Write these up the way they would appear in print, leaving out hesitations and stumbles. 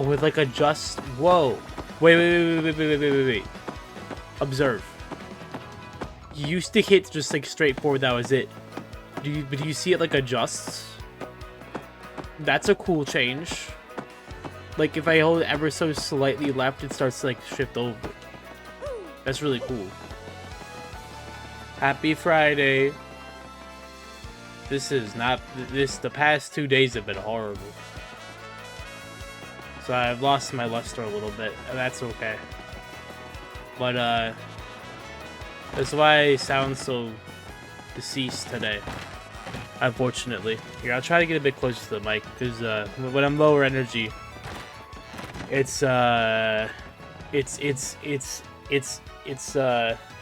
with like a just. Whoa. Wait. Observe. You used to hit just like straight forward. That was it. But do you see it like adjusts? That's a cool change. Like if I hold ever so slightly left, it starts to like shift over. That's really cool. Happy Friday. This is not this. The past 2 days have been horrible. So I've lost my luster a little bit, and that's okay. But that's why I sound so deceased today. Unfortunately, here I'll try to get a bit closer to the mic because when I'm lower energy, it's how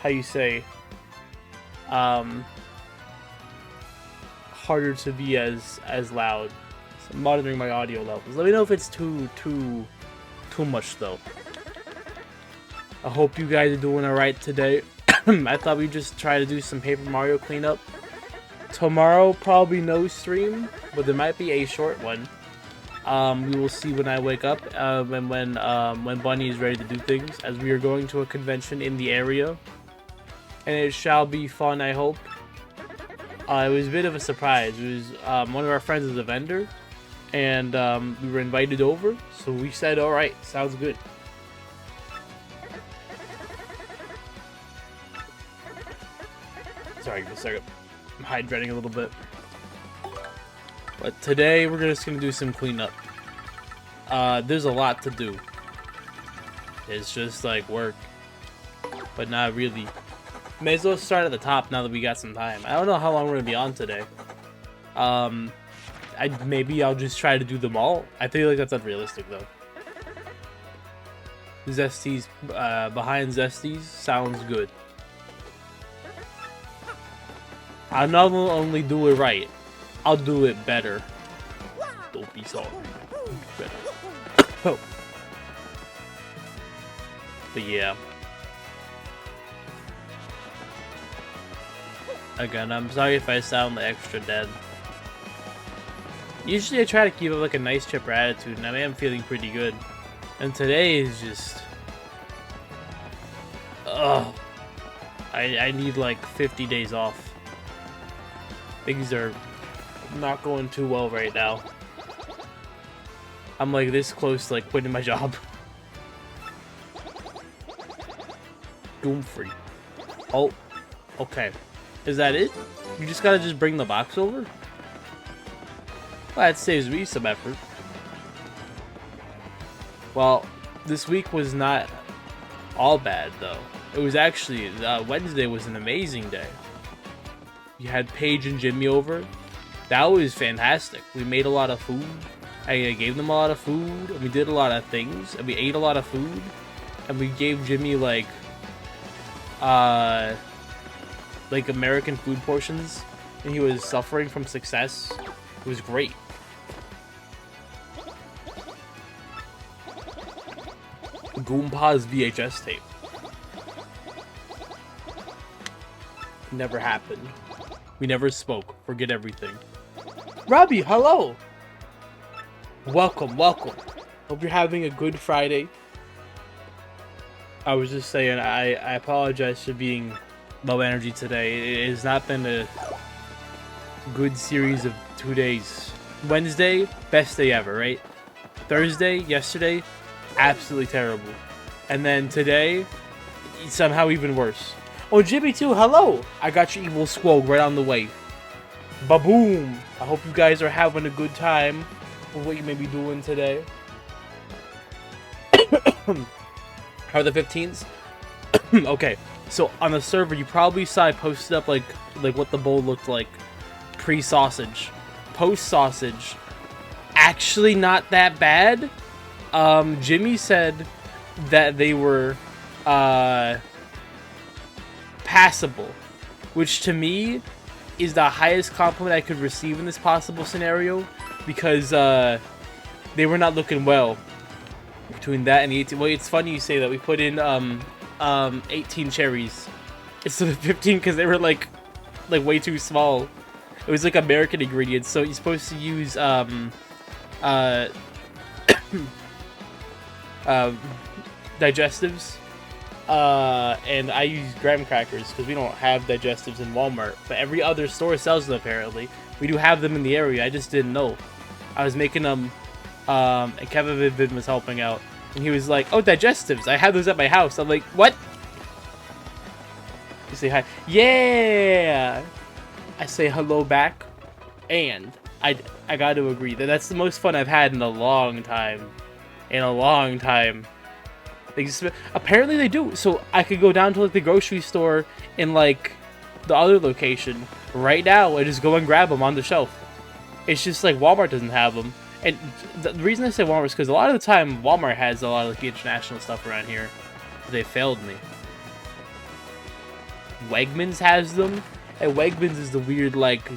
you say harder to be as loud. So I'm monitoring my audio levels. Let me know if it's too much though. I hope you guys are doing alright today. I thought we'd just try to do some Paper Mario cleanup. Tomorrow, probably no stream, but there might be a short one. We will see when I wake up, and when Bunny is ready to do things, as we are going to a convention in the area. And it shall be fun, I hope. It was a bit of a surprise. It was, one of our friends is a vendor, and we were invited over, so we said, alright, sounds good. Sorry, give me a second. I'm hydrating a little bit. But today we're just gonna do some cleanup. There's a lot to do. It's just like work, but not really. May as well start at the top now that we got some time. I don't know how long we're gonna be on today. Maybe I'll just try to do them all. I feel like that's unrealistic though. Zesties, behind Zesties sounds good. I'll not only do it right, I'll do it better. Don't be sorry. Better. Oh. But yeah. Again, I'm sorry if I sound extra dead. Usually I try to keep up like a nice chipper attitude, and I am feeling pretty good. And today is just... ugh. I need like 50 days off. Things are not going too well right now. I'm like this close to like quitting my job. Doom free. Oh, okay. Is that it? You just gotta just bring the box over? Well, that saves me some effort. Well, this week was not all bad though. It was actually, Wednesday was an amazing day. You had Paige and Jimmy over. That was fantastic. We made a lot of food. I gave them a lot of food. And we did a lot of things. And we ate a lot of food. And we gave Jimmy like American food portions. And he was suffering from success. It was great. Goompa's VHS tape. Never happened. We never spoke. Forget everything. Robbie, hello! Welcome. Hope you're having a good Friday. I was just saying, I apologize for being low energy today. It has not been a good series of 2 days. Wednesday, best day ever, right? Thursday, yesterday, absolutely terrible. And then today, somehow even worse. Oh, Jimmy too, hello! I got your evil squog right on the way. Ba-boom! I hope you guys are having a good time with what you may be doing today. How are the 15s? Okay, so on the server, you probably saw I posted up like what the bowl looked like pre-sausage. Post-sausage, actually not that bad. Jimmy said that they were passable, which to me is the highest compliment I could receive in this possible scenario, because they were not looking well between that and the 18. Well, it's funny you say that. We put in 18 cherries instead of 15 because they were like way too small. It was like American ingredients, so you're supposed to use um, digestives. And I use graham crackers because we don't have digestives in Walmart, but every other store sells them apparently. We do have them in the area. I just didn't know. I was making them, and Kevin Vidvin was helping out, and he was like, "Oh, digestives! I have those at my house." I'm like, "What?" You say hi. Yeah. I say hello back, and I got to agree that that's the most fun I've had in a long time. In a long time. Apparently they do. So I could go down to like the grocery store in like the other location right now and just go and grab them on the shelf. It's just like Walmart doesn't have them. And the reason I say Walmart is because a lot of the time Walmart has a lot of like the international stuff around here. They failed me. Wegmans has them, and Wegmans is the weird like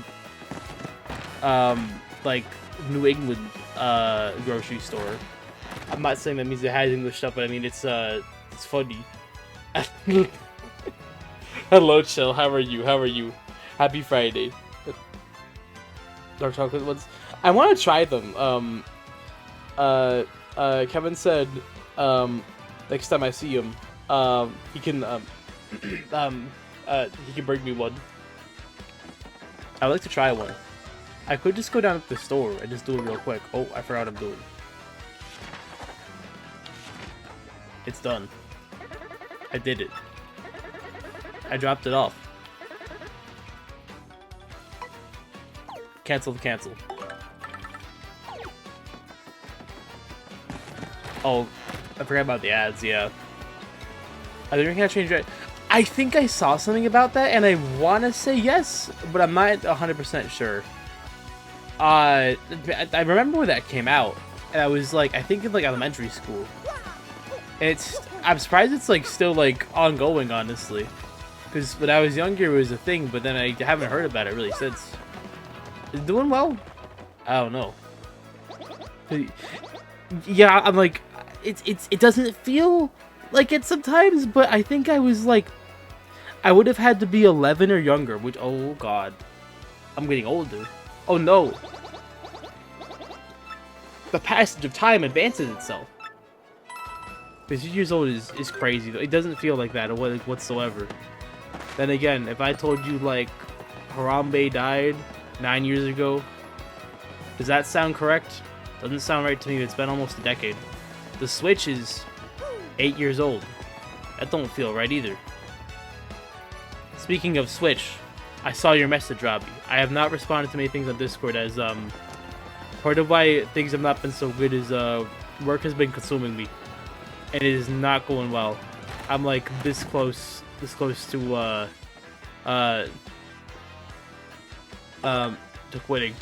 New England grocery store. I'm not saying that means it has English stuff, but I mean it's funny. Hello, Chill. How are you? How are you? Happy Friday. Dark chocolate ones. I want to try them. Kevin said next time I see him, he can he can bring me one. I'd like to try one. I could just go down to the store and just do it real quick. Oh, I forgot what I'm doing. It's done. I did it. I dropped it off. Cancel. Oh, I forgot about the ads, yeah. I think I can change it. I think I saw something about that, and I want to say yes, but I'm not 100% sure. I remember when that came out, and I was like, I think in like elementary school. I'm surprised it's like still like ongoing, honestly, because when I was younger it was a thing, but then I haven't heard about it really since. Is it doing well? I don't know. Yeah, I'm like, it doesn't feel like it sometimes, but I think I was like, I would have had to be 11 or younger, which, oh god, I'm getting older. Oh no. The passage of time advances itself. 50 years old is crazy. It doesn't feel like that whatsoever. Then again, if I told you like Harambe died 9 years ago, does that sound correct? Doesn't sound right to me. It's been almost a decade. The Switch is 8 years old. That don't feel right either. Speaking of Switch, I saw your message, Robbie. I have not responded to many things on Discord as part of why things have not been so good is work has been consuming me. And it is not going well. I'm like this close to quitting.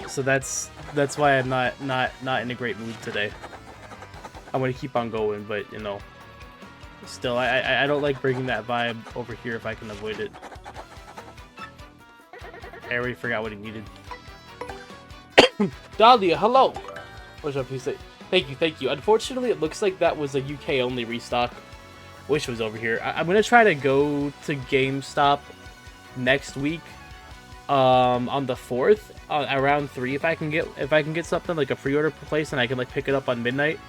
So that's why I'm not in a great mood today. I'm gonna keep on going, but you know, still I don't like bringing that vibe over here if I can avoid it. I already forgot what he needed. Dahlia, hello. What's up, please say? Thank you. Unfortunately, it looks like that was a UK only restock. Wish it was over here. I'm gonna try to go to GameStop next week, on the 4th, around 3, if I can get something like a pre-order place, and I can like pick it up on midnight.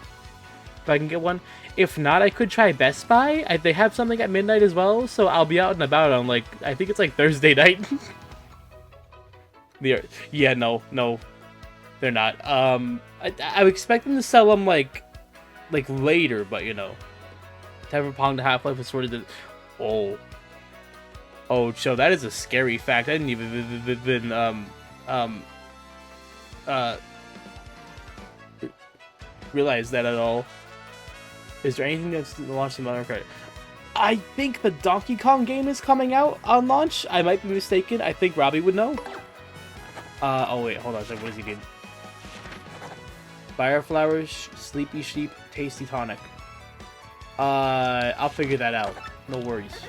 If I can get one. If not, I could try Best Buy. They have something at midnight as well, so I'll be out and about on like I think it's like Thursday night. Yeah, no. They're not. I expect them to sell them like later, but you know, Cyberpunk to Half-Life was sort of the. Oh, Joe, that is a scary fact. I didn't even realize that at all. Is there anything that's launched in Mario Kart? I think the Donkey Kong game is coming out on launch. I might be mistaken. I think Robbie would know. Oh wait, hold on. What does he need? Fire flowers, sleepy sheep, tasty tonic. I'll figure that out. No worries.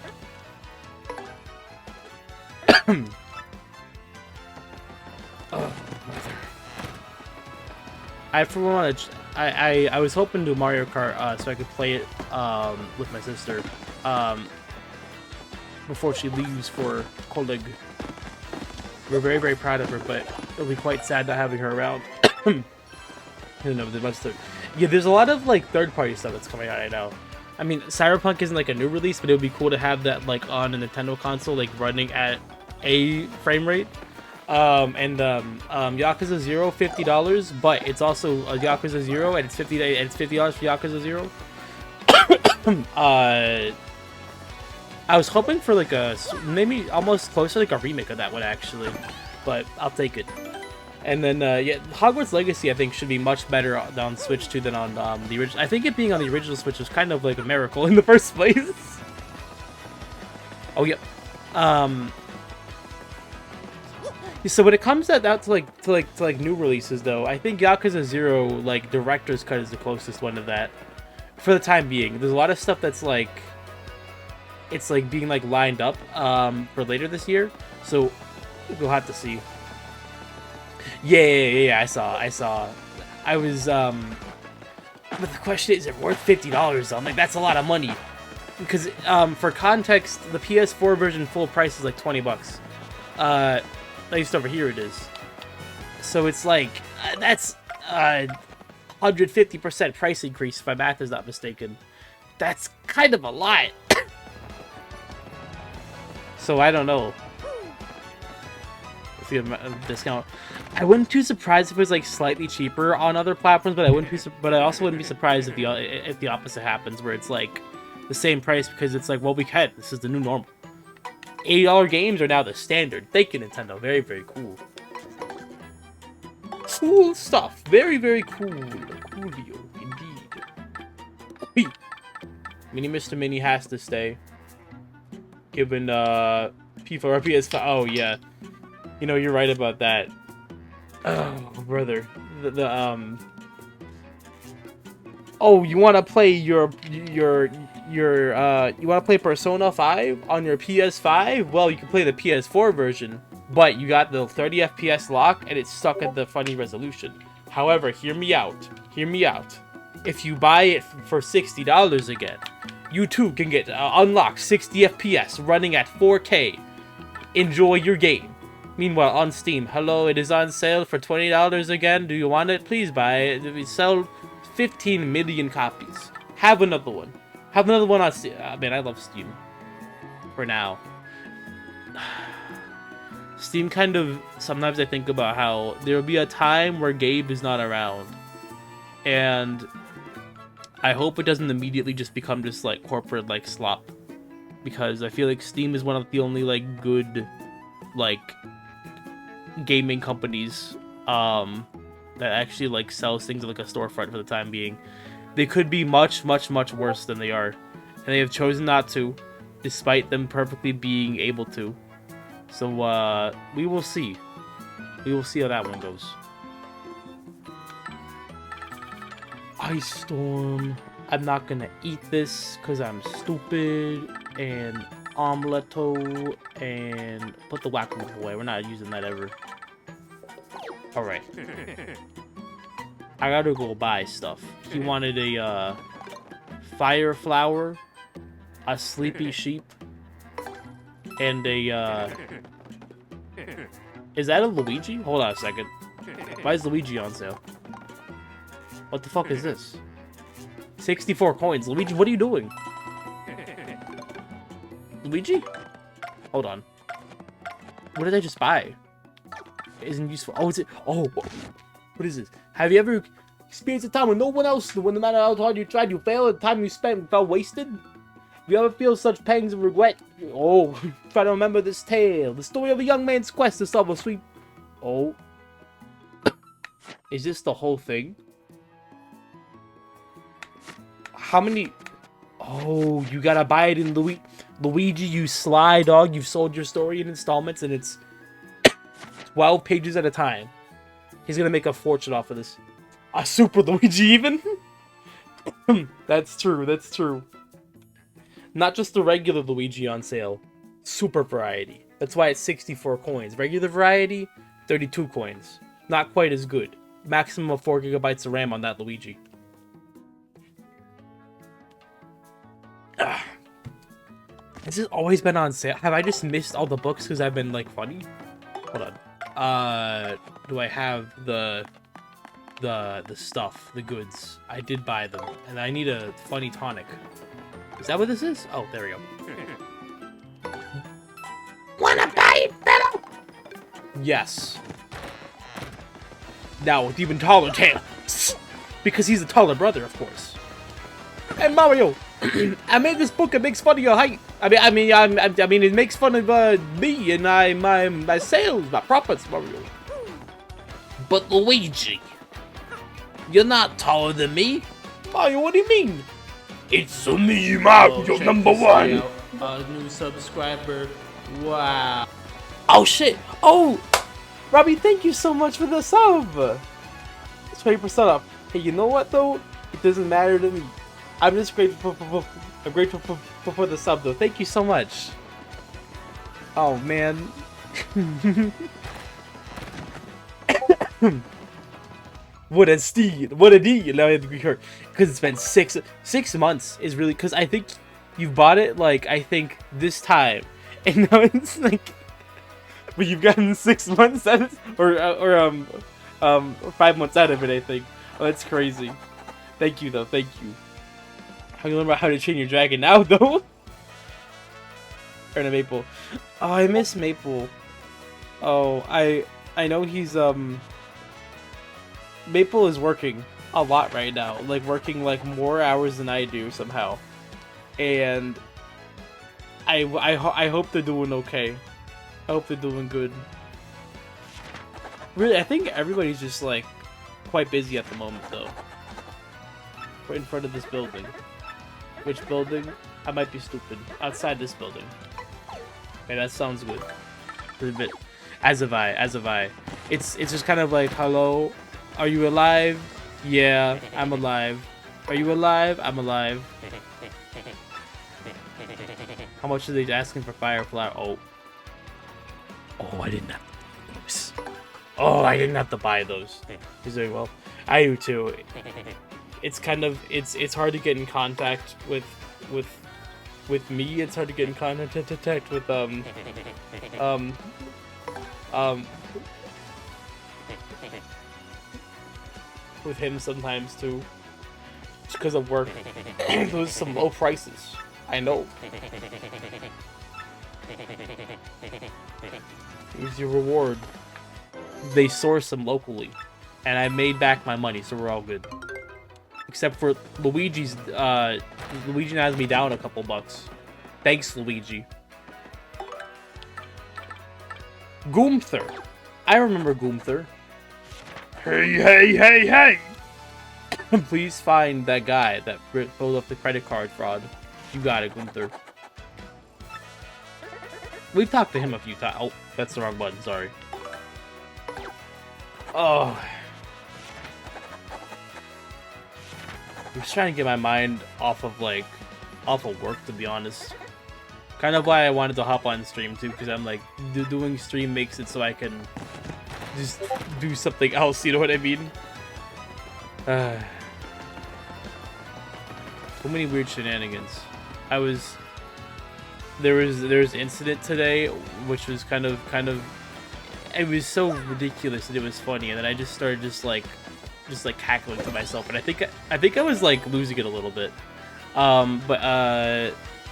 I was hoping to Mario Kart so I could play it with my sister before she leaves for Kolig. We're very, very proud of her, but it'll be quite sad not having her around. don't know, yeah, there's a lot of like third-party stuff that's coming out right now. I mean, Cyberpunk isn't like a new release, but it would be cool to have that like on a Nintendo console, like running at a frame rate. Yakuza 0, $50, but it's also a Yakuza 0, and it's $50 for Yakuza 0. I was hoping for like maybe almost close to like a remake of that one actually, but I'll take it. And then yeah, Hogwarts Legacy I think should be much better on Switch 2 than on the original. I think it being on the original Switch was kind of like a miracle in the first place. Oh yep. So when it comes to new releases though, I think Yakuza 0 like Director's Cut is the closest one to that. For the time being, there's a lot of stuff that's like, it's like being like lined up for later this year, so we'll have to see. Yeah, I saw. I was but the question is it worth $50? I'm like, that's a lot of money. Because for context, the PS4 version full price is like $20. At least over here it is. So it's like that's 150% price increase if my math is not mistaken. That's kind of a lot. So I don't know. Let's get a discount. I wouldn't be surprised if it was like slightly cheaper on other platforms, but I also wouldn't be surprised if the opposite happens, where it's like the same price because it's like, well, this is the new normal. $80 games are now the standard. Thank you, Nintendo. Very, very cool. Cool stuff. Very, very cool. Coolio, indeed. Mini Mr. Mini has to stay. Given P4 or PS5. Oh yeah, you know, you're right about that. Oh brother, oh, you want to play you want to play Persona 5 on your PS5? Well, you can play the PS4 version, but you got the 30 FPS lock and it's stuck at the funny resolution. However, hear me out. If you buy it for $60 again, you too can get unlocked 60 FPS running at 4K. Enjoy your game. Meanwhile, on Steam, hello, it is on sale for $20 again. Do you want it? Please buy it. We sell 15 million copies. Have another one. Have another one on Steam. Man, I love Steam. For now. Steam kind of, sometimes I think about how there will be a time where Gabe is not around. And I hope it doesn't immediately just become just like corporate like slop, because I feel like Steam is one of the only like good like gaming companies that actually like sells things like a storefront for the time being. They could be much worse than they are, and they have chosen not to, despite them perfectly being able to. So we will see. We will see how that one goes. Ice Storm. I'm not gonna eat this because I'm stupid. And Omelette-o, and put the whack-a-mole away. We're not using that ever. Alright. I gotta go buy stuff. He wanted a fire flower, a sleepy sheep, and a is that a Luigi? Hold on a second. Why is Luigi on sale? What the fuck is this? 64 coins. Luigi, what are you doing? Luigi? Hold on. What did I just buy? It isn't useful. Oh, is it? Oh, what is this? Have you ever experienced a time when no one else, when no matter how hard you tried, you failed, the time you spent felt wasted? If you ever feel such pangs of regret, oh, try to remember this tale. The story of a young man's quest to solve a sweet... Oh. Is this the whole thing? How many... Oh, you gotta buy it in Luigi, you sly dog. You've sold your story in installments, and it's 12 pages at a time. He's gonna make a fortune off of this. A Super Luigi, even? That's true, that's true. Not just the regular Luigi on sale. Super variety. That's why it's 64 coins. Regular variety, 32 coins. Not quite as good. Maximum of 4 gigabytes of RAM on that Luigi. Has this always been on sale? Have I just missed all the books because I've been like funny? Hold on. Do I have the the stuff, the goods. I did buy them, and I need a funny tonic. Is that what this is? Oh, there we go. Wanna buy it, fellow? Yes. Now with even taller tail, because he's the taller brother, of course. And Mario, I made this book. It makes fun of your height. I mean, it makes fun of me and my sales, my profits, Mario. But Luigi, you're not taller than me. Mario, what do you mean? It's me, Mario, #1. A new subscriber. Wow. Oh shit. Oh, Robbie, thank you so much for the sub. It's 20% off. Hey, you know what though? It doesn't matter to me. I'm just grateful for the sub though. Thank you so much. Oh man. What a steed! What a deed! Now I have to be hurt because it's been six months. Is really because I think you bought it like I think this time, and now it's like, but you've gotten 6 months out of, or 5 months out of it. I think. Oh, that's crazy. Thank you though. Thank you. How you learn about how to train your dragon now though? Earn a Maple. Oh, I miss Maple. Oh, I know he's Maple is working a lot right now, like working like more hours than I do somehow, and I hope they're doing okay. I hope they're doing good. Really, I think everybody's just like quite busy at the moment though. We're in front of this building. Which building? I might be stupid. Outside this building. Okay, that sounds good. For a bit. As have I. It's just kind of like, hello. Are you alive? Yeah, I'm alive. Are you alive? I'm alive. How much are they asking for Fireflower? Oh. Oh, I didn't have to buy those. Oh, I didn't have to buy those. He's doing well. I do too. It's kind of it's hard to get in contact with me. It's hard to get in contact with with him sometimes too, just because of work. Those some low prices. I know. Here's your reward. They source them locally, and I made back my money, so we're all good. Except for Luigi's. Luigi has me down a couple bucks. Thanks, Luigi. Goomther. I remember Goomther. Hey! Please find that guy that pulled up the credit card fraud. You got it, Gunther. We've talked to him a few times. Oh, that's the wrong button, sorry. Oh. I'm just trying to get my mind off of work, to be honest. Kind of why I wanted to hop on stream too, because I'm like, doing stream makes it so I can just do something else, you know what I mean? So many weird shenanigans. There was an incident today, which was kind of, it was so ridiculous that it was funny, and then I just started just like cackling to myself, and I think I was like losing it a little bit.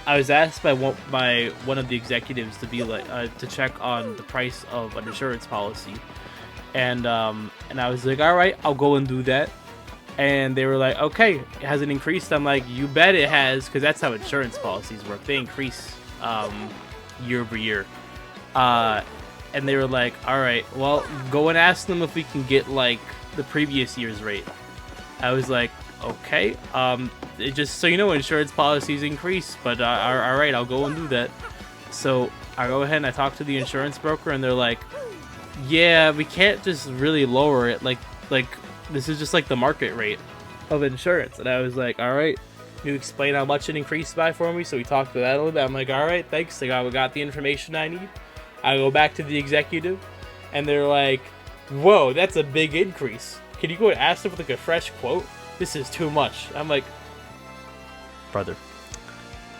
I was asked by one of the executives to be like to check on the price of an insurance policy, and I was like, all right, I'll go and do that. And they were like, okay, it hasn't increased. I'm like, you bet it has, because that's how insurance policies work. They increase year over year. And they were like, all right, well, go and ask them if we can get like the previous year's rate. I was like, okay, just so you know, insurance policies increase, but all right, I'll go and do that. So I go ahead and I talk to the insurance broker, and they're like, yeah, we can't just really lower it, like this is just like the market rate of insurance. And I was like, all right, you explain how much it increased by for me. So we talked to that a little bit. I'm like, all right, thanks, I got the information I need. I go back to the executive, and they're like, whoa, that's a big increase. Can you go and ask them for like a fresh quote? This is too much. I'm like, brother,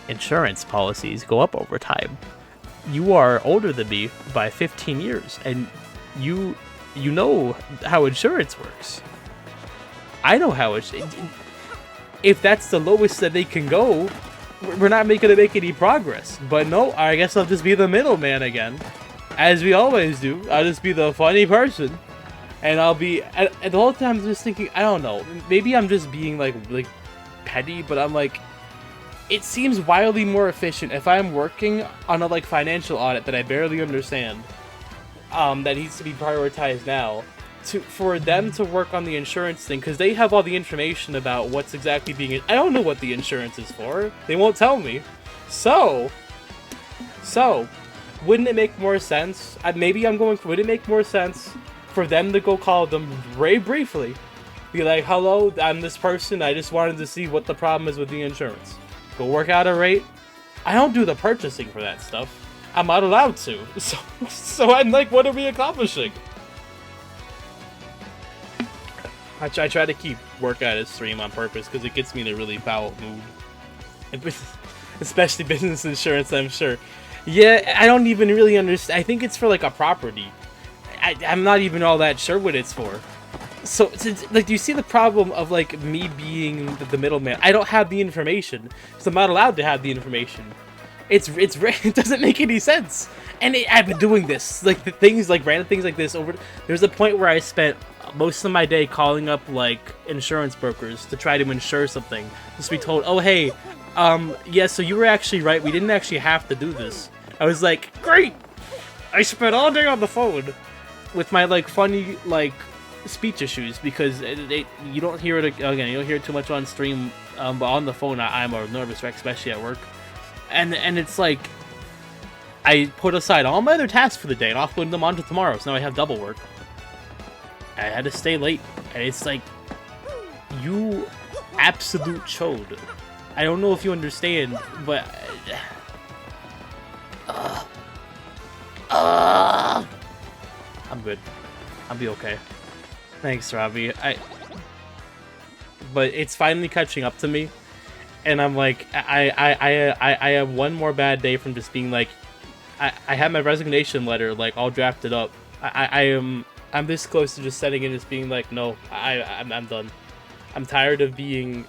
insurance policies go up over time. You are older than me by 15 years, and you know how insurance works. I know how it's. If that's the lowest that they can go, we're not gonna make any progress. But no, I guess I'll just be the middleman again, as we always do. I'll just be the funny person, and I'll be. And the whole time I'm just thinking, I don't know. Maybe I'm just being like petty, but I'm like, it seems wildly more efficient if I'm working on a like financial audit that I barely understand, that needs to be prioritized now, for them to work on the insurance thing, because they have all the information about what's exactly being. I don't know what the insurance is for. They won't tell me. So, wouldn't it make more sense? Maybe I'm going. Would it make more sense for them to go call them very briefly, be like, "Hello, I'm this person. I just wanted to see what the problem is with the insurance." Go work out a rate. I don't do the purchasing for that stuff. I'm not allowed to. So I'm like, what are we accomplishing? I try to keep work at a stream on purpose because it gets me in a really foul mood. Especially business insurance, I'm sure. Yeah, I don't even really understand. I think it's for like a property. I'm not even all that sure what it's for. So like, do you see the problem of like me being the middleman? I don't have the information, so I'm not allowed to have the information. It doesn't make any sense. And I've been doing this, like random things like this over. There's a point where I spent most of my day calling up like insurance brokers to try to insure something, just to be told, oh hey, yeah, so you were actually right, we didn't actually have to do this. I was like, great! I spent all day on the phone with my like funny like speech issues, because you don't hear it again, you don't hear it too much on stream, but on the phone I'm a nervous wreck, especially at work. And it's like, I put aside all my other tasks for the day and offloaded them onto tomorrow, so now I have double work. I had to stay late, and it's like, you absolute chode. I don't know if you understand, but I'm good. I'll be okay. Thanks, Robbie. But it's finally catching up to me, and I'm like, I have one more bad day from just being like, I have my resignation letter like all drafted up. I'm this close to just setting it and just being like, no, I'm done. I'm tired of being.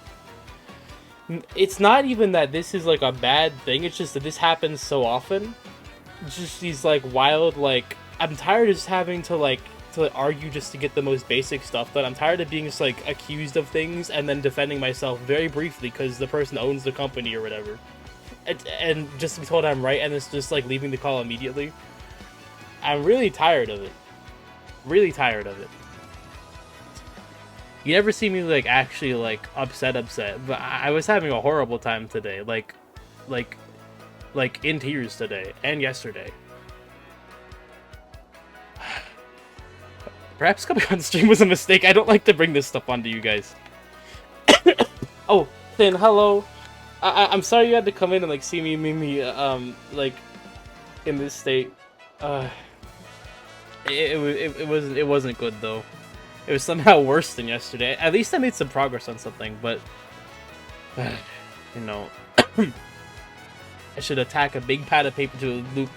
It's not even that this is like a bad thing. It's just that this happens so often. Just these like wild like. I'm tired of just having to argue just to get the most basic stuff done. I'm tired of being just like accused of things and then defending myself very briefly because the person owns the company or whatever, and just to be told I'm right and it's just like leaving the call immediately. I'm really tired of it. Really tired of it. You never see me like actually like upset, but I was having a horrible time today, like in tears today and yesterday. Perhaps coming on stream was a mistake. I don't like to bring this stuff onto you guys. Oh, Finn, hello. I'm sorry you had to come in and like see me like in this state. It wasn't good though. It was somehow worse than yesterday. At least I made some progress on something, but you know, I should attack a big pad of paper to a loop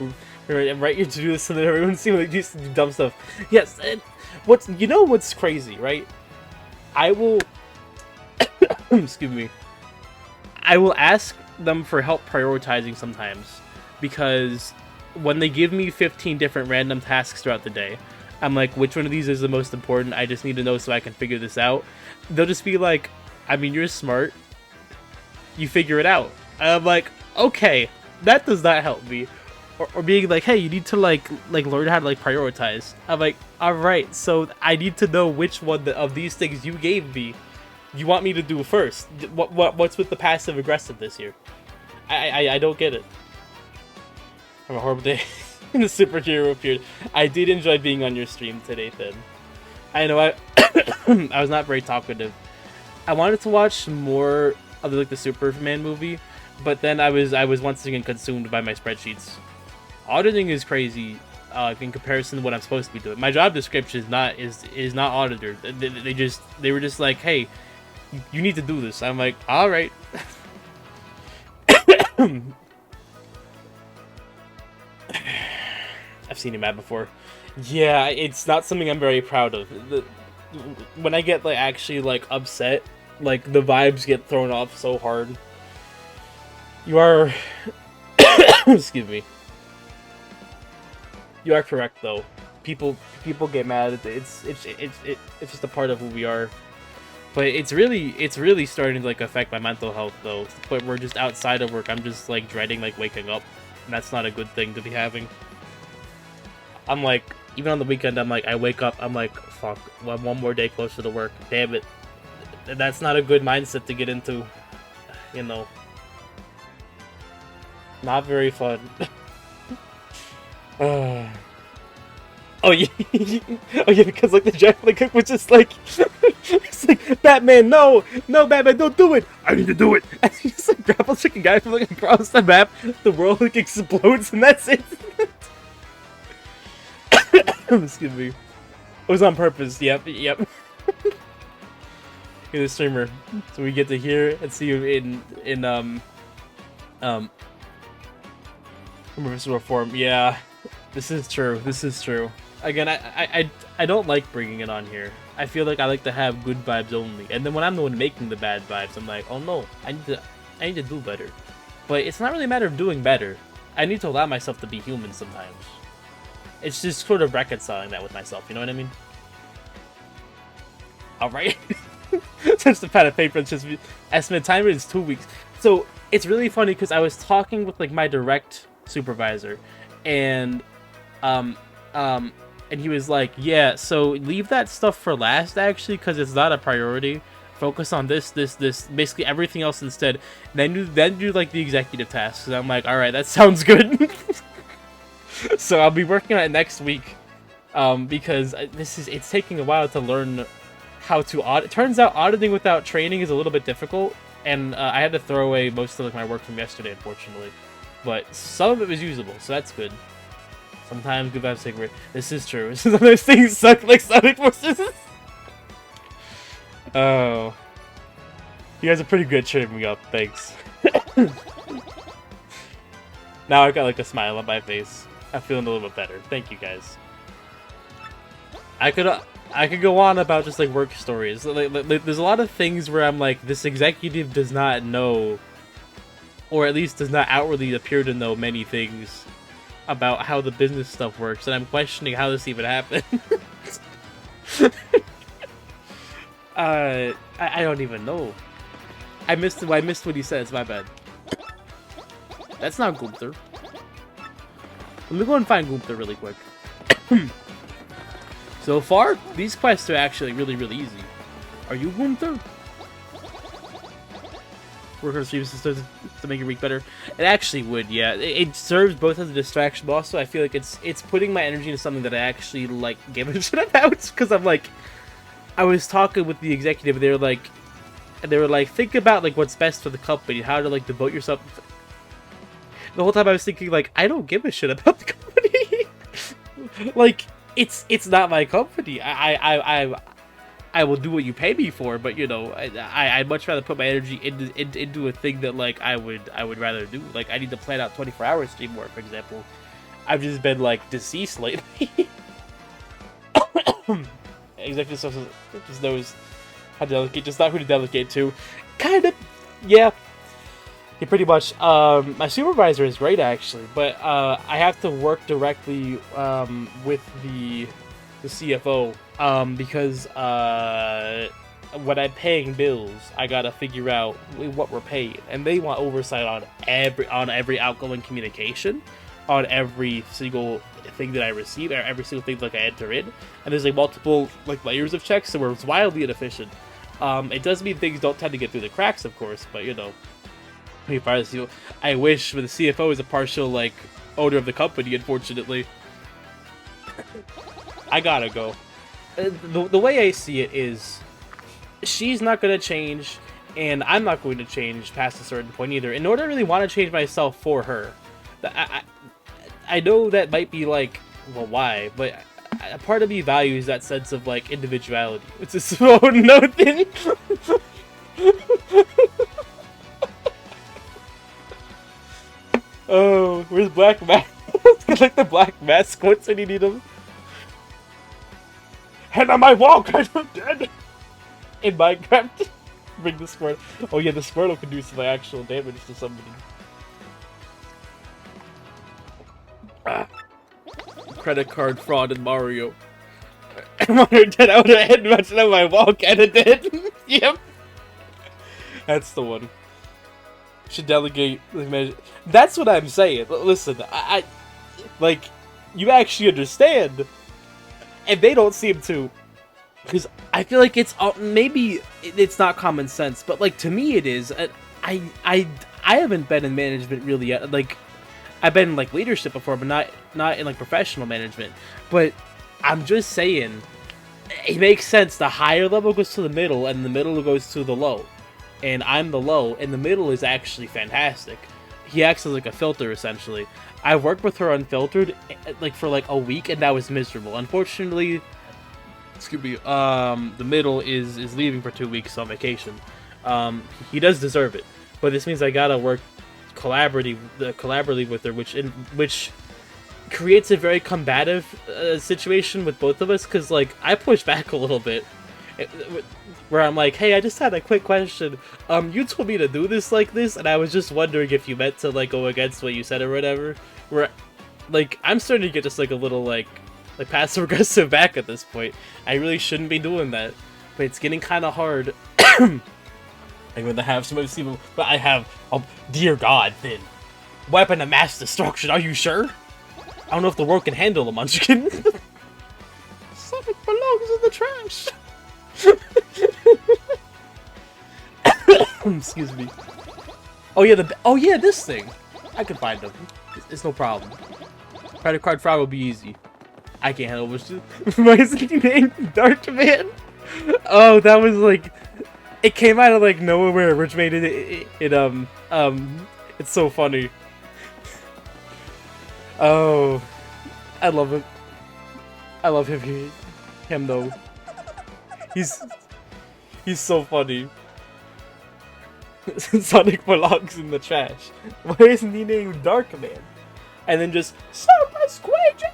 and write your to-do list so that everyone see when they do dumb stuff. Yes, what's crazy, right? I will excuse me. I will ask them for help prioritizing sometimes, because when they give me 15 different random tasks throughout the day, I'm like, which one of these is the most important? I just need to know so I can figure this out. They'll just be like, I mean, you're smart. You figure it out. And I'm like, okay, that does not help me. Or being like, hey, you need to like learn how to like prioritize. I'm like, all right, so I need to know which one of these things you gave me you want me to do first. What's with the passive aggressiveness here? I don't get it. Have a horrible day. The superhero appeared. I did enjoy being on your stream today, Finn. I know I was not very talkative. I wanted to watch more of the Superman movie, but then I was once again consumed by my spreadsheets. Auditing is crazy in comparison to what I'm supposed to be doing. My job description is not auditor. They were just like, hey, you need to do this. I'm like, all right. I've seen him mad before. Yeah, it's not something I'm very proud of. when I get like actually like upset, like the vibes get thrown off so hard. You are, excuse me. You are correct though. People get mad. It's just a part of who we are. But it's really starting to like affect my mental health though. To the point where just outside of work, I'm just like dreading like waking up, and that's not a good thing to be having. I'm like, even on the weekend, I'm like, I wake up, I'm like, fuck, one more day closer to work. Damn it. That's not a good mindset to get into. You know. Not very fun. Oh yeah, oh yeah, because like the Japanese cook was just like, it's like, Batman, no, Batman, don't do it. I need to do it. And he just like grapples chicken guy from like across the map. The world like explodes, and that's it. Excuse me. It was on purpose. Yep. You're the streamer, so we get to hear and see you in Universal Reform. Yeah, this is true. Again, I don't like bringing it on here. I feel like I like to have good vibes only, and then when I'm the one making the bad vibes, I'm like, oh no, I need to do better. But it's not really a matter of doing better. I need to allow myself to be human sometimes. It's just sort of reconciling that with myself. You know what I mean? All right. Since the pad of paper, it's just estimate timer is 2 weeks. So it's really funny because I was talking with like my direct supervisor, and and he was like, yeah, so leave that stuff for last, actually, because it's not a priority. Focus on this, basically everything else instead. Then do like the executive tasks. And I'm like, all right, that sounds good. So I'll be working on it next week, because it's taking a while to learn how to audit. Turns out auditing without training is a little bit difficult, and I had to throw away most of like my work from yesterday, unfortunately. But some of it was usable, so that's good. Sometimes good vibes take away. This is true. Some of those things suck like Sonic Forces. Oh. You guys are pretty good at cheering me up, thanks. Now I got like a smile on my face. I'm feeling a little bit better. Thank you guys. I could go on about just like work stories. Like, there's a lot of things where I'm like, this executive does not know, or at least does not outwardly appear to know many things about how the business stuff works, and I'm questioning how this even happened. I don't even know. I missed what he says. My bad. That's not Gunther. Let me go and find Gunther really quick. So far, these quests are actually really easy. Are you Gunther? Work on stream systems to make your week better. It actually would, yeah. It serves both as a distraction, but also I feel like it's putting my energy into something that I actually like give a shit about. Because I'm like, I was talking with the executive, and they were like, think about like what's best for the company, how to like devote yourself. The whole time I was thinking like, I don't give a shit about the company. Like, it's not my company. I will do what you pay me for, but you know, I'd much rather put my energy into a thing that like I would rather do. Like, I need to plan out 24 hours stream work, for example. I've just been like deceased lately. Executive stuff just knows how to delegate, just not who to delegate to. Kind of, yeah. Yeah, pretty much. My supervisor is great actually, but I have to work directly with the CFO. Because when I'm paying bills, I gotta figure out what we're paying, and they want oversight on every outgoing communication, on every single thing that I receive, or every single thing like I enter in, and there's like multiple like layers of checks, so it's wildly inefficient. It does mean things don't tend to get through the cracks, of course, but you know, I wish the CFO is a partial like owner of the company. Unfortunately, I gotta go. The way I see it is, she's not going to change, and I'm not going to change past a certain point either. In order to really want to change myself for her, I know that might be like, well, why? But a part of me values that sense of like individuality. It's a small note thing. Oh, where's Black Mask? Like the Black Mask. What's when you need him? and on my wall kind of dead. In Minecraft, bring the Squirtle. Oh yeah, the Squirtle can do some actual damage to somebody. Credit card fraud in Mario. Mario dead out of head matching on my wall kinda dead. Yep. That's the one. Should delegate the measure. That's what I'm saying. Listen, I like, you actually understand, and they don't seem to, because I feel like it's maybe it's not common sense, but like to me it is. I haven't been in management really yet. Like, I've been in like leadership before, but not in like professional management. But I'm just saying, it makes sense. The higher level goes to the middle, and the middle goes to the low. And I'm the low, and the middle is actually fantastic. He acts as like a filter, essentially. I worked with her unfiltered, like for like a week, and that was miserable. Unfortunately, excuse me, the middle is leaving for 2 weeks on vacation. He does deserve it, but this means I gotta work collaboratively with her, which creates a very combative situation with both of us, because like I push back a little bit. Where I'm like, hey, I just had a quick question. You told me to do this like this, and I was just wondering if you meant to like go against what you said or whatever. Where, like, I'm starting to get just like a little like passive aggressive back at this point. I really shouldn't be doing that, but it's getting kind of hard. I'm gonna have some of these, but I have, oh dear God, Finn, weapon of mass destruction. Are you sure? I don't know if the world can handle a munchkin. Something belongs in the trash. Excuse me. Oh yeah, this thing. I can find them. It's no problem. Credit card fraud will be easy. I can't handle this. Why is it named Dark Man? Oh, that was like, it came out of like nowhere, which made it it's so funny. Oh, I love him. I love him though. He's so funny. Sonic belongs in the trash. Why isn't he named Dark Man? And then just Super Squidgy.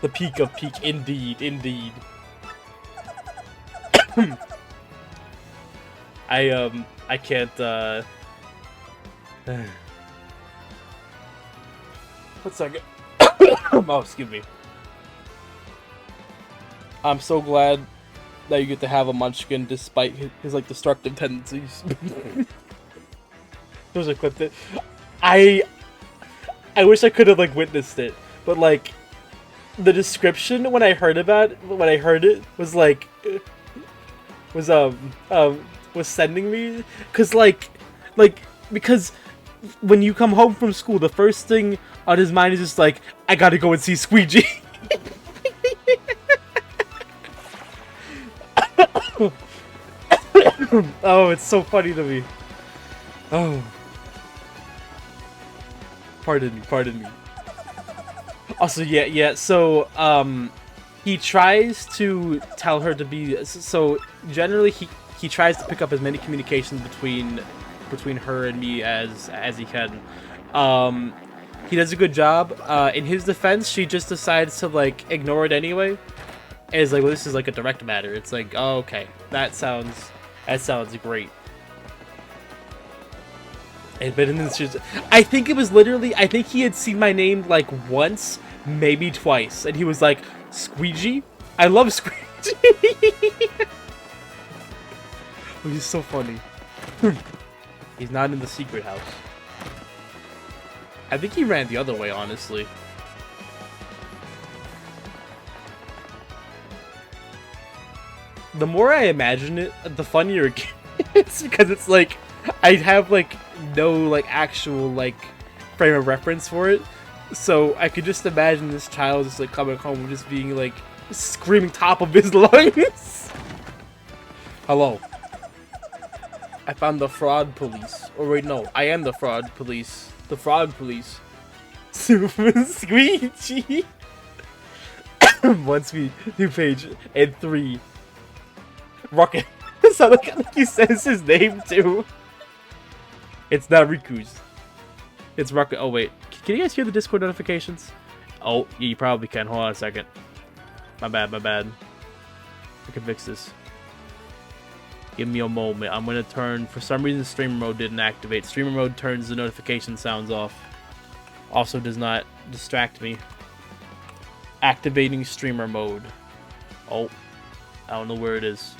The peak of peak, indeed. I can't. What's that? Oh, excuse me. I'm so glad that you get to have a munchkin despite his like destructive tendencies. There's a clip that I wish I could have like witnessed it, but like the description when I heard it was like was sending me, because when you come home from school, the first thing on his mind is just like, I gotta go and see Squeegee. Oh, it's so funny to me. Oh. Pardon me. Also, yeah, so, he tries to tell her to be, so, generally, he tries to pick up as many communications between her and me as he can. He does a good job. In his defense, she just decides to, like, ignore it anyway. And it's like, well, this is, like, a direct matter. It's like, oh, okay, that sounds great. And but I think it was literally, I think he had seen my name, like, once, maybe twice. And he was like, Squeegee? I love Squeegee! Oh, he's so funny. He's not in the secret house. I think he ran the other way, honestly. The more I imagine it, the funnier it gets, because it's like, I have like no like actual like frame of reference for it, so I could just imagine this child just like coming home and just being like screaming top of his lungs. Hello. I found the fraud police. Or wait, no, I am the fraud police. The fraud police. Super Squeegee. 1 speed, 2 page, and 3. Rocket. So like he says his name too. It's not Riku's. It's Rocket. Oh wait, Can you guys hear the Discord notifications? Oh, yeah, you probably can. Hold on a second. My bad, my bad. I can fix this. Give me a moment. I'm gonna turn. For some reason, streamer mode didn't activate. Streamer mode turns the notification sounds off. Also does not distract me. Activating streamer mode. Oh, I don't know where it is.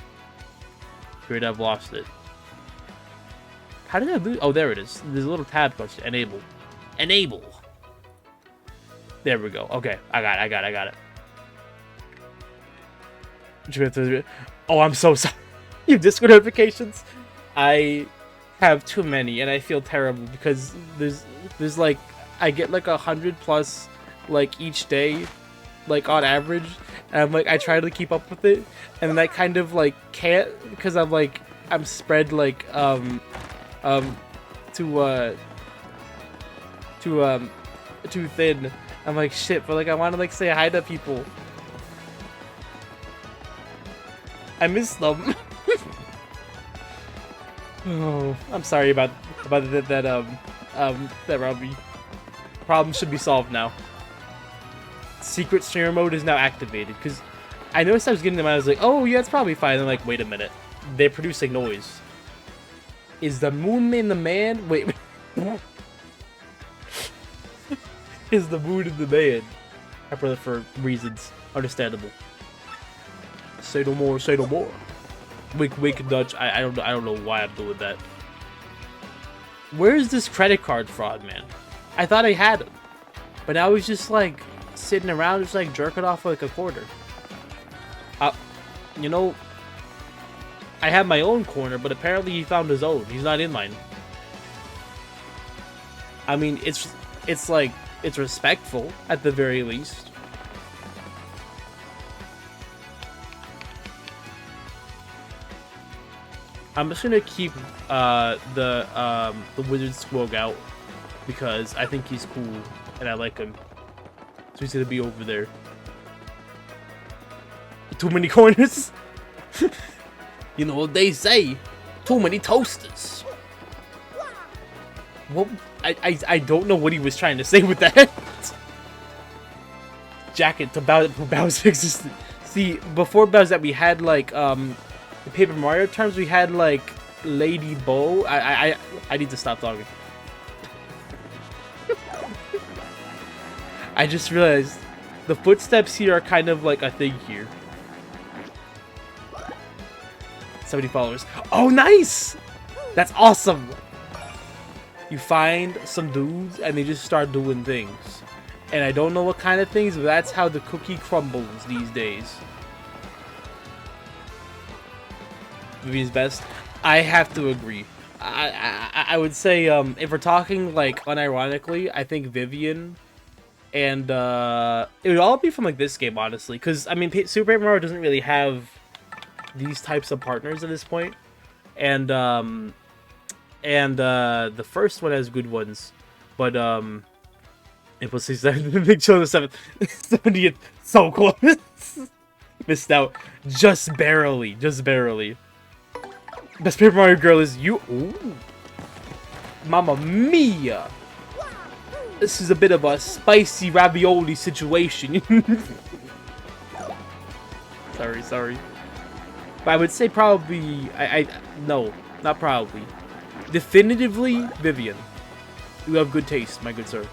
Afraid I've lost it. How did I lose? Oh, there it is. There's a little tab called enable. Enable. There we go. Okay, I got it. Oh, I'm so sorry. You Discord notifications? I have too many, and I feel terrible because there's like I get like 100+ like each day, like on average, and I'm like I try to keep up with it, and then I kind of like can't because I'm spread like too thin. I'm like shit, but like I want to like say hi to people. I miss them. Oh, I'm sorry about that Robbie. Problem should be solved now. Secret streamer mode is now activated because I noticed I was getting them. I was like, oh yeah, it's probably fine. I'm like, wait a minute, they're producing noise. Is the moon in the man? Wait. Is the moon in the man? For reasons understandable. Say no more. Say no more. Wink, Dutch. I don't know why I'm doing that. Where is this credit card fraud, man? I thought I had him, but now he's just like sitting around, just like jerking off like a quarter. You know, I have my own corner, but apparently he found his own. He's not in mine. I mean, it's like it's respectful at the very least. I'm just gonna keep the wizard squog out because I think he's cool and I like him. So he's gonna be over there. Too many corners. You know what they say? Too many toasters. Well, I don't know what he was trying to say with that. Jacket to Bowser existed. See, before Bowser, we had like the Paper Mario terms, we had like Lady Bo. I need to stop talking. I just realized the footsteps here are kind of like a thing here. 70 followers. Oh, nice! That's awesome! You find some dudes and they just start doing things. And I don't know what kind of things, but that's how the cookie crumbles these days. Vivian's best. I have to agree. I would say if we're talking like unironically, I think Vivian and it would all be from like this game, honestly, because I mean Super Paper Mario doesn't really have these types of partners at this point, and the first one has good ones, but it was the Big Show the 70th, so close. Missed out just barely. Best Paper Mario girl is you. Ooh. Mamma mia! This is a bit of a spicy ravioli situation. Sorry. But I would say probably no, not probably. Definitively Vivian. You have good taste, my good sir.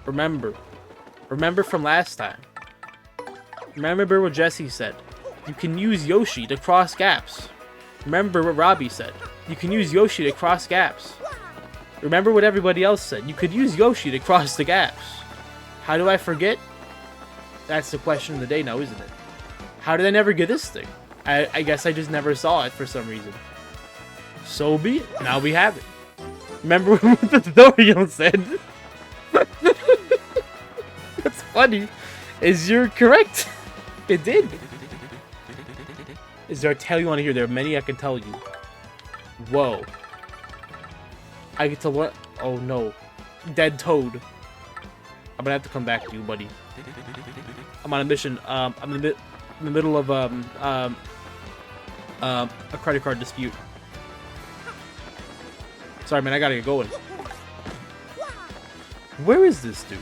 Remember from last time. Remember what Jesse said. You can use Yoshi to cross gaps. Remember what Robbie said. You can use Yoshi to cross gaps. Remember what everybody else said. You could use Yoshi to cross the gaps. How do I forget? That's the question of the day now, isn't it? How did I never get this thing? I guess I just never saw it for some reason. So be it. Now we have it. Remember what the tutorial said? What's funny is you're correct. It did. Is there a tale you want to hear? There are many I can tell you. Whoa. I get to what? Oh no. Dead Toad. I'm gonna have to come back to you, buddy. I'm on a mission. I'm in the middle of a credit card dispute. Sorry, man. I gotta get going. Where is this dude?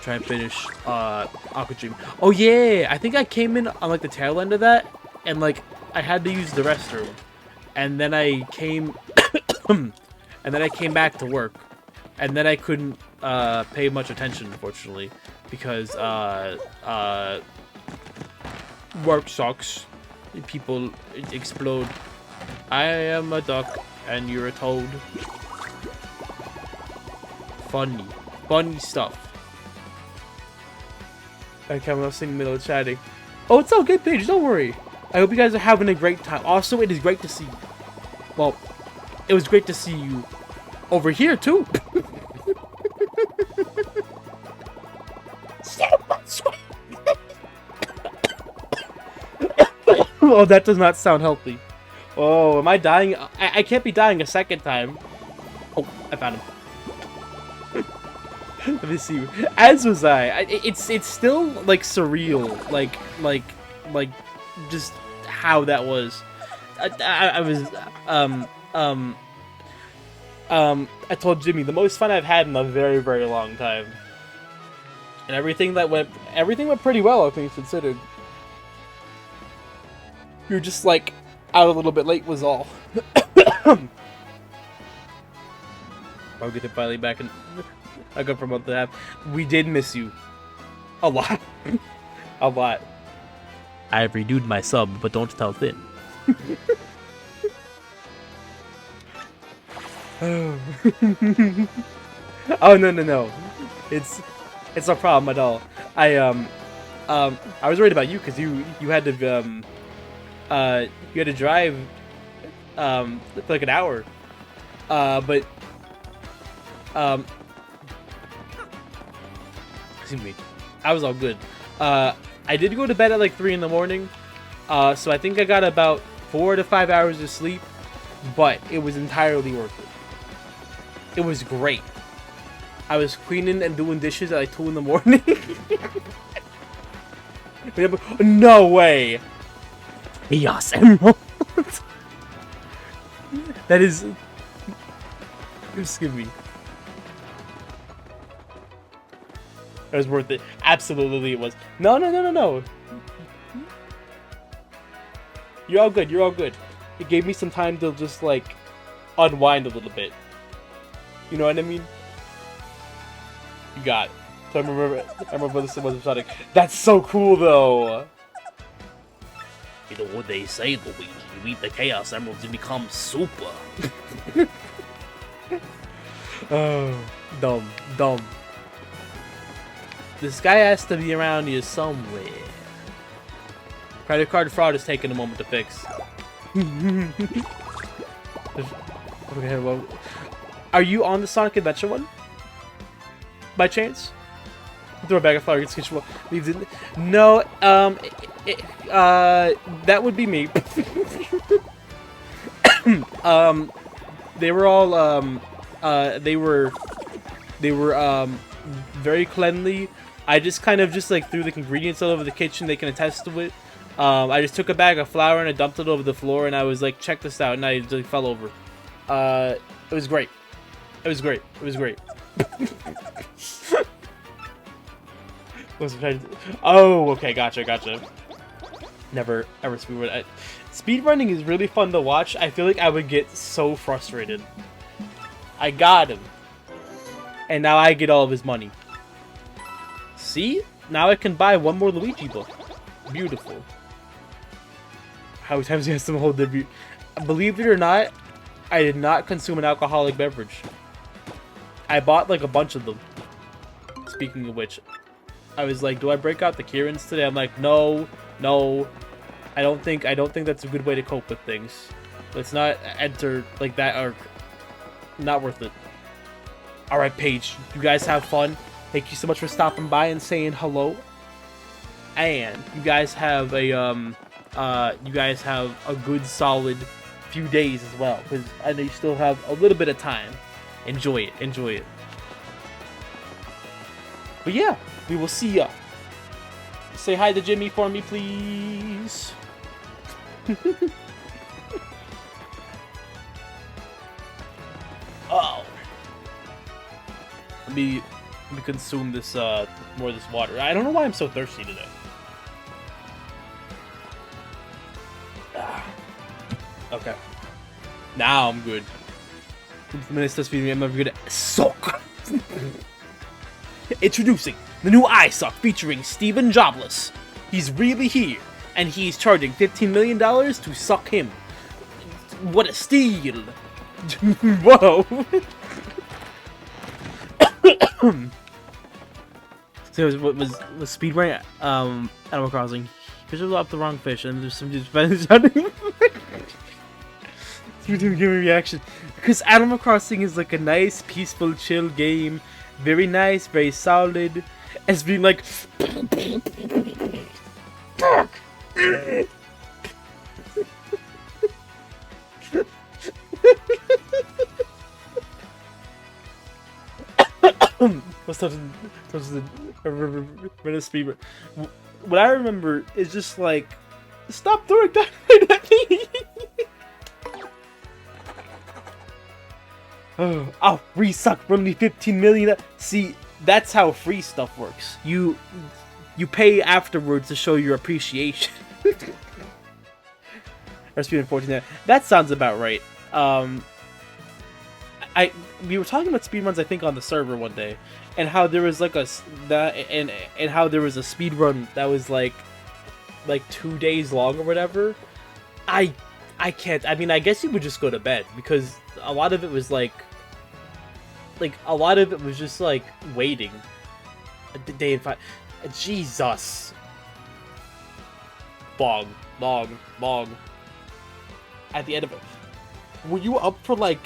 Try and finish Aqua Dream. Oh yeah, I think I came in on like the tail end of that, and like I had to use the restroom, and then I came, and then I came back to work, and then I couldn't pay much attention, unfortunately, because work sucks. People explode. I am a duck, and you're a toad. Funny stuff. Okay, I'm sitting in the middle of chatting. Oh, it's all good, Paige. Don't worry. I hope you guys are having a great time. Also, it is great to see you. Well, it was great to see you over here, too. Oh, that does not sound healthy. Oh, am I dying? I can't be dying a second time. Oh, I found him. Let me see. As was I. It's still like surreal, like just how that was. I was I told Jimmy the most fun I've had in a very, very long time, and everything went pretty well, all things considered. You're just like out a little bit late was all. I'll get it finally back in. I go for a month and a half. We did miss you. A lot. A lot. I've renewed my sub, but don't tell Thin. Oh. Oh no. It's no problem at all. I was worried about you because you had to drive for like an hour. But excuse me. I was all good. I did go to bed at like 3 in the morning. So I think I got about 4 to 5 hours of sleep, but it was entirely worth it. It was great. I was cleaning and doing dishes at like 2 in the morning. No way. Chaos Emerald. That is. Excuse me. It was worth it. Absolutely, it was. No. You're all good. You're all good. It gave me some time to just like unwind a little bit. You know what I mean? You got it. So I remember this was Sonic. That's so cool, though. You know what they say, Luigi? You eat the Chaos Emeralds and become super. Oh, dumb. This guy has to be around here somewhere. Credit card fraud is taking a moment to fix. Okay, well, are you on the Sonic Adventure one? By chance? Throw a bag of flour against kitchen wall. No, that would be me. They were all, they were very cleanly. I just kind of just like threw the ingredients all over the kitchen. They can attest to it. I just took a bag of flour and I dumped it over the floor, and I was like, check this out, and I just fell over. It was great. It was great. Oh, okay, gotcha. Never ever speedrun. Speedrunning is really fun to watch. I feel like I would get so frustrated. I got him. And now I get all of his money. See? Now I can buy one more Luigi book. Beautiful. How many times he has to hold the... Believe it or not, I did not consume an alcoholic beverage. I bought like a bunch of them. Speaking of which, I was like, do I break out the Kirins today? I'm like, no. I don't think that's a good way to cope with things. Let's not enter like that, or not worth it. Alright, Paige, you guys have fun. Thank you so much for stopping by and saying hello. And you guys have a good solid few days as well, because I know you still have a little bit of time. Enjoy it. But yeah, we will see ya. Say hi to Jimmy for me, please. Let me consume this more of this water. I don't know why I'm so thirsty today. Okay. Now I'm good. Minutes feeding me, I'm never good at sock. Introducing the new eye sock featuring Steven Jobless. He's really here, and he's charging $15 million to suck him. What a steal! Whoa! So it was speedrunning Animal Crossing. Fishes up the wrong fish, and there's some dudes shouting. You didn't give me a reaction because Animal Crossing is like a nice, peaceful, chill game. Very nice, very solid. It's been like. What's up? Speed. What I remember is just like, stop throwing that at me. Oh, free suck for only 15 million. See, that's how free stuff works. You pay afterwards to show your appreciation. Or speed 14. That sounds about right. We were talking about speedruns, I think, on the server one day, and how there was like and how there was a speedrun that was like 2 days long or whatever. I can't. I mean, I guess you would just go to bed because a lot of it was like a lot of it was just like waiting. A day and 5. Jesus. Bog. At the end of it, were you up for like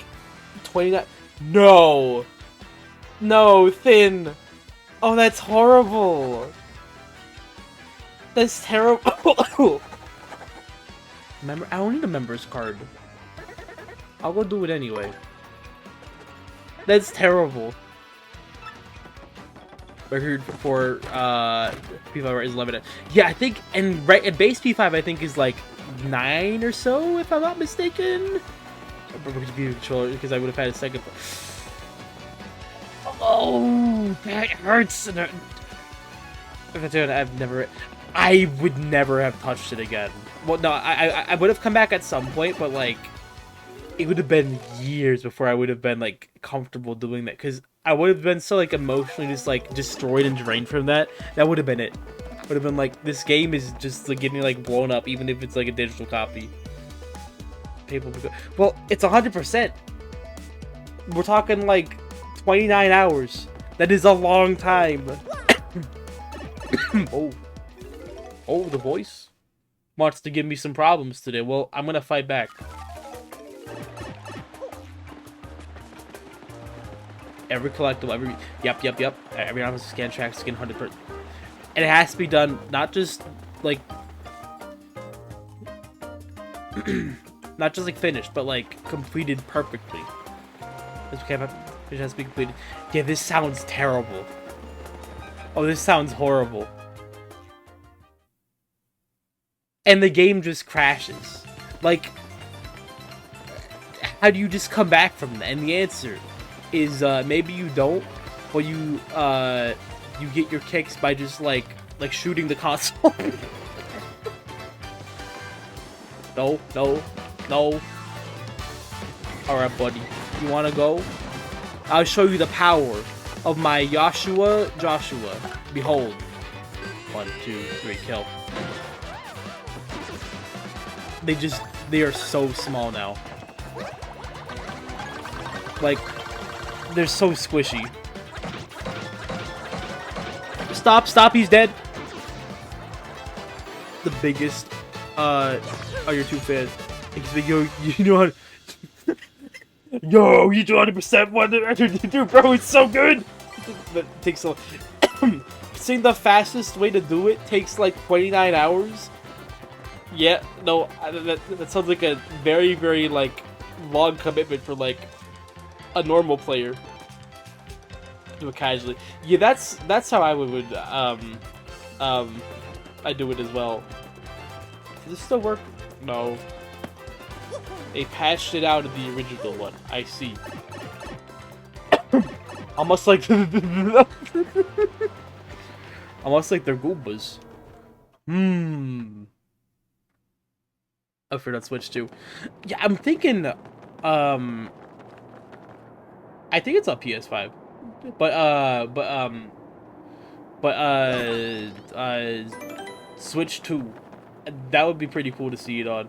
29? No, Thin. Oh, that's horrible. That's terrible. Remember, I don't need a member's card. I'll go do it anyway. That's terrible. Record for P5 is 11. Yeah, I think, and base P5 I think is like 9 or so, if I'm not mistaken. Because I would have had a second. Oh, that hurts. I would never have touched it again. Well, no, I would have come back at some point, but like, it would have been years before I would have been like comfortable doing that, because I would have been so like emotionally just like destroyed and drained from that. That would have been it. Would have been like, this game is just like getting like blown up, even if it's like a digital copy. Well, it's 100%. We're talking like 29 hours. That is a long time. Oh, the voice wants to give me some problems today. Well, I'm gonna fight back. Every collectible, yep. Every office scan track, skin 100%. And it has to be done not just like not just like finished, but like completed perfectly. It has to be completed. Yeah, this sounds terrible. Oh, this sounds horrible. And the game just crashes. Like, how do you just come back from that? And the answer is maybe you don't, but you get your kicks by just like shooting the console. No. Alright, buddy. You wanna go? I'll show you the power of my Joshua. Behold. 1, 2, 3, kill. They are so small now. Like, they're so squishy. Stop, he's dead. The biggest, are your two fans. Yo, you know how yo, you do 100% what you do, bro, it's so good! But it takes so seeing the fastest way to do it takes like 29 hours. Yeah, no, that sounds like a very, very like long commitment for like a normal player. Do it casually. Yeah, that's how I would I do it as well. Does this still work? No. They patched it out of the original one. I see. Almost like almost like they're Goombas. Oh, for that Switch too. Yeah, I'm thinking I think it's on PS5. But Switch 2. That would be pretty cool to see it on.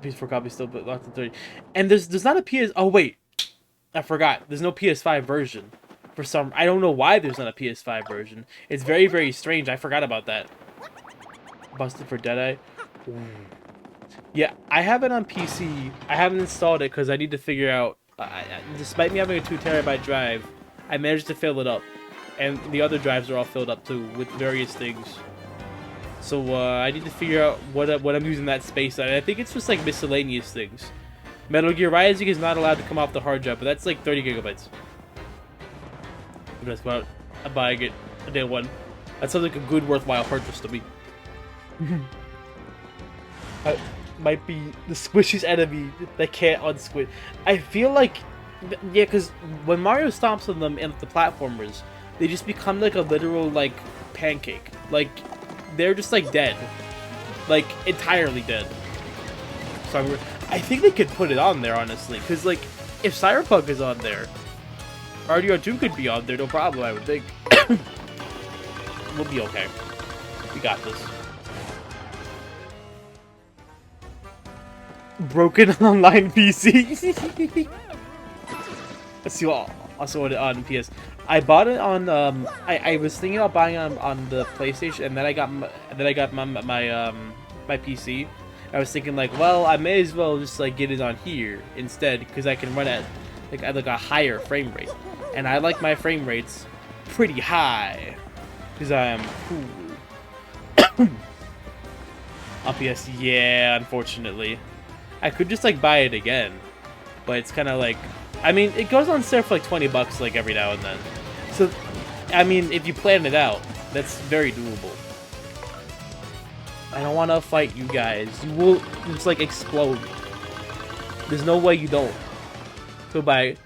PS4 copy still, but lots of 30. And there's not a PS. Oh wait, I forgot. There's no PS5 version. For some, I don't know why there's not a PS5 version. It's very, very strange. I forgot about that. Busted for Deadeye. Ooh. Yeah, I have it on PC. I haven't installed it because I need to figure out. Despite me having a 2TB drive, I managed to fill it up, and the other drives are all filled up too with various things. So I need to figure out what I'm using that space on. I think it's just like miscellaneous things. Metal Gear Rising is not allowed to come off the hard drive, but that's like 30 gigabytes. I'm just about buying it a day one. That sounds like a good, worthwhile purchase to me. Might be the squishiest enemy that can't unsquish. I feel like, yeah, because when Mario stomps on them and the platformers, they just become like a literal like pancake. Like they're just like dead, like entirely dead. So I think they could put it on there honestly, because like if Cyberpunk is on there, RDR2 could be on there, no problem. I would think. We'll be okay. We got this. Broken online PC. Let's see what also on PS. I bought it on I was thinking about buying it on the PlayStation, and then I got my PC. I was thinking like, well, I may as well just like get it on here instead, because I can run at like a higher frame rate, and I like my frame rates pretty high because I am cool. On PS, yeah, unfortunately. I could just like buy it again, but it's kind of like, I mean, it goes on sale for like 20 bucks like every now and then. So, I mean, if you plan it out, that's very doable. I don't want to fight you guys. You will just like explode. There's no way you don't. Go buy it.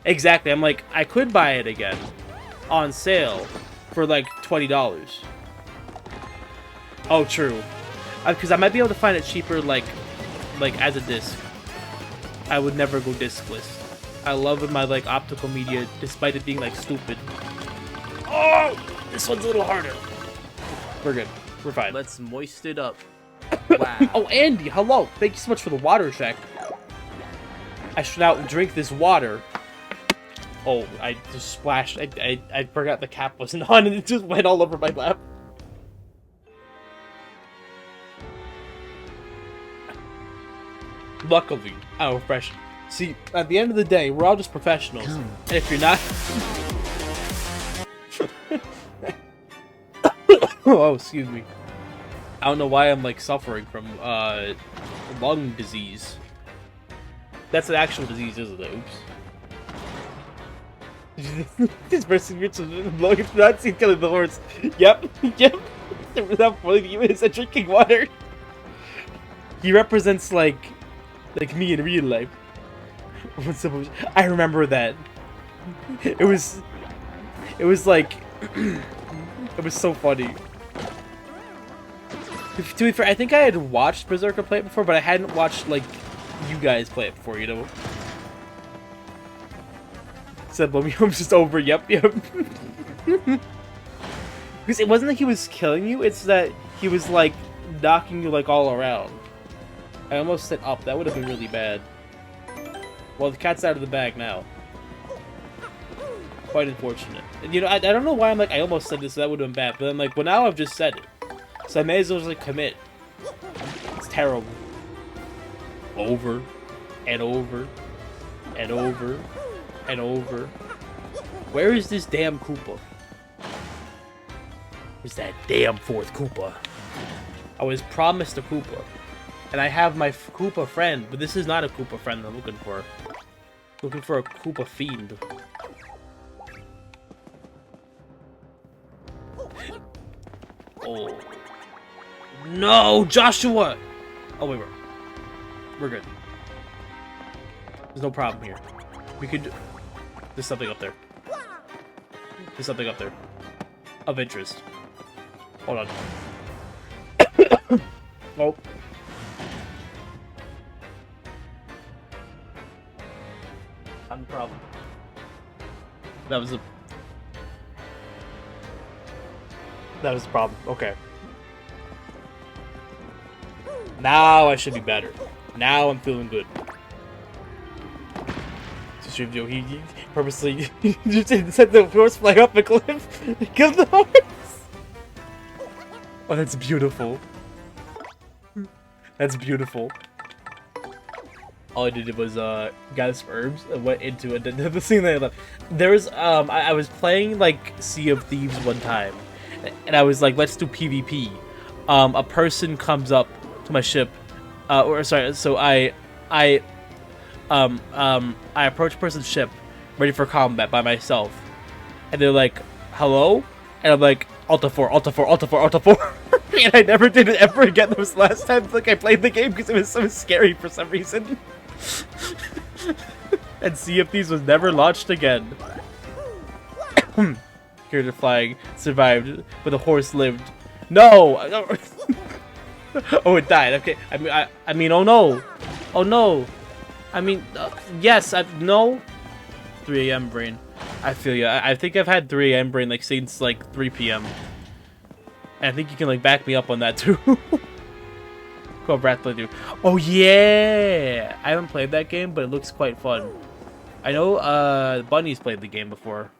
Exactly. I'm like, I could buy it again on sale for like $20. Oh, true. Because I might be able to find it cheaper like as a disc. I would never go discless. I love my like optical media despite it being like stupid. Oh, this one's a little harder. We're good. We're fine. Let's moist it up. Wow. Oh, Andy, hello. Thank you so much for the water check. I should now drink this water. Oh, I just splashed. I forgot the cap wasn't on and it just went all over my lap. Luckily, I'm fresh. See, at the end of the day, we're all just professionals. And if you're not... Oh, excuse me. I don't know why I'm, like, suffering from, lung disease. That's an actual disease, isn't it? Oops. This person gets not seen killing the horse. Yep, yep. Without foiling you is drinking water. He represents, like me in real life. I remember that. It was like it was so funny. To be fair, I think I had watched Berserker play it before, but I hadn't watched like you guys play it before, you know. Said Bloomy's just over. Yep, yep. Because it wasn't that he was killing you; it's that he was like knocking you like all around. I almost said up. That would have been really bad. Well, the cat's out of the bag now. Quite unfortunate. And, you know, I don't know why I'm like, I almost said this, so that would have been bad. But I'm like, well, now I've just said it. So I may as well just, like, commit. It's terrible. Over. And over. And over. And over. Where is this damn Koopa? Where's that damn fourth Koopa? I was promised a Koopa. And I have my Koopa friend, but this is not a Koopa friend I'm looking for. Looking for a Koopa fiend. Oh. No, Joshua! Oh, wait, we're good. There's no problem here. We could... There's something up there. There's something up there of interest. Hold on. Oh. Not a problem. That was the problem. Okay. Now I should be better. Now I'm feeling good. He purposely just set the horse fly up a cliff and killed the horse. Oh, that's beautiful. That's beautiful. All I did was got some herbs and went into it. The scene that I left. There was I was playing like Sea of Thieves one time, and I was like, let's do PvP. A person comes up to my ship, or sorry, so I approach a person's ship, ready for combat by myself, and they're like, hello, and I'm like, Alta 4, Alta 4, Alta 4, Alta 4. And I never did it ever again. That was the last time like I played the game because it was so scary for some reason. And Sea of Thieves was never launched again. Character flying survived, but the horse lived. No. Oh, it died. Okay. I mean, oh no, oh no. I mean, yes. No. 3 a.m. brain. I feel you. I think I've had 3 a.m. brain like since like 3 p.m. And I think you can like back me up on that too. Cool, Brat playthrough. Oh yeah, I haven't played that game, but it looks quite fun. I know Bunny's played the game before.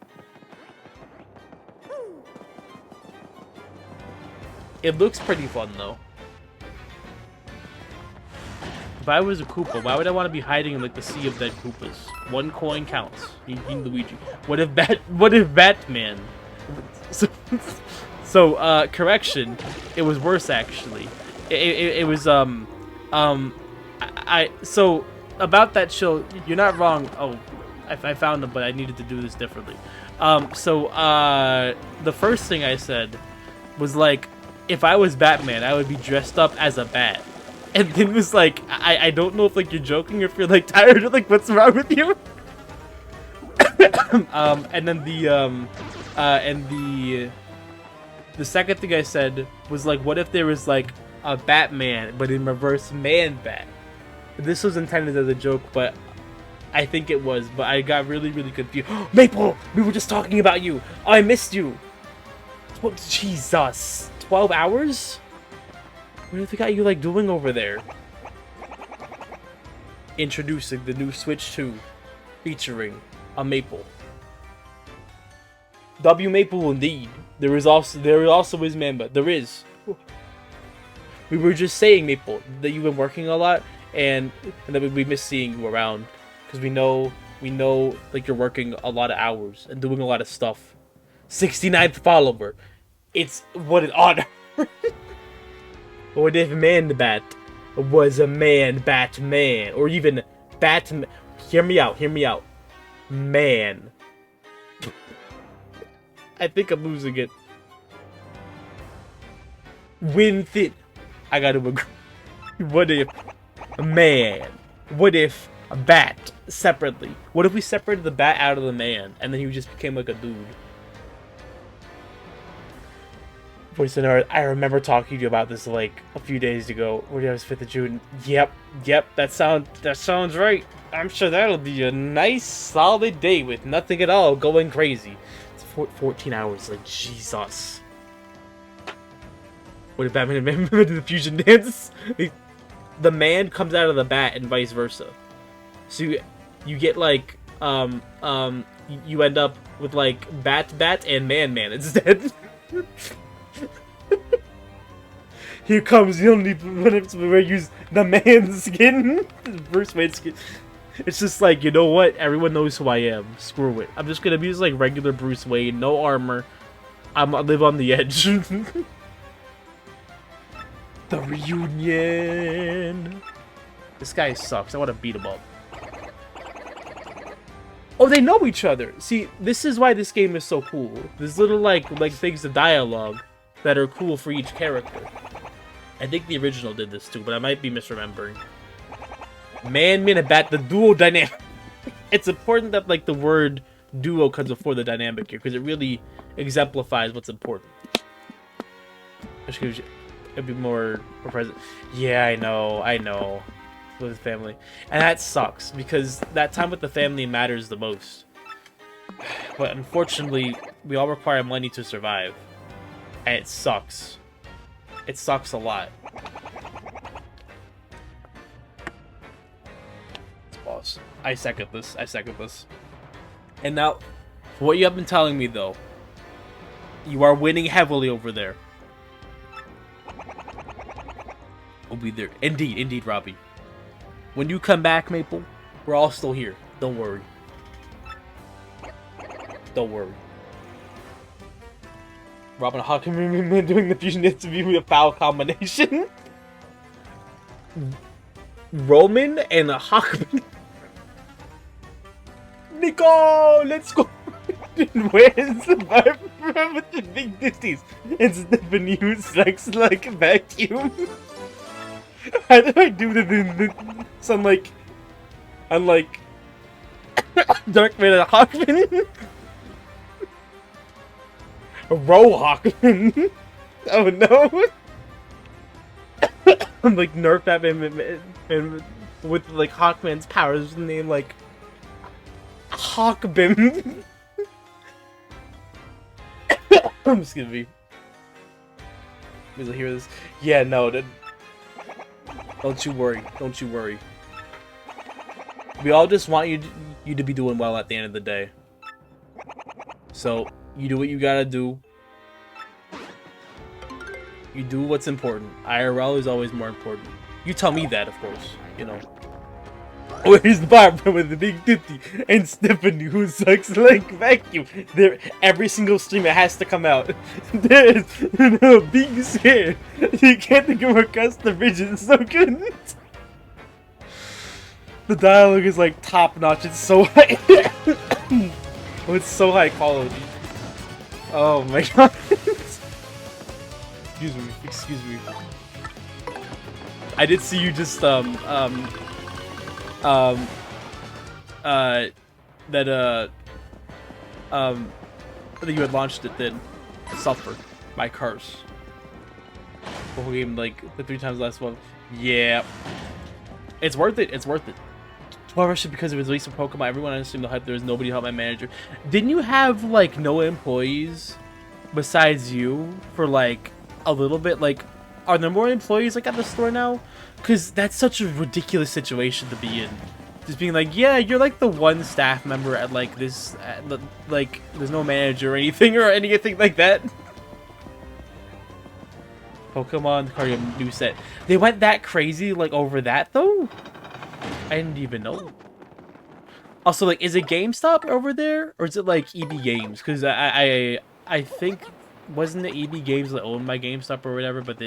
It looks pretty fun though. If I was a Koopa, why would I want to be hiding in like the sea of dead Koopas? 1 coin counts. King Luigi. What if Batman? So, correction. It was worse actually. It was so about that show. You're not wrong. Oh, I found them, but I needed to do this differently. The first thing I said was like, if I was Batman, I would be dressed up as a bat. And then it was like, I don't know if like you're joking or if you're like tired or like what's wrong with you. And then the second thing I said was like, what if there was like a Batman but in reverse Man-Bat? This was intended as a joke, but I think it was. But I got really confused. Maple, we were just talking about you. Oh, I missed you. Jesus, 12 hours. What the got you like doing over there? Introducing the new Switch 2, featuring a Maple. W Maple indeed. There also is Man-Bat. There is. We were just saying, Maple, that you've been working a lot, and that we miss seeing you around, because we know like you're working a lot of hours and doing a lot of stuff. 69th follower. It's what an honor. What if Man-Bat was a Man-Batman? Or even Batman? Hear me out, Man. I think I'm losing it. With it. I gotta agree. What if a man? What if a bat separately? What if we separated the bat out of the man and then he just became like a dude? Voice in Earth, I remember talking to you about this like a few days ago. When it was 5th of June. Yep, that sounds right. I'm sure that'll be a nice solid day with nothing at all going crazy. It's 14 hours, like Jesus. What if Batman and Man did the fusion dance? The man comes out of the bat and vice versa. So you get like you end up with like bat and man instead. Here comes the only where I use the man's skin, Bruce Wayne's skin. It's just like, you know what? Everyone knows who I am. Screw it. I'm just gonna be just like regular Bruce Wayne, no armor. I live on the edge. The reunion. This guy sucks. I want to beat him up. Oh, they know each other. See, this is why this game is so cool. There's little like things of dialogue that are cool for each character. I think the original did this too, but I might be misremembering. Man and Bat, the dual dynamic. It's important that like the word duo comes before the dynamic here because it really exemplifies what's important. It'd be more present. Yeah, I know. With family. And that sucks because that time with the family matters the most. But unfortunately, we all require money to survive. And it sucks. It sucks a lot. Boss. I second this. And now, what you have been telling me though, you are winning heavily over there. We'll be there. Indeed, Robbie. When you come back, Maple, we're all still here. Don't worry. Robin Hawkman doing the fusion needs to be a foul combination. Roman and Hawkman. Nico, let's go. Where's the vibe with the big ditties? It's Stephanie who sucks like a vacuum. How do I do the unlike Darkman and Hawkman? Row Hawkman. Oh no. I'm like nerf that and with like Hawkman's powers name like Hawkbin. Excuse me. Because I hear this. Yeah, no, don't you worry. We all just want you to be doing well at the end of the day. So, you do what you gotta do. You do what's important. IRL is always more important. You tell me that, of course. You know. Where's Barbara with the big titty? And Stephanie who sucks like vacuum. There, every single stream it has to come out. There's no big scare. You can't think of a custom vision. It's so good. The dialogue is like top notch. It's so high. Oh, it's so high quality. Oh my god. Excuse me. I did see you just that you had launched it then. Suffer my curse. The whole game like the 3 times last month. Yeah. It's worth it. 12 hours because it was released in Pokemon. Everyone understood the hype. There was nobody to help my manager. Didn't you have like no employees besides you for like a little bit? Like, are there more employees like at the store now? Because that's such a ridiculous situation to be in. Just being like, yeah, you're like the one staff member at like this, like there's no manager or anything like that. Pokemon Cardio new set. They went that crazy like over that though? I didn't even know. Also, like, is it GameStop over there, or is it like EB Games? Because I think wasn't it EB Games that owned by GameStop or whatever? But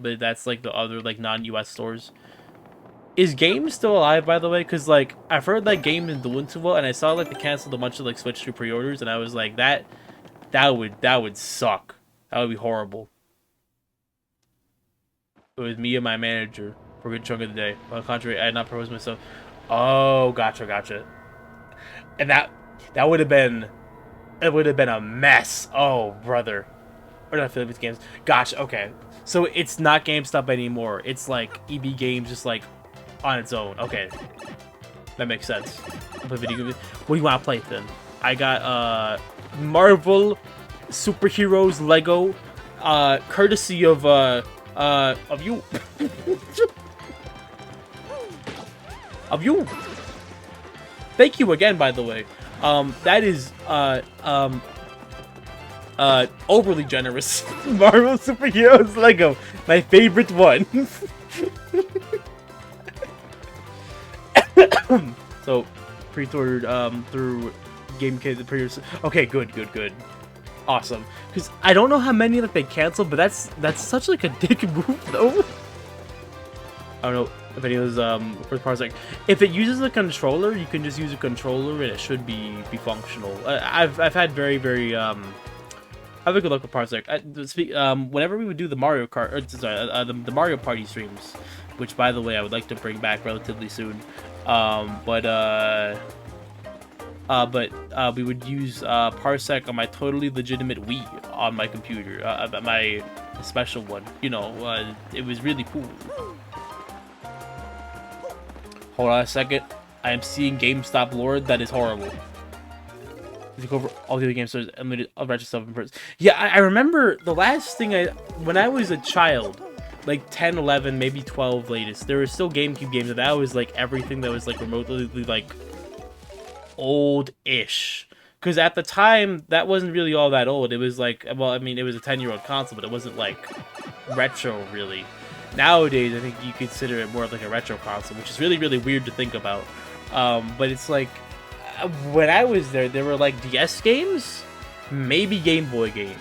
but that's like the other like non-US stores. Is Game still alive, by the way? Because like I've heard that Game is doing too well, and I saw like they canceled a bunch of like Switch 2 pre-orders, and I was like that would suck. That would be horrible. It was me and my manager for a good chunk of the day. On the contrary, I had not proposed myself. Oh, gotcha. And that would have been, it would have been a mess. Oh, brother. Or not Philippines Games. Gotcha. Okay. So it's not GameStop anymore. It's like EB Games, just like on its own. Okay. That makes sense. What do you want to play then? I got Marvel Superheroes Lego, courtesy of you. Of you. Thank you again, by the way. That is overly generous. Marvel Superheroes Lego, my favorite one. So pre-ordered through GameKit pre-orders. Okay, good. Awesome. Because I don't know how many that they canceled, but that's such like a dick move though. I don't know if any of those first parts, like if it uses a controller, you can just use a controller and it should be functional. I've had very I've had good luck with parts like whenever we would do the Mario Kart, or sorry, the Mario Party streams, which by the way I would like to bring back relatively soon. The but we would use Parsec on my totally legitimate Wii on my computer, my special one. You know, it was really cool. Hold on a second. I am seeing GameStop Lord. That is horrible. You go over all the other game stores and limited retro stuff in person. Yeah, I remember the last thing when I was a child, like 10, 11, maybe 12 latest, there were still GameCube games, and that was like everything that was like remotely like old-ish. Because at the time, that wasn't really all that old. It was like, well, I mean, it was a 10-year-old console, but it wasn't like retro, really. Nowadays, I think you consider it more of like a retro console, which is really, really weird to think about. But it's like, when I was there, there were like DS games, maybe Game Boy games,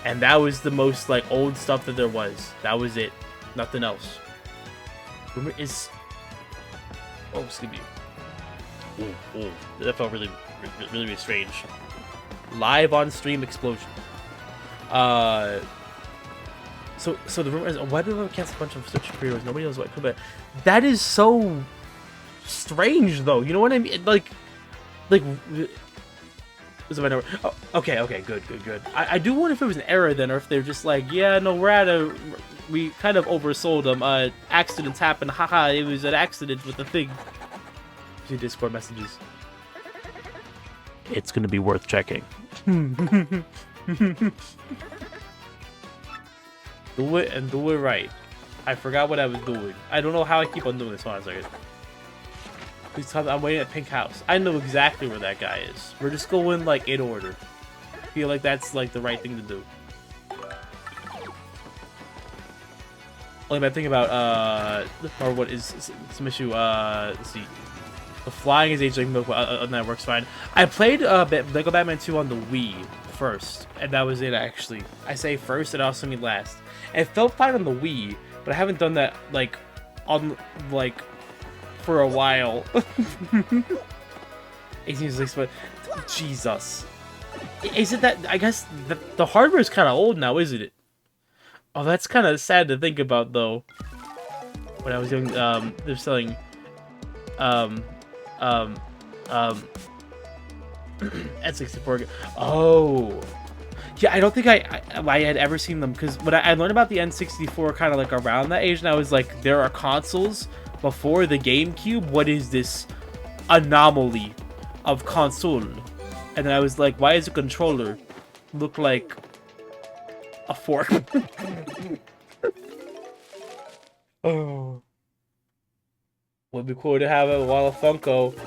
and that was the most like old stuff that there was. That was it, nothing else. Rumor is, oh, excuse me. Ooh, that felt really, really strange. Live on stream explosion. So the rumor is, why did they cancel a bunch of Switch pre-orders? Nobody knows what it could be. That is so strange, though. You know what I mean? Like, is it my number? Oh, okay, good. I do wonder if it was an error then, or if they're just like, yeah, no, we kind of oversold them. Accidents happen. Haha, it was an accident with the thing. See Discord messages. It's gonna be worth checking. Do it and do it right. I forgot what I was doing. I don't know how I keep on doing this. Hold on a second. Please tell me I'm waiting at Pink House. I know exactly where that guy is. We're just going like in order. I feel like that's like the right thing to do. Only bad thing about or what is some issue. Let's see. The flying is aged like milk, and that works fine. I played Lego Batman 2 on the Wii first, and that was it actually. I say first, and also mean last. And it felt fine on the Wii, but I haven't done that like on like for a while. 1866, but Jesus, is it that? I guess the hardware is kind of old now, isn't it? Oh, that's kind of sad to think about, though. When I was young, they're selling N64. Oh, yeah. I don't think I had ever seen them, because when I learned about the N64 kind of like around that age, and I was like, there are consoles before the GameCube. What is this anomaly of console? And then I was like, why does a controller look like a fork? Oh. Would be cool to have a while of Funko.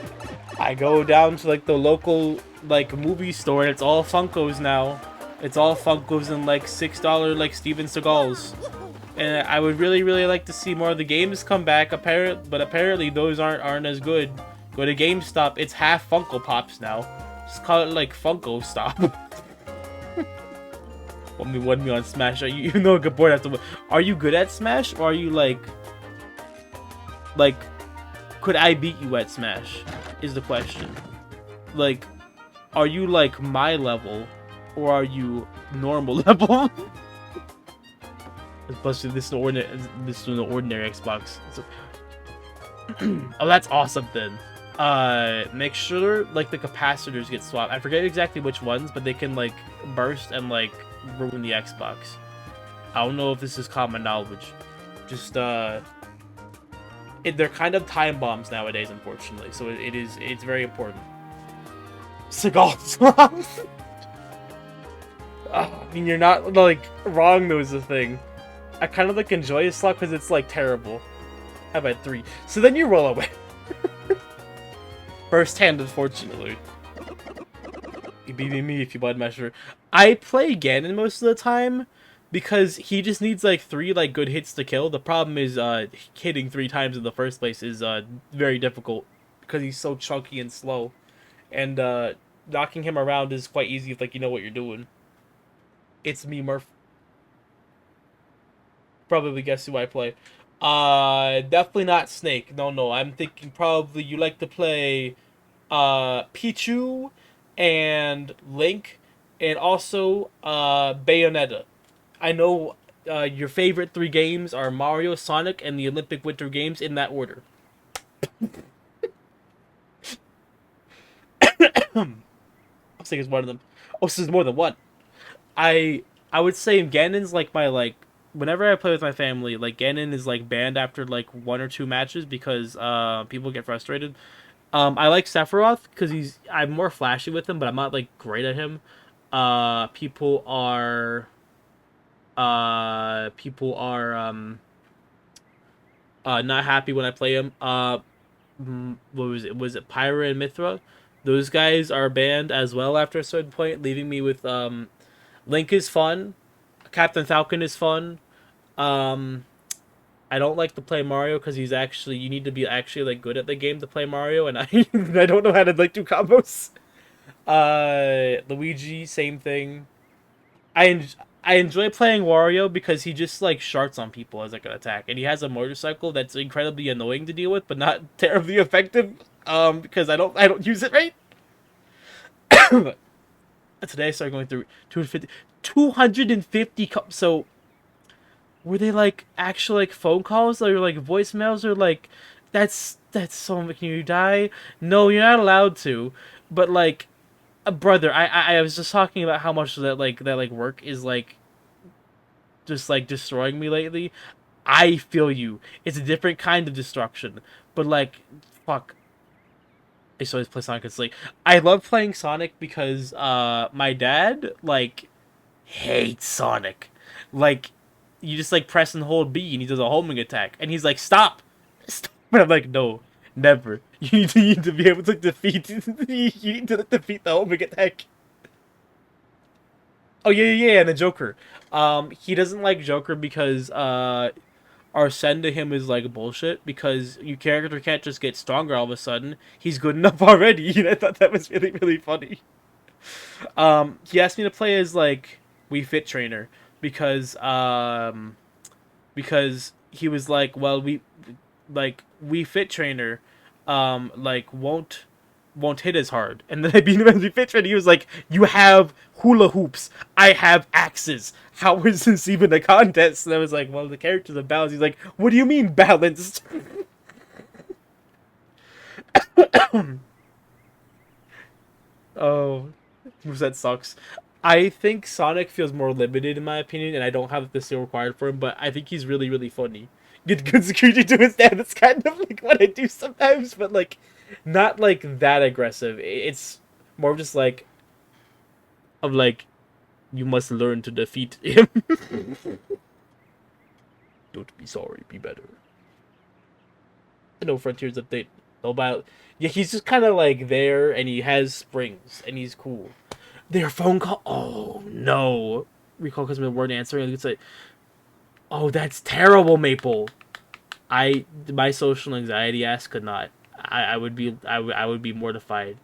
I go down to like the local like movie store, and it's all Funkos now. It's all Funkos and like $6 like Steven Seagals. And I would really, really like to see more of the games come back. But apparently those aren't as good. Go to GameStop. It's half Funko Pops now. Just call it like Funko Stop. Want me on Smash? You know, good board after. Are you good at Smash, or are you like, could I beat you at Smash? Is the question. Like, are you like my level, or are you normal level? Plus, this is an ordinary Xbox. So... oh, that's awesome then. Make sure like the capacitors get swapped. I forget exactly which ones, but they can like burst and like ruin the Xbox. I don't know if this is common knowledge. Just they're kind of time bombs nowadays, unfortunately. So it's very important. Seagal. I mean, you're not like wrong though, is the thing. I kind of like enjoy a slot because it's like terrible. How about 3? So then you roll away. First hand, unfortunately. You beat me if you blood measure. I play Ganon most of the time because he just needs like 3 like good hits to kill. The problem is hitting 3 times in the first place is very difficult because he's so chunky and slow. And knocking him around is quite easy if like you know what you're doing. It's me, Murph. Probably guess who I play. Definitely not Snake. No. I'm thinking probably you like to play Pichu and Link and also Bayonetta. I know your favorite 3 games are Mario, Sonic, and the Olympic Winter Games in that order. I was thinking it's one of them. Oh, so there's more than one. I would say Ganon's like my like whenever I play with my family, like Ganon is like banned after like one or two matches because people get frustrated. I like Sephiroth because I'm more flashy with him, but I'm not like great at him. People are not happy when I play him. What was it? Was it Pyra and Mithra? Those guys are banned as well after a certain point, leaving me with Link is fun. Captain Falcon is fun. Um, I don't like to play Mario because he's actually you need to be actually like good at the game to play Mario, and I I don't know how to like do combos. Luigi, same thing. I enjoy playing Wario because he just like sharts on people as like an attack, and he has a motorcycle that's incredibly annoying to deal with, but not terribly effective. Because I don't use it right. Today I started going through 250 so were they like actual like phone calls or like voicemails or like that's so much. Can you die? No, you're not allowed to. But like, brother, I was just talking about how much that like work is like just like destroying me lately. I feel you. It's a different kind of destruction, but like, fuck. I used to always play Sonic and Slate. I love playing Sonic because my dad like hates Sonic. Like, you just like press and hold B and he does a homing attack, and he's like, "Stop, stop!" But I'm like, "No, never. You need to be able to defeat. You need to defeat the homing attack." Oh yeah, and the Joker. He doesn't like Joker because our send to him is like bullshit because your character can't just get stronger all of a sudden. He's good enough already. I thought that was really funny. He asked me to play as like Wii Fit Trainer because he was like, well, Wii Fit Trainer, like won't hit as hard. And then I beat him as Wii Fit Trainer. He was like, you have hula hoops, I have axes. How is this even a contest? And I was like, well, the characters are balanced. He's like, what do you mean balanced? Oh, that sucks. I think Sonic feels more limited in my opinion, and I don't have the skill required for him. But I think he's really funny. Get good security to his dad. That's kind of like what I do sometimes, but like not like that aggressive. It's more just like of like you must learn to defeat him. Don't be sorry, be better. No Frontiers update. No about yeah, he's just kind of like there, and he has springs, and he's cool. Their phone call. Oh no! Recall customer weren't answering. It's like, oh, that's terrible, Maple. My social anxiety ass could not. I would be mortified.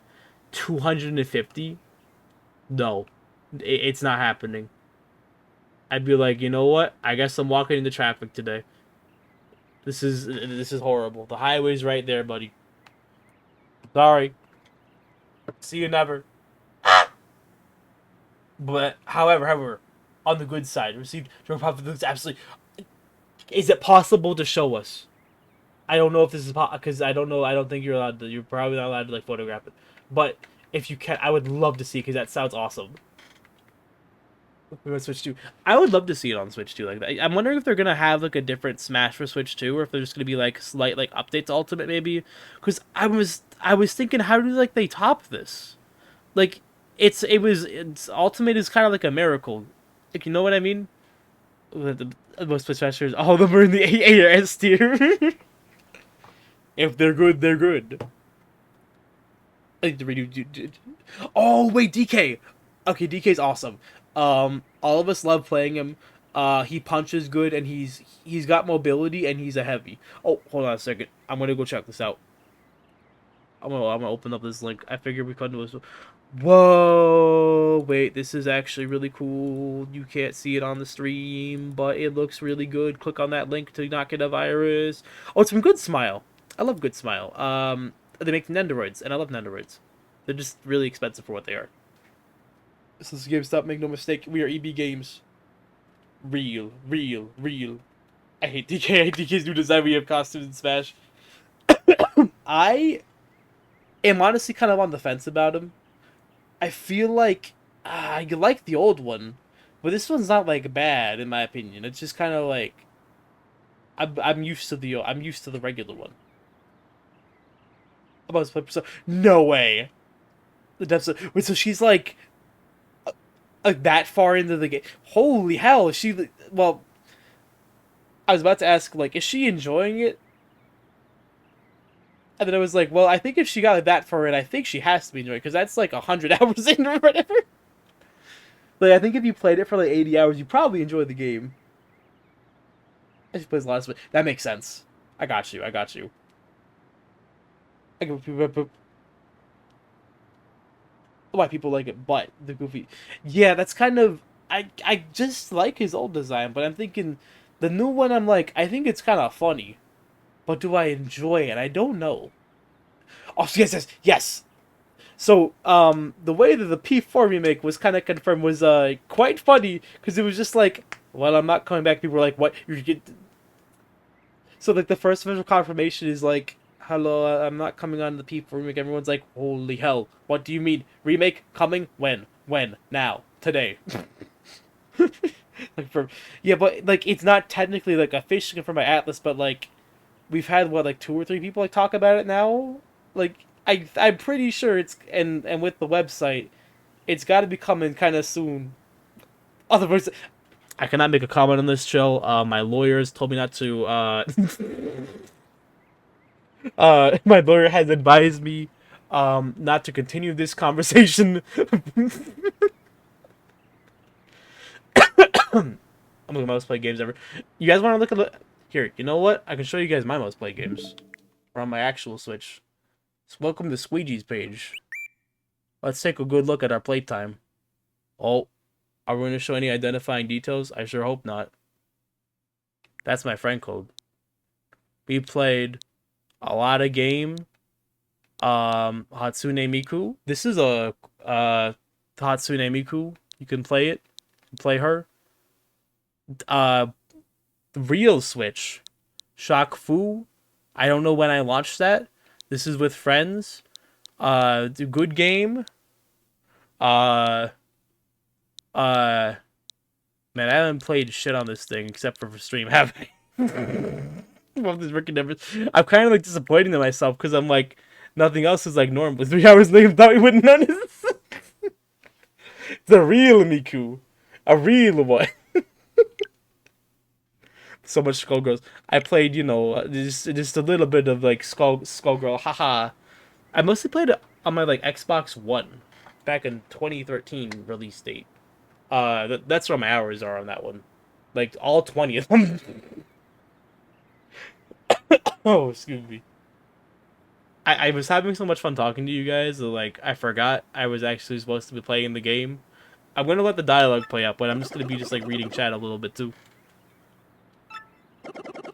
250? No, it's not happening. I'd be like, you know what? I guess I'm walking into traffic today. This is horrible. The highway's right there, buddy. Sorry. See you never. But however, on the good side, received drug profit looks absolutely. Is it possible to show us? I don't know if this is because I don't know. I don't think you're allowed to. You're probably not allowed to like photograph it. But if you can, I would love to see because that sounds awesome. We want Switch 2. I would love to see it on Switch 2 like that. I'm wondering if they're gonna have like a different Smash for Switch 2, or if they're just gonna be like slight like updates to Ultimate maybe. Because I was thinking, how do like they top this? Like it's Ultimate is kind of like a miracle. Like, you know what I mean? The most Smashers, all of them are in the A or S tier. If they're good, they're good. Oh wait, DK. Okay, DK's awesome. All of us love playing him. He punches good, and he's got mobility, and he's a heavy. Oh, hold on a second. I'm gonna go check this out. I'm gonna open up this link. I figured we couldn't do this. Whoa! Wait, this is actually really cool. You can't see it on the stream, but it looks really good. Click on that link to not get a virus. Oh, it's from Good Smile. I love Good Smile. They make Nendoroids, and I love Nendoroids. They're just really expensive for what they are. This is GameStop, make no mistake. We are EB Games. Real. I hate DK. I hate DK's new design. We have costumes in Smash. I am honestly kind of on the fence about him. I feel like I like the old one, but this one's not like bad in my opinion. It's just kind of like I'm used to the regular one. I'm about to play Persona. No way. The depths of, wait, so she's like that far into the game. Holy hell! Well, I was about to ask like, is she enjoying it? And then I was like, well, I think if she got like, that far in, I think she has to be enjoying it because that's like 100 hours in or whatever. Like I think if you played it for like 80 hours, you probably enjoy the game. And she plays a lot of that makes sense. I got you. I got you. Why people like it, but the goofy. Yeah, that's kind of. I just like his old design, but I'm thinking the new one. I'm like, I think it's kind of funny, but do I enjoy it? I don't know. Oh yes, yes, yes. So the way that the P4 remake was kind of confirmed was quite funny because it was just like, well, I'm not coming back. People were like, what? You get. So like the first official confirmation is like, hello, I'm not coming on the P4 remake. Everyone's like, holy hell, what do you mean? Remake coming? When? When? Now? Today? Like yeah, but like it's not technically like officially confirmed by Atlas, but like we've had what like 2 or 3 people like talk about it now. Like I'm pretty sure it's and with the website, it's got to be coming kind of soon. Otherwise, I cannot make a comment on this, Chill. My lawyers told me not to. My lawyer has advised me, not to continue this conversation. I'm looking at most played games ever. You guys want to look at the here? You know what? I can show you guys my most played games from my actual Switch. So welcome to Squeegee's page. Let's take a good look at our playtime. Oh, are we going to show any identifying details? I sure hope not. That's my friend code. We played a lot of game. Hatsune Miku. This is a Hatsune Miku. You can play it. Play her. The real Switch. Shaq Fu. I don't know when I launched that. This is with friends. The good game. Man, I haven't played shit on this thing except for stream, have I? I'm kind of like disappointing to myself because I'm like, nothing else is like normal. 3 hours later, thought we wouldn't notice. It's a real Miku. A real one. So much Skullgirls. I played, you know, just a little bit of like Skullgirl. Haha. I mostly played it on my like Xbox One back in 2013 release date. That's where my hours are on that one. Like all 20 of them. Oh, excuse me. I was having so much fun talking to you guys that, like, I forgot I was actually supposed to be playing the game. I'm gonna let the dialogue play out, but I'm just gonna be just like reading chat a little bit too.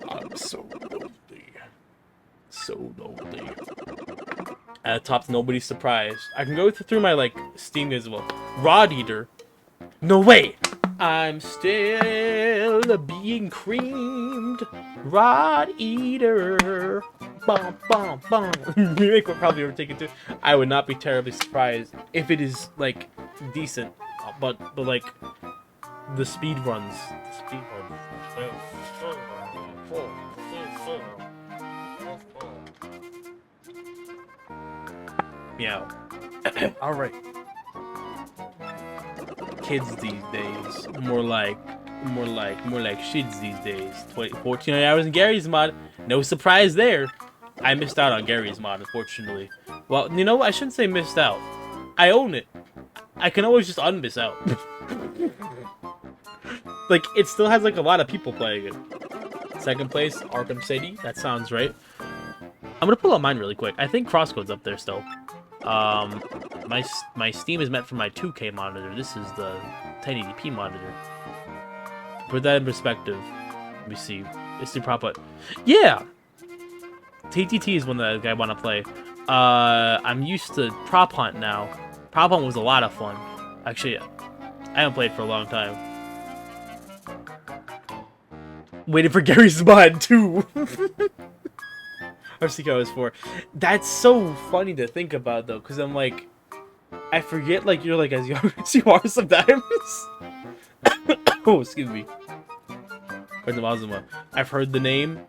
I'm so lonely. So lonely. At the top, nobody's surprised. I can go through my like Steam as well. Rod Eater. No way! I'm still being creamed. Rod Eater. Bum, bum, bum. Remake will probably overtake it too. I would not be terribly surprised if it is like decent, but like the speed runs. Meow. All right. Kids these days, more like shids these days. 14 hours in Gary's mod. No surprise there. I missed out on Gary's mod, unfortunately. Well, you know what? I shouldn't say missed out. I own it. I can always just unmiss out. Like, it still has like a lot of people playing it. Second place, Arkham City. That sounds right. I'm gonna pull up mine really quick. I think Crosscode's up there still. My Steam is meant for my 2K monitor. This is the 1080p monitor. Put that in perspective. Let me see. Let's see prop hunt. Yeah! TTT is one that I want to play. I'm used to prop hunt now. Prop hunt was a lot of fun. Actually, I haven't played for a long time. Waiting for Gary's mod too. RCK is 4. That's so funny to think about though, because I'm like, I forget, like, you're, like, as young as you are sometimes. Oh, excuse me. Garden of Azuma. I've heard the name.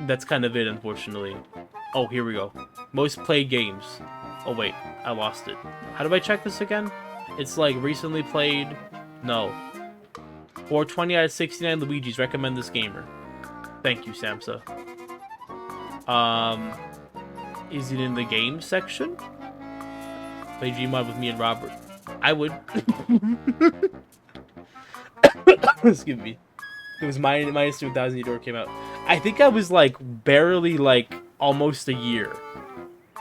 That's kind of it, unfortunately. Oh, here we go. Most played games. Oh, wait. I lost it. How do I check this again? It's, like, recently played... No. 420 out of 69 Luigi's recommend this gamer. Thank you, Samsa. Is it in the games section? Play Gmod with me and Robert. I would. Excuse me. It was minus 2,000 Eudora came out. I think I was like barely like almost a year.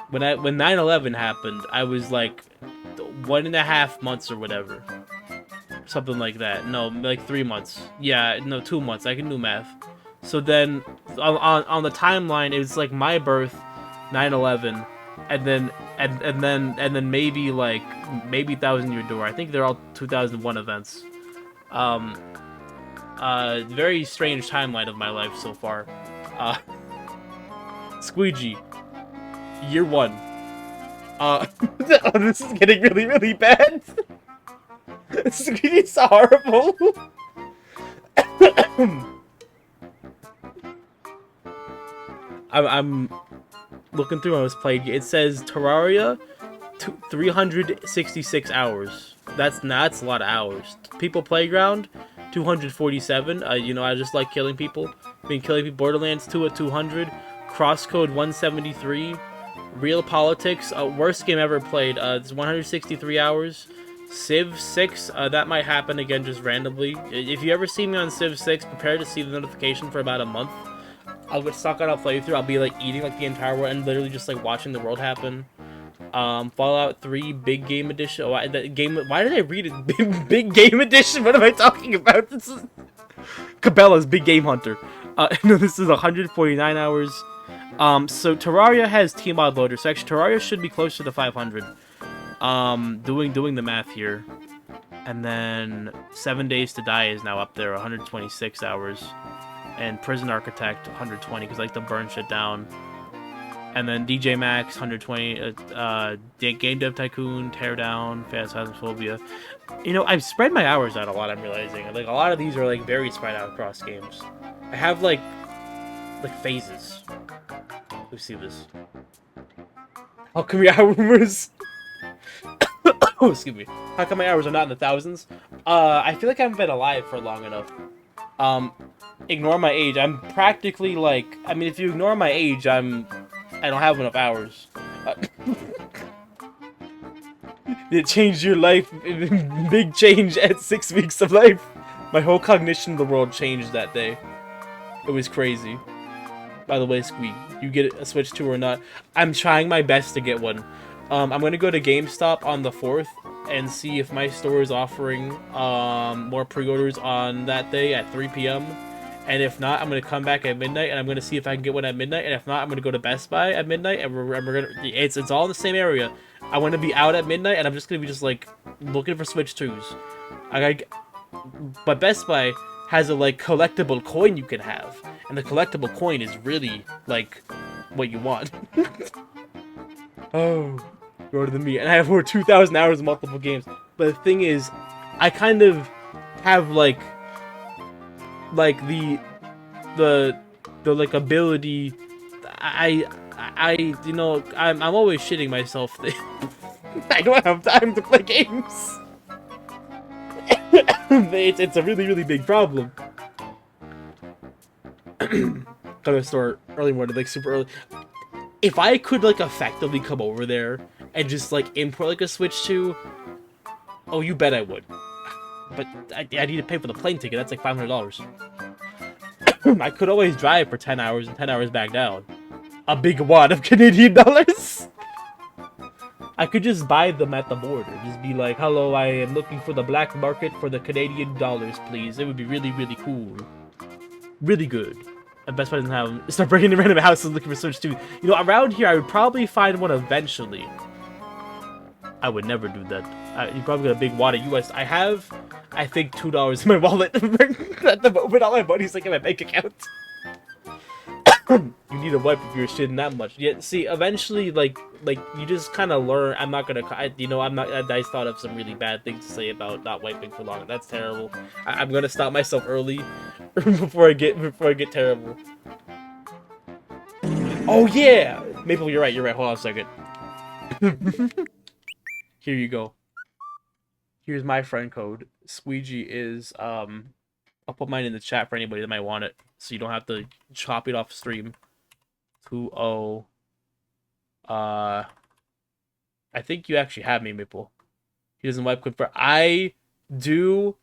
When 9/11 happened, I was like 1.5 months or whatever. Something like that. No, like 3 months. Yeah, no, 2 months. I can do math. So then on the timeline, it was like my birth, 9/11, and then maybe 1,000 Year Door. I think they're all 2001 events. Very strange timeline of my life so far. Squeegee, year 1. Oh, this is getting really, really bad. Squeegee's so horrible. I'm looking through I was played. It says Terraria, 366 hours. That's a lot of hours. People Playground, 247. You know, I just like killing people. Killing people. Borderlands 2 at 200. Crosscode 173. Real Politics, worst game ever played. It's 163 hours. Civ 6, that might happen again just randomly. If you ever see me on Civ 6, prepare to see the notification for about a month. I'll get stuck on a playthrough. I'll be like eating like the entire world and literally just like watching the world happen. Fallout 3 Big Game Edition. Why did I read it? Big Game Edition? What am I talking about? This is Cabela's Big Game Hunter. No, this is 149 hours. So Terraria has Tmod loader, so actually Terraria should be closer to 500. Doing the math here. And then 7 Days to Die is now up there, 126 hours. And Prison Architect, 120, because I like to burn shit down. And then DJ Max, 120, Game Dev Tycoon, Teardown, Phasmophobia. You know, I've spread my hours out a lot, I'm realizing. Like, a lot of these are, like, very spread out across games. I have, like phases. Let's see this. How come your hours... Oh, excuse me. How come my hours are not in the thousands? I feel like I haven't been alive for long enough. Ignore my age. I'm practically like... I mean, if you ignore my age, I don't have enough hours. It changed your life. Big change at 6 weeks of life. My whole cognition of the world changed that day. It was crazy. By the way, Squeak, you get a Switch 2 or not? I'm trying my best to get one. I'm going to go to GameStop on the 4th and see if my store is offering more pre-orders on that day at 3 p.m. And if not, I'm going to come back at midnight and I'm going to see if I can get one at midnight. And if not, I'm going to go to Best Buy at midnight and we're going to... It's all in the same area. I want to be out at midnight and I'm just going to be just like looking for Switch 2s. But Best Buy has a like collectible coin you can have. And the collectible coin is really like what you want. Oh, go to the meat. And I have over 2,000 hours of multiple games. But the thing is, I kind of have like the like ability. You know, I'm always shitting myself. I don't have time to play games. It's a really, really big problem. Gotta start early morning, like super early. If I could like effectively come over there and just like import like a Switch 2, oh, you bet I would. But I need to pay for the plane ticket. That's like $500. I could always drive for 10 hours and 10 hours back down. A big wad of Canadian dollars. I could just buy them at the border. Just be like, hello, I am looking for the black market for the Canadian dollars, please. It would be really, really cool. Really good. And Best Buy doesn't have them. Start breaking into random houses looking for Switch 2. You know, around here, I would probably find one eventually. I would never do that. You probably got a big wad of US. I have, I think, $2 in my wallet. At the moment, all my money's like in my bank account. You need a wipe if you're shitting that much. Yeah, see, eventually, like you just kind of learn. I'm not gonna, I'm not. I thought of some really bad things to say about not wiping for long. That's terrible. I'm gonna stop myself early before I get terrible. Oh yeah, Maple, you're right. You're right. Hold on a second. Here you go. Here's my friend code. Squeegee is I'll put mine in the chat for anybody that might want it, so you don't have to chop it off stream. 20. I think you actually have me, Maple. He doesn't wipe quick for. I do,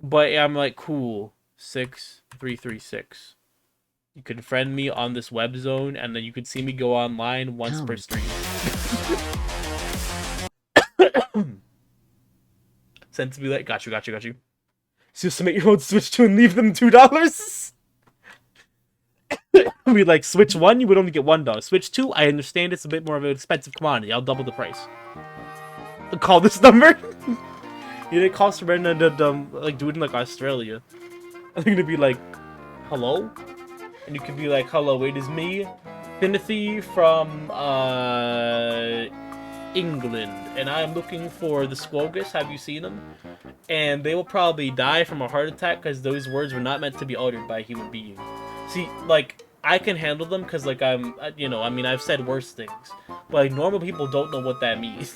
but I'm like cool. 6336. You can friend me on this web zone, and then you can see me go online once per stream. Send to me like, got you. So submit your own Switch 2 and leave them $2. We like Switch 1, you would only get $1. Switch 2, I understand it's a bit more of an expensive commodity. I'll double the price. Call this number. You didn't call Serena to like do it in like Australia. I'm gonna be like, hello, and you could be like, hello, it is me, Timothy from England, and I am looking for the Squogus. Have you seen them? And they will probably die from a heart attack because those words were not meant to be uttered by a human being. See, like, I can handle them because, like, I'm, you know, I mean, I've said worse things. But, like, normal people don't know what that means.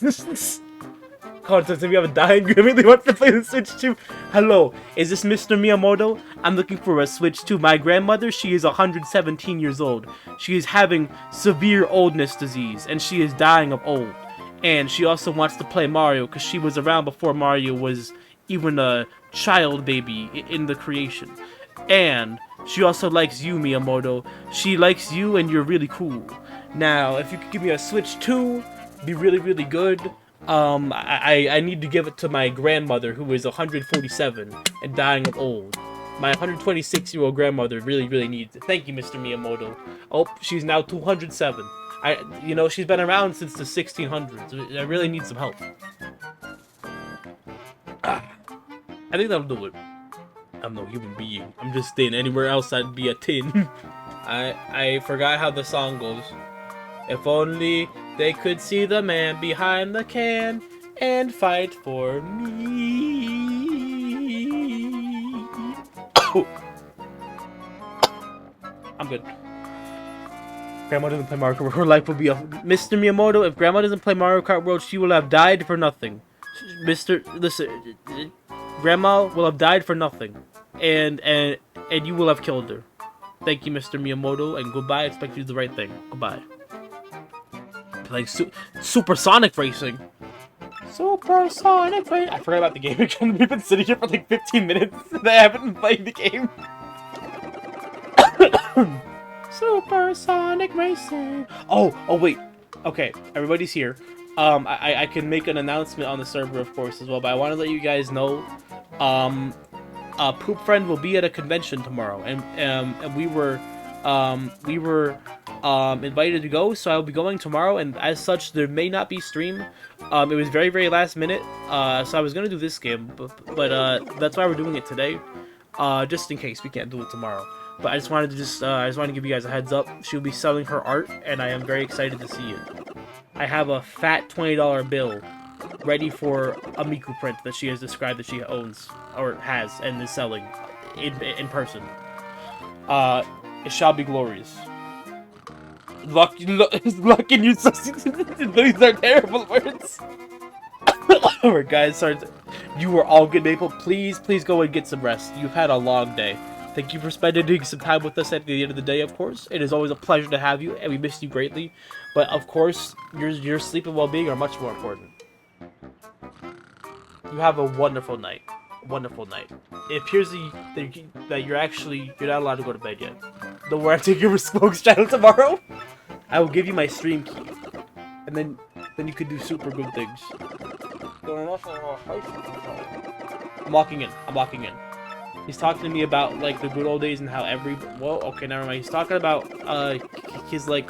Context, if you have a dying, you immediately want to play the Switch 2. Hello, is this Mr. Miyamoto? I'm looking for a Switch 2. My grandmother, she is 117 years old. She is having severe oldness disease, and she is dying of old. And she also wants to play Mario because she was around before Mario was even a child baby in the creation. And she also likes you, Miyamoto. She likes you and you're really cool. Now, if you could give me a Switch 2, be really, really good. I need to give it to my grandmother who is 147 and dying of old. My 126-year-old grandmother really, really needs it. Thank you, Mr. Miyamoto. Oh, she's now 207. You know, she's been around since the 1600s. I really need some help. I think that'll do it. I'm no human being. I'm just thin. Anywhere else, I'd be a tin. I forgot how the song goes. If only they could see the man behind the can and fight for me. I'm good. Grandma doesn't play Mario Kart, her life will be a... Mr. Miyamoto, if Grandma doesn't play Mario Kart World, she will have died for nothing. Listen, Grandma will have died for nothing. And you will have killed her. Thank you, Mr. Miyamoto, and goodbye. I expect you to do the right thing. Goodbye. Playing Supersonic Racing. Supersonic Racing. I forgot about the game again. We've been sitting here for like 15 minutes and I haven't been playing the game. Supersonic Racing. Oh wait. Okay, everybody's here. I can make an announcement on the server, of course, as well, but I want to let you guys know. Poop Friend will be at a convention tomorrow, and we were invited to go, so I'll be going tomorrow, and as such, there may not be stream. It was very, very last minute, so I was gonna do this game, but that's why we're doing it today, just in case we can't do it tomorrow. But I just wanted to give you guys a heads up. She'll be selling her art, and I am very excited to see it. I have a fat $20 bill ready for a Miku print that she has described that she owns, or has, and is selling in person. It shall be glorious. Luck in you. These are terrible words. Alright, guys, sorry. You were all good, Maple. Please go and get some rest. You've had a long day. Thank you for spending some time with us at the end of the day, of course. It is always a pleasure to have you, and we miss you greatly. But, of course, your sleep and well-being are much more important. You have a wonderful night. Wonderful night. It appears that you're not allowed to go to bed yet. Don't worry, I'm taking over Smoke's channel tomorrow. I will give you my stream key. And then you could do super good things. I'm walking in. He's talking to me about, like, the good old days and how well, okay, never mind. He's talking about, his, like,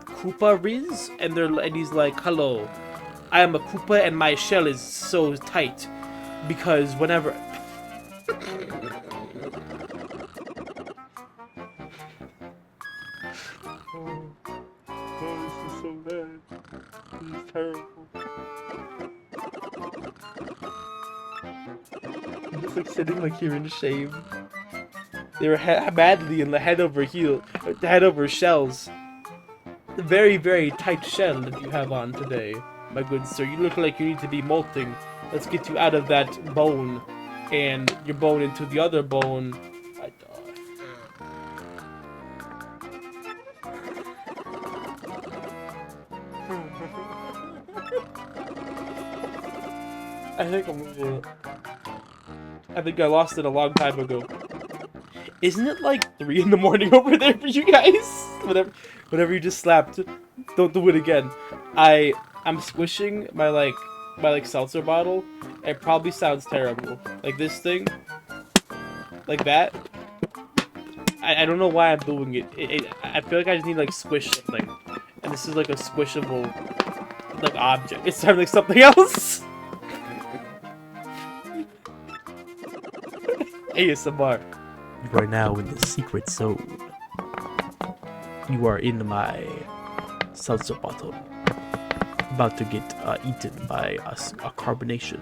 Koopa Riz, and he's like, hello, I am a Koopa and my shell is so tight, because whenever... just like sitting like here in shame. They were madly in the head over shells. The very, very tight shell that you have on today, my good sir. You look like you need to be molting. Let's get you out of that bone and your bone into the other bone. I I think I lost it a long time ago. Isn't it like 3 in the morning over there for you guys? Whatever you just slapped, don't do it again. I'm squishing my seltzer bottle. It probably sounds terrible. Like this thing, like that. I don't know why I'm doing it. I feel like I just need like squish something, and this is like a squishable like object. It's sounding like something else. ASMR. You are now in the secret zone. You are in my seltzer bottle. About to get eaten by a carbonation.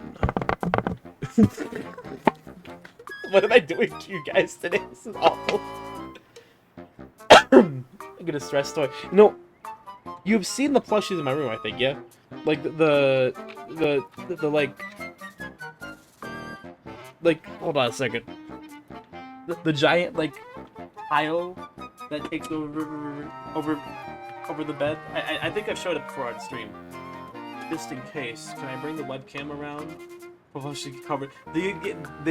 What am I doing to you guys today? This is awful. I'm gonna stress toy. You know, you've seen the plushies in my room, I think, yeah? Like the hold on a second. The giant like pile that takes over the bed. I think I've showed it before on stream. Just in case, can I bring the webcam around? Probably get covered. They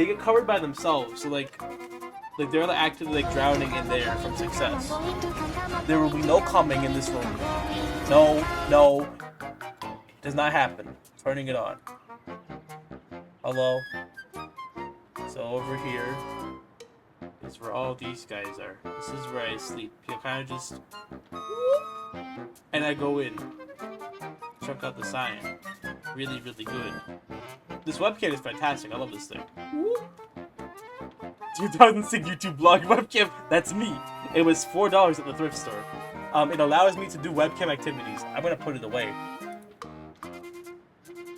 get covered by themselves. So like they're actively like drowning in there from success. There will be no coming in this room. No, it does not happen. Turning it on. Hello. So over here is where all these guys are. This is where I sleep. You kind of just... And I go in. Check out the sign. Really, really good. This webcam is fantastic. I love this thing. 2006 YouTube blog webcam. That's me. It was $4 at the thrift store. It allows me to do webcam activities. I'm going to put it away.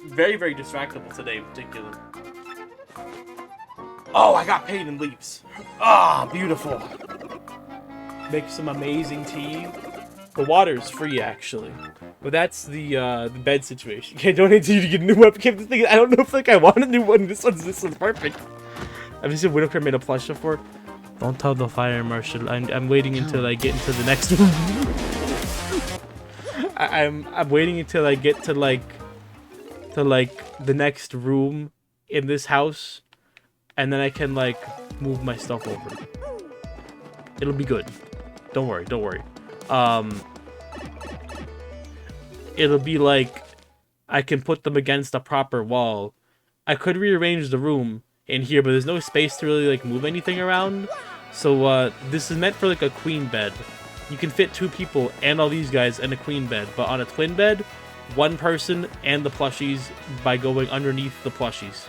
Very, very distractible today in particular. Oh, I got paid in leaves. Ah, beautiful. Make some amazing tea. The water's free, actually. But that's the bed situation. Okay, I don't need you to get a new webcam. This thing, I don't know if I want a new one. This one's perfect. I've just seen Widowcare made a plush before. Don't tell the fire marshal. I'm waiting until I get into the next room. I'm waiting until I get to the next room in this house. And then I can, move my stuff over. It'll be good. Don't worry. It'll be like, I can put them against a proper wall. I could rearrange the room in here, but there's no space to really, move anything around. So, this is meant for, a queen bed. You can fit 2 people and all these guys in a queen bed. But on a twin bed, 1 person and the plushies by going underneath the plushies.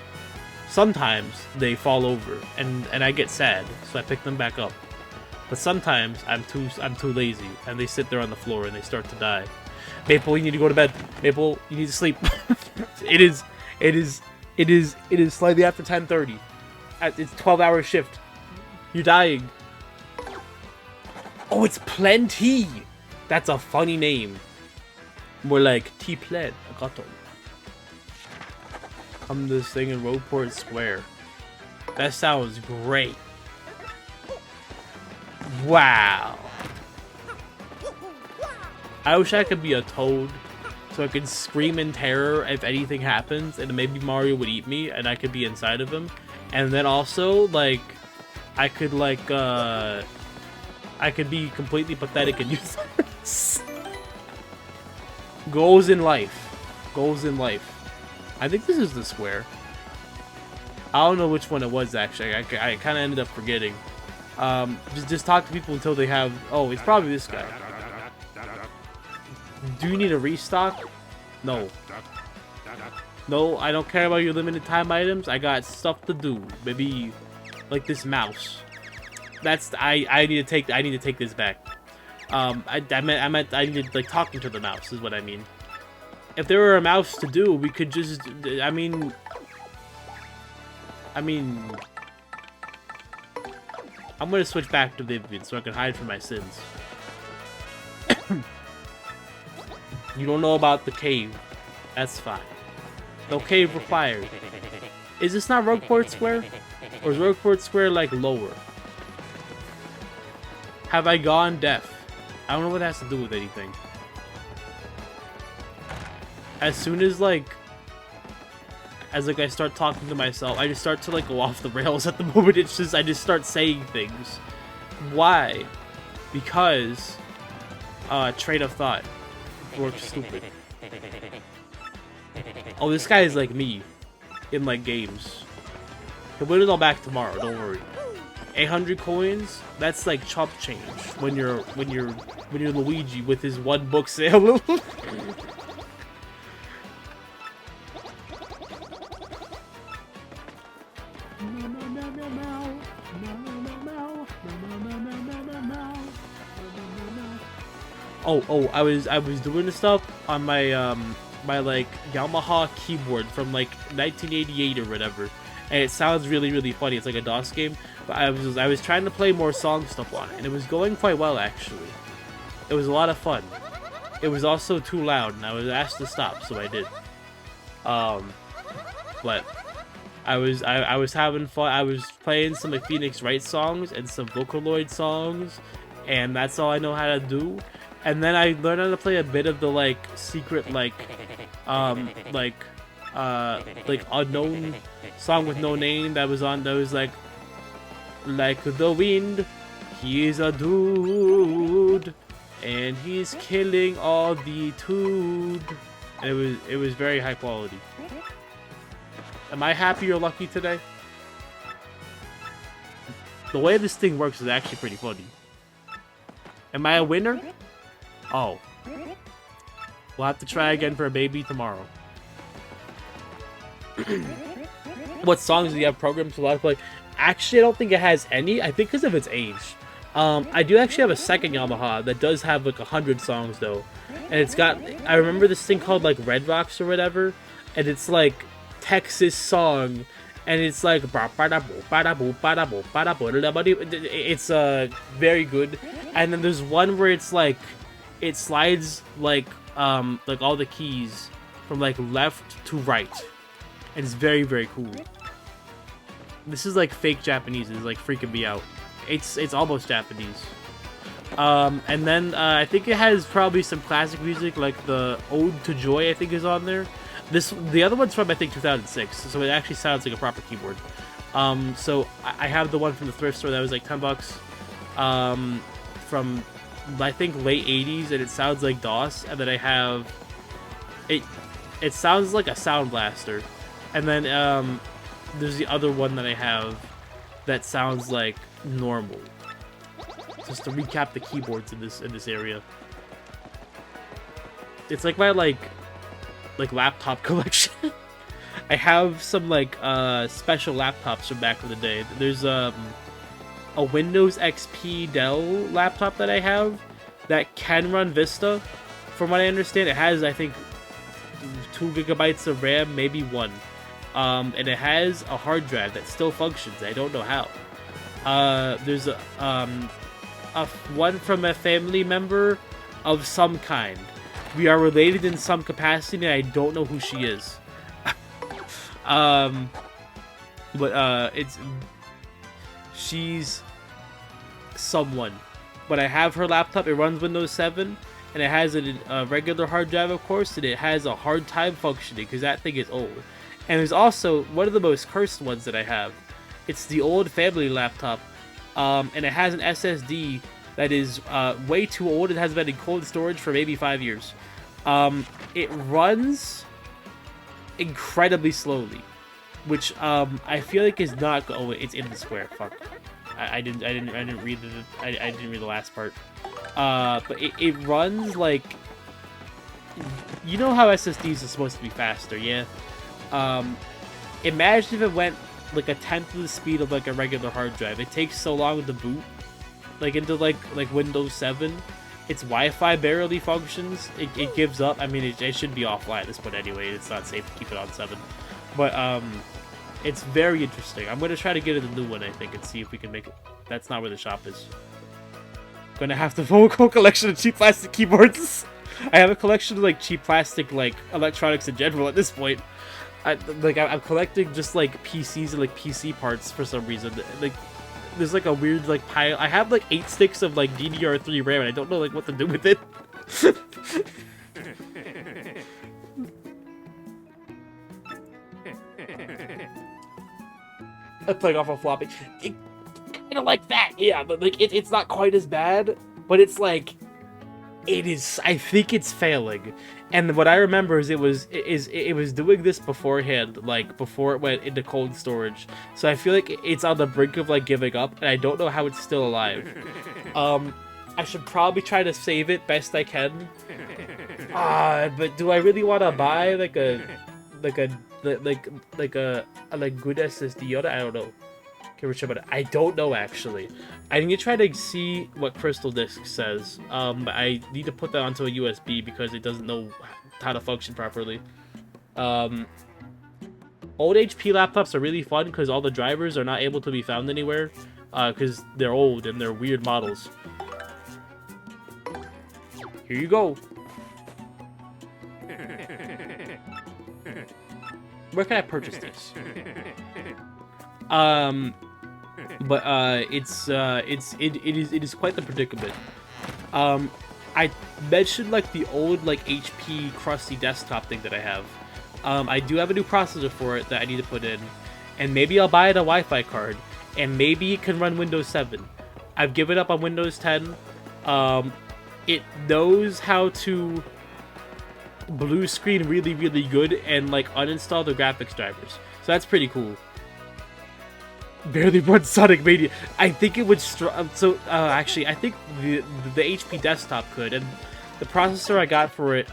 Sometimes they fall over, and I get sad, so I pick them back up. But sometimes I'm too lazy, and they sit there on the floor and they start to die. Maple, you need to go to bed. Maple, you need to sleep. It is slightly after 10:30. It's 12-hour shift. You're dying. Oh, it's Plenty. That's a funny name. More like T-Plen. I got them. Come to this thing in Roadport Square. That sounds great. Wow. I wish I could be a toad so I could scream in terror if anything happens, and maybe Mario would eat me and I could be inside of him. And then also, I could be completely pathetic and useless. Goals in life. I think this is the square. I don't know which one it was, actually. I kind of ended up forgetting. Just talk to people until they have... Oh, it's probably this guy. Do you need a restock? No. No, I don't care about your limited time items. I got stuff to do. Maybe like this mouse. That's... I need to take this back. I meant I needed talking to the mouse is what I mean. If there were a mouse to do, we could just... I mean... I mean, I'm gonna switch back to Vivian so I can hide from my sins. You don't know about the cave. That's fine. No cave required. Is this not Rogueport Square? Or is Rogueport Square, like, lower? Have I gone deaf? I don't know what that has to do with anything. As soon as, like, I start talking to myself, I just start to, like, go off the rails at the moment. It's just, I just start saying things. Why? Because, train of thought. Works stupid. Oh, this guy is like me in, like, games. He'll win it all back tomorrow, don't worry. 800 coins, that's like chump change when you're Luigi with his one book sale. I was doing this stuff on my my like Yamaha keyboard from like 1988 or whatever, and it sounds really funny. It's like a DOS game, but I was trying to play more song stuff on it, and it was going quite well actually. It was a lot of fun. It was also too loud, and I was asked to stop, so I did. But I was having fun. I was playing some of Phoenix Wright songs and some Vocaloid songs, and that's all I know how to do. And then I learned how to play a bit of the like secret like unknown song with no name that was like the wind. He's a dude and he's killing all the dude. And it was very high quality. Am I happy or lucky today? The way this thing works is actually pretty funny. Am I a winner? Oh. We'll have to try again for a baby tomorrow. What songs do you have programmed to play? Actually, I don't think it has any. I think because of its age. I do actually have a second Yamaha that does have like 100 songs though. And it's got, I remember this thing called like Red Rocks or whatever. And it's like Texas song. And it's like it's very good. And then there's one where it's like it slides like all the keys from like left to right. And it's very cool. This is like fake Japanese. It's like freaking me out. It's almost Japanese. And then I think it has probably some classic music like the Ode to Joy I think is on there. The other one's from I think 2006, so it actually sounds like a proper keyboard. So I have the one from the thrift store that was like $10, from I think late 80s, and it sounds like DOS. And then I have it sounds like a Sound Blaster, and then there's the other one that I have that sounds like normal. Just to recap the keyboards in this area, it's like my like laptop collection. I have some like special laptops from back in the day. There's a Windows XP Dell laptop that I have that can run Vista. From what I understand, it has I think 2 gigabytes of RAM, maybe 1. And it has a hard drive that still functions. I don't know how. There's a one from a family member of some kind. We are related in some capacity, and I don't know who she is. She's someone. But I have her laptop. It runs Windows 7, and it has a regular hard drive, of course, and it has a hard time functioning because that thing is old. And there's also one of the most cursed ones that I have. It's the old family laptop, and it has an SSD that is way too old. It has been in cold storage for maybe 5 years. It runs incredibly slowly, which I feel like is not. Oh, it's in the square. Fuck, I didn't read I didn't read the last part. But it runs like, you know how SSDs are supposed to be faster, yeah. Imagine if it went like a tenth of the speed of like a regular hard drive. It takes so long to boot, like into like Windows 7. Its Wi-Fi barely functions. It gives up. I mean, it should be offline at this point anyway. It's not safe to keep it on 7. But It's very interesting. I'm gonna try to get it a new one, I think, and see if we can make it. That's not where the shop is. Gonna have the full collection of cheap plastic keyboards. I have a collection of like cheap plastic like electronics in general at this point. I'm collecting just like PCs and like PC parts for some reason. Like there's like a weird like pile. I have like 8 sticks of like DDR3 RAM and I don't know like what to do with it. I'm playing off a floppy. Kind of like that, yeah, but like it's not quite as bad, but it's like it is. I think it's failing, and what I remember is it was doing this beforehand, like before it went into cold storage. So I feel like it's on the brink of like giving up, and I don't know how it's still alive. I should probably try to save it best I can. But do I really want to buy like a good SSD on it? I don't know. I don't know actually. I need to try to see what Crystal Disk says. But I need to put that onto a USB because it doesn't know how to function properly. Old HP laptops are really fun because all the drivers are not able to be found anywhere because they're old and they're weird models. Here you go. Where can I purchase this? But it is quite the predicament. I mentioned like the old like HP crusty desktop thing that I have. I do have a new processor for it that I need to put in, and maybe I'll buy it a Wi-Fi card, and maybe it can run Windows 7. I've given up on Windows 10. It knows how to blue screen really good and like uninstall the graphics drivers, so that's pretty cool. Barely run Sonic Mania. I think it would actually I think the HP desktop could, and the processor I got for it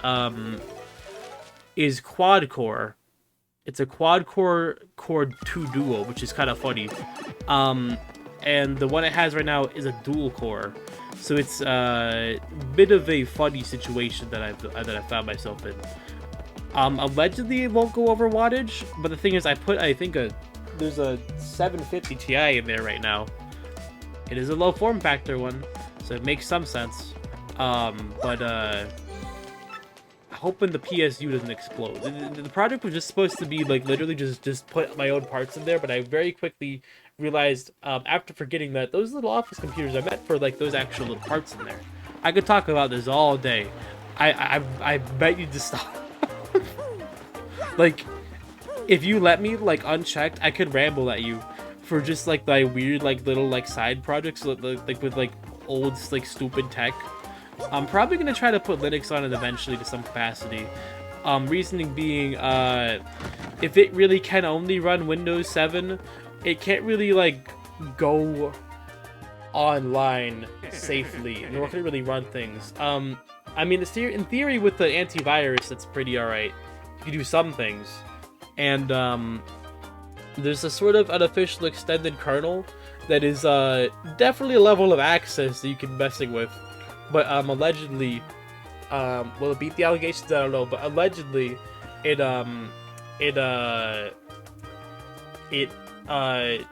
is quad core. It's a quad core 2 duo, which is kind of funny. And the one it has right now is a dual core, so it's a bit of a funny situation that I found myself in. Allegedly it won't go over wattage, but the thing is, there's a 750 Ti in there right now. It is a low form factor one, so it makes some sense. But hoping the PSU doesn't explode. The project was just supposed to be like literally just put my own parts in there, but I very quickly realized after forgetting that those little office computers are meant for like those actual little parts in there. I could talk about this all day. I bet you just stop. Like, if you let me like unchecked, I could ramble at you for just like my weird like little like side projects like with like old like stupid tech. I'm probably gonna try to put Linux on it eventually to some capacity. Reasoning being, if it really can only run Windows 7, it can't really like go online safely, nor can it really run things. I mean, in theory, with the antivirus, that's pretty alright. You can do some things, and there's a sort of unofficial extended kernel that is definitely a level of access that you can be messing with. But allegedly, will it beat the allegations? I don't know. But allegedly, it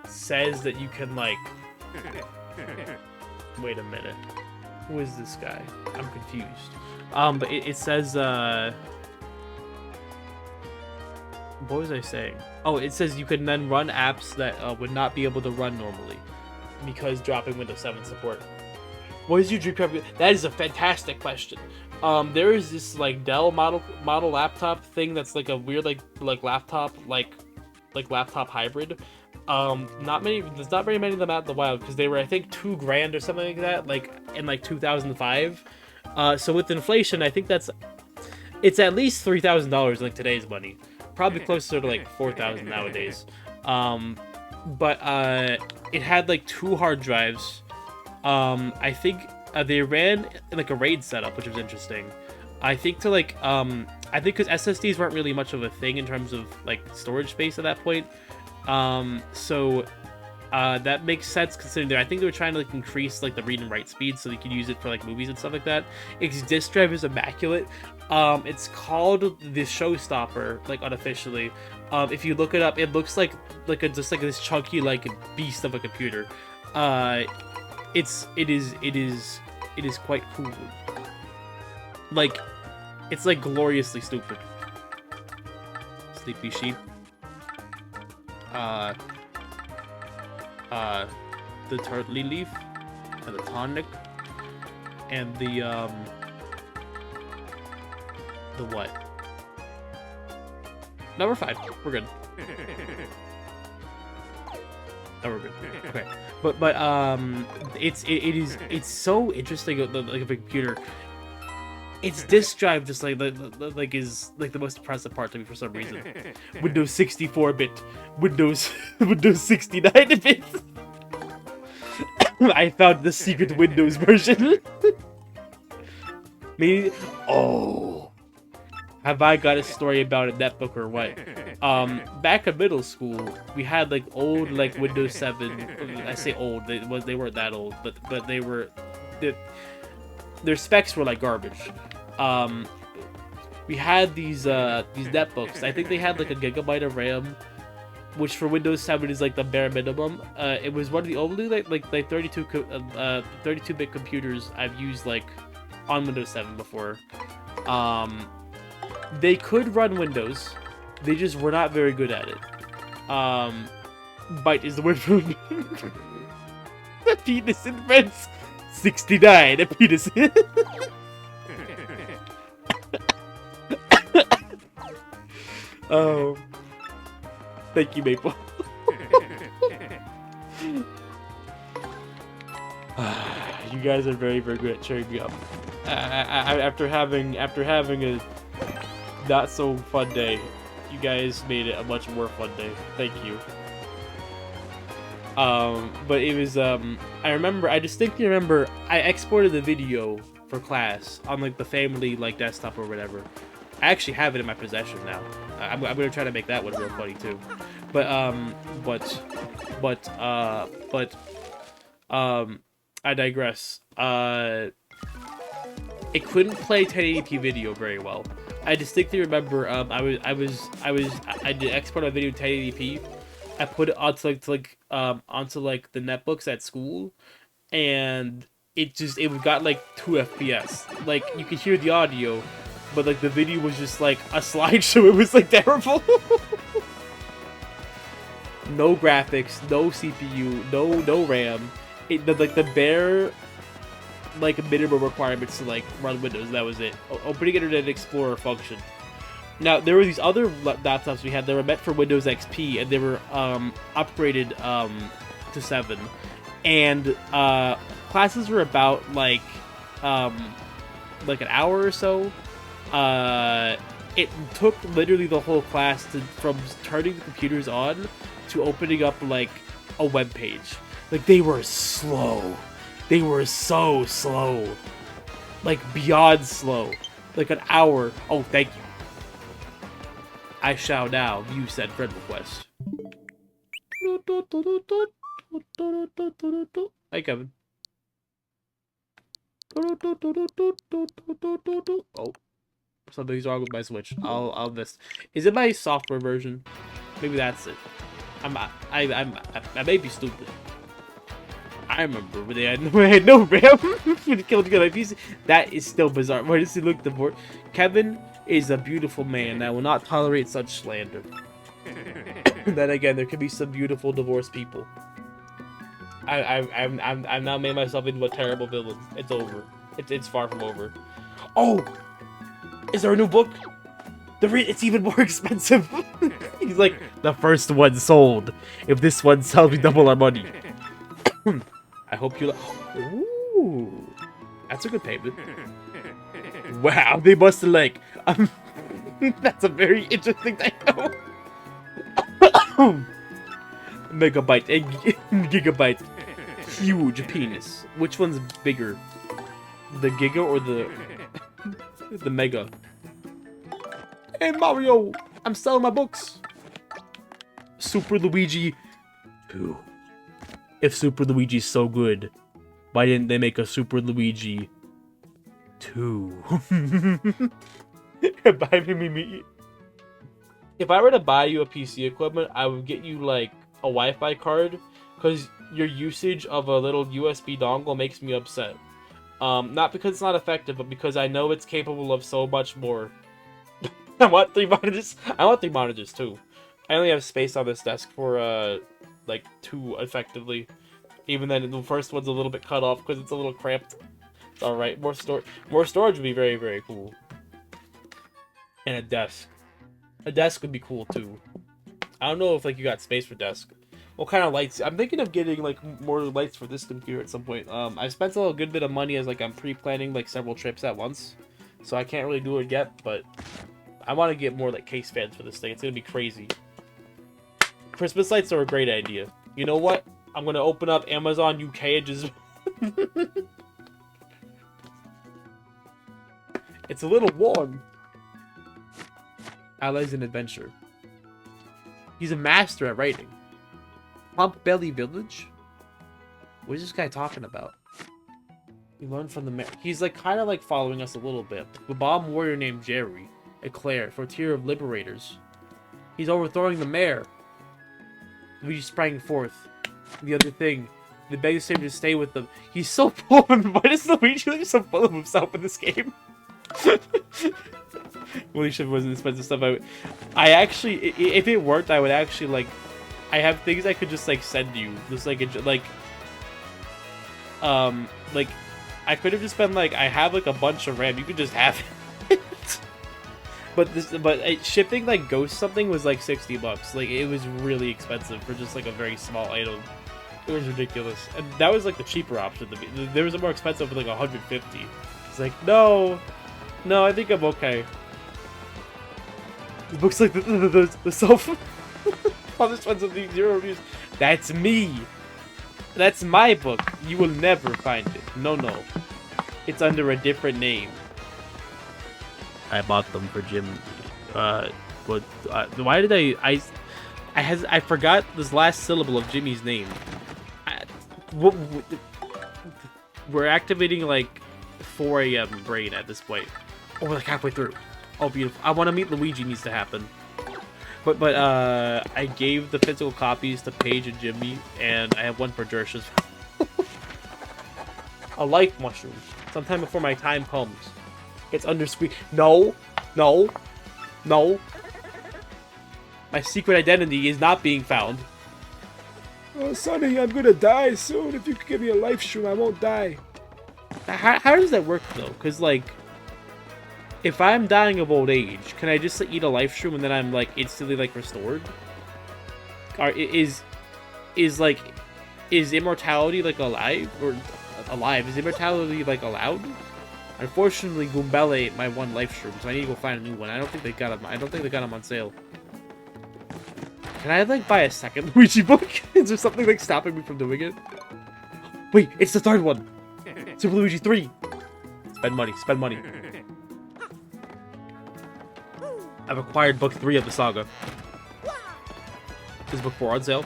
says that you can like. Wait a minute. Who is this guy? I'm confused. But it says what was I saying? Oh, it says you can then run apps that would not be able to run normally because dropping Windows 7 support. What is your dream car? That is a fantastic question. There is this like Dell model laptop thing that's like a weird like laptop laptop hybrid. There's not very many of them out in the wild because they were, I think, $2,000 or something like that, like in like 2005. So with inflation, I think it's at least $3,000 in like today's money. Probably closer to like 4,000 nowadays. But it had like 2 hard drives. I think they ran in like a RAID setup, which was interesting. I think to like I think because SSDs weren't really much of a thing in terms of like storage space at that point. So that makes sense considering I think they were trying to like increase like the read and write speed so they could use it for like movies and stuff like that. Its disk drive is immaculate. It's called the Showstopper, like unofficially. If you look it up, it looks like just like this chunky like beast of a computer. It is quite cool. Like, it's like gloriously stupid. Sleepy sheep. The turtley leaf, and the tonic, and the what? No, we're fine. We're good. No, we're good. Okay. But it's so interesting. Like a computer. Its disk drive just is like the most impressive part to me for some reason. Windows 64-bit, Windows 69-bit. I found the secret Windows version. Maybe. Oh, have I got a story about a netbook or what? Back in middle school, we had like old like Windows 7. I say old. They weren't that old, but they were. Their specs were like garbage. We had these netbooks. I think they had like a gigabyte of RAM, which for Windows 7 is like the bare minimum. It was one of the only like 32-bit computers I've used like on Windows 7 before. They could run Windows, they just were not very good at it. Byte is the word for the penis in friends. 69, a penis. Oh, thank you, Maple. You guys are very, very good at cheering me up. After having a not so fun day, you guys made it a much more fun day. Thank you. But it was I distinctly remember I exported the video for class on like the family like desktop or whatever. I actually have it in my possession now. I'm gonna try to make that one real funny too. But I digress. It couldn't play 1080p video very well. I distinctly remember I did export a video 1080p. I put it onto onto the netbooks at school, and it got like 2 FPS. Like you could hear the audio, but like the video was just like a slideshow. It was like terrible. No graphics, no CPU, no RAM. The bare like minimum requirements to like run Windows. That was it. Opening Internet Explorer functioned. Now there were these other laptops we had that were meant for Windows XP, and they were upgraded to 7, and classes were about like an hour or so. It took literally the whole class from turning the computers on to opening up like a web page. Like they were slow. They were so slow. Like beyond slow. Like an hour. Oh, thank you. I shall now view said friend request. Hi, Kevin. Oh, something's wrong with my Switch. I'll miss. Is it my software version? Maybe that's it. I may be stupid. I remember when they had no RAM when it killed my PC. That is still bizarre. Why does he look divorced? Kevin is a beautiful man that will not tolerate such slander. Then again, there could be some beautiful divorced people. I've now made myself into a terrible villain. It's over. It's far from over. Oh, is there a new book? It's even more expensive. He's like, the first one sold. If this one sells, we double our money. I hope you like. Ooh, that's a good payment. Wow, they must have like. That's a very interesting thing. Megabyte and gigabyte, huge penis. Which one's bigger, the giga or the mega? Hey Mario, I'm selling my books. Super Luigi 2. If Super Luigi's so good, why didn't they make a Super Luigi 2? Bye, me. if I were to buy you a PC equipment, I would get you like a Wi-Fi card, because your usage of a little USB dongle makes me upset. Not because it's not effective, but because I know it's capable of so much more. I want 3 monitors. I want 3 monitors too. I only have space on this desk for like 2 effectively. Even then, the first one's a little bit cut off because it's a little cramped. It's all right. More storage would be very, very cool. And a desk. A desk would be cool too. I don't know if like you got space for desk. What kind of lights? I'm thinking of getting like more lights for this computer at some point. I spent a good bit of money as like I'm pre-planning like several trips at once, so I can't really do it yet. But I want to get more like case fans for this thing. It's gonna be crazy. Christmas lights are a great idea. You know what? I'm gonna open up Amazon UK and just. It's a little warm. Allies in Adventure. He's a master at writing. Plump Belly Village? What is this guy talking about? He learned from the mayor. He's like kind of like following us a little bit. The bomb warrior named Jerry, Eclair, Frontier of Liberators. He's overthrowing the mayor. Luigi sprang forth. The other thing, the beggar saved to stay with them. He's so poor. Why does Luigi look so full of himself in this game? Well, should wasn't expensive stuff. I actually, if it worked, I would actually like. I have things I could just like send you, just like I could have just been like, I have like a bunch of RAM. You could just have it. but shipping like Ghost something was like $60. Like it was really expensive for just like a very small item. It was ridiculous, and that was like the cheaper option to me. There was a more expensive for like 150. It's like no, I think I'm okay. It looks like the self. All this one's of the 0 reviews. That's me. That's my book. You will never find it. No. It's under a different name. I bought them for Jim. Why did I forgot this last syllable of Jimmy's name. We're activating like 4 a.m. brain at this point. Oh, we're like halfway through. Oh, beautiful. I want to meet Luigi needs to happen. But I gave the physical copies to Paige and Jimmy, and I have one for Jersh as well. A life mushroom. Sometime before my time comes. It's under squeeze. No. My secret identity is not being found. Oh, Sonny, I'm gonna die soon. If you could give me a life shroom, I won't die. How does that work, though? Because, like, if I'm dying of old age, can I just like, eat a life shroom and then I'm like instantly like restored? Or is immortality like alive or alive? Is immortality like allowed? Unfortunately, Goombella ate my 1 life shroom, so I need to go find a new one. I don't think they got them. I don't think they got them on sale. Can I like buy a second Luigi book? Is there something like stopping me from doing it? Wait, it's the 3rd one. Super Luigi 3. Spend money. I've acquired book 3 of the saga. Is book 4 on sale?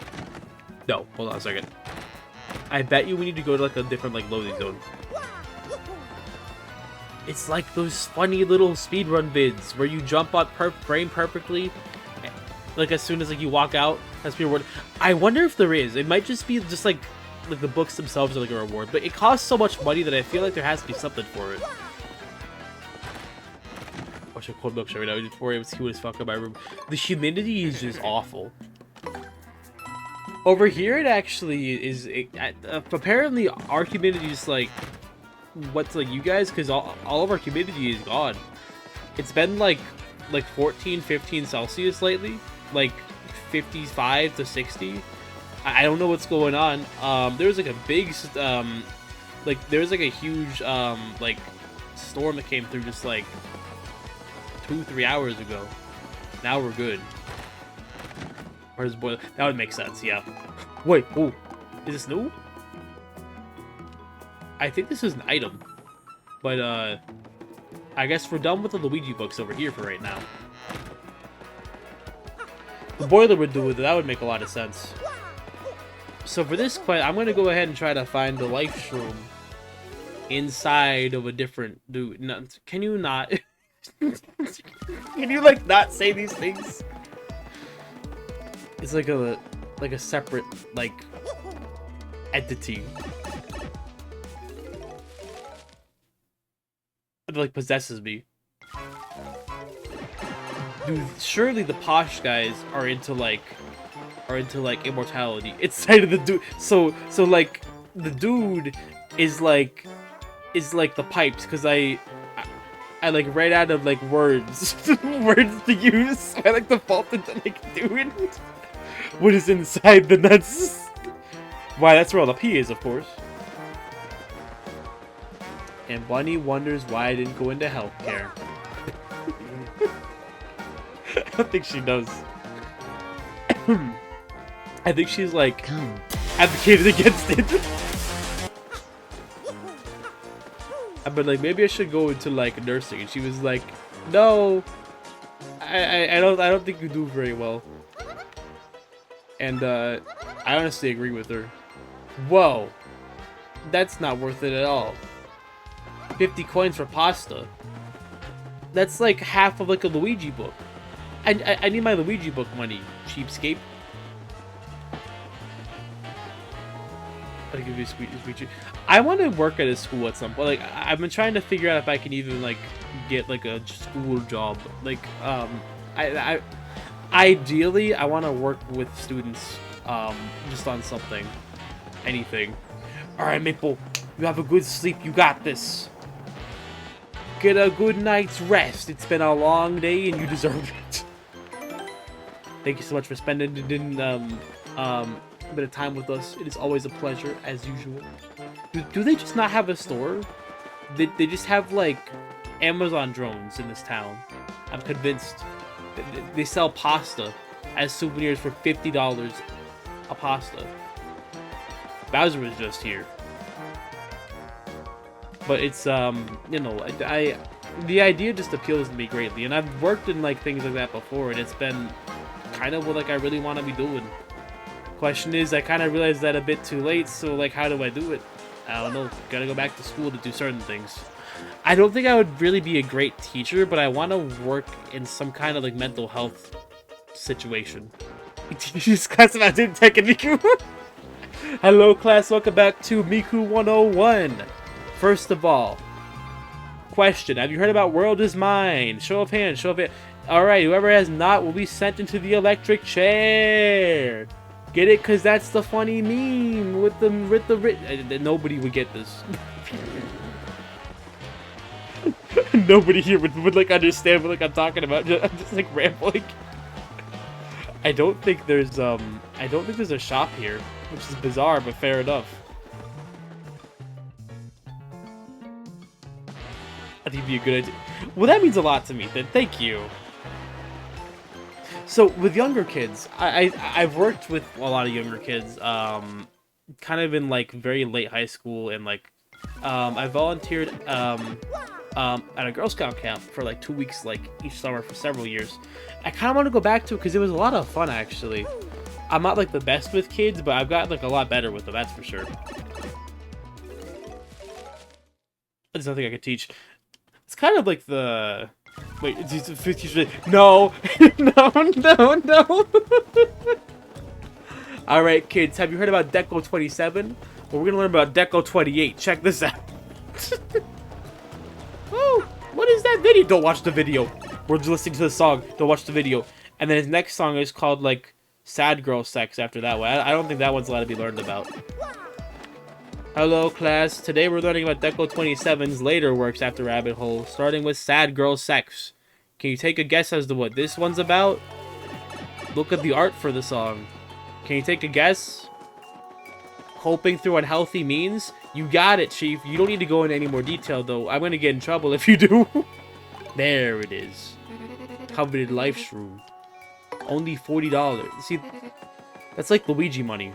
No, hold on a second. I bet you we need to go to like a different like loading zone. It's like those funny little speedrun vids where you jump on frame perfectly, like as soon as like you walk out. That's your reward. I wonder if there is. It might just be just like the books themselves are like a reward, but it costs so much money that I feel like there has to be something for it. I should cold milkshake right now before it was cute as fuck in my room. The humidity is just awful. Over here, it actually is. Apparently, our humidity is like what's like you guys, because all of our humidity is gone. It's been like 14, 15 Celsius lately, like 55 to 60. I don't know what's going on. There was like a big, there was like a huge like storm that came through just like 2-3 hours ago. Now we're good. Where's boiler? That would make sense, yeah. Wait, oh, is this new? I think this is an item, but I guess we're done with the Luigi books over here for right now. The boiler would do it. That would make a lot of sense. So for this quest, I'm gonna go ahead and try to find the life shroom inside of a different dude. No, can you not? Can you like not say these things? It's like a separate like entity. It like possesses me. Dude, surely the posh guys are into like immortality. It's side of the dude. So like the dude is like the pipes, because I like ran out of like words words to use. I like defaulted to like dude. What is inside the nuts? Why, that's where all the pee is, of course. And Bunny wonders why I didn't go into healthcare. I don't think she knows. I think she's like advocated against it. I've been like, maybe I should go into like nursing, and she was like, no, I don't think you do very well. And I honestly agree with her. Whoa, that's not worth it at all. 50 coins for pasta. That's like half of like a Luigi book. I need my Luigi book money, cheapskate. I'll give you a sweet. I want to work at a school at some point. Like, I've been trying to figure out if I can even like get like a school job. Like, I ideally I want to work with students, just on something, anything. All right, Maple, you have a good sleep. You got this. Get a good night's rest. It's been a long day and you deserve it. Thank you so much for spending a bit of time with us. It is always a pleasure, as usual. Do they just not have a store? They just have, like, Amazon drones in this town. I'm convinced. They sell pasta as souvenirs for $50 a pasta. Bowser was just here. But it's, you know, the idea just appeals to me greatly. And I've worked in, like, things like that before, and it's been kind of what, like, I really want to be doing. Question is, I kind of realized that a bit too late, so, like, how do I do it? I don't know. Gotta go back to school to do certain things. I don't think I would really be a great teacher, but I want to work in some kind of, like, mental health situation. Teacher's class about Tech and Miku. Hello, class. Welcome back to Miku 101. First of all, question. Have you heard about World is Mine? Show of hands. Show of hands. Alright, whoever has not will be sent into the electric chair. Get it? Because that's the funny meme with the nobody would get this. Nobody here would like understand what like I'm talking about. I'm just like rambling. I don't think there's a shop here, which is bizarre, but fair enough. I think it'd be a good idea. Well, that means a lot to me, then. Thank you. So, with younger kids, I've worked with a lot of younger kids, kind of in, like, very late high school, and, like, I volunteered, at a Girl Scout camp for, like, 2 weeks, like, each summer for several years. I kind of want to go back to it, because it was a lot of fun, actually. I'm not, like, the best with kids, but I've gotten, like, a lot better with them, that's for sure. There's nothing I could teach. It's kind of like the... Wait, no! No! Alright, kids, have you heard about Deco 27? Well, we're gonna learn about Deco 28. Check this out. Oh, what is that video? Don't watch the video. We're just listening to the song. Don't watch the video. And then his next song is called, like, Sad Girl Sex after that one. I don't think that one's allowed to be learned about. Hello, class. Today we're learning about Deco 27's later works after Rabbit Hole, starting with Sad Girl Sex. Can you take a guess as to what this one's about? Look at the art for the song. Can you take a guess? Hoping through unhealthy means? You got it, Chief. You don't need to go into any more detail, though. I'm gonna get in trouble if you do. There it is. Coveted life shroom. Only $40. See, that's like Luigi money.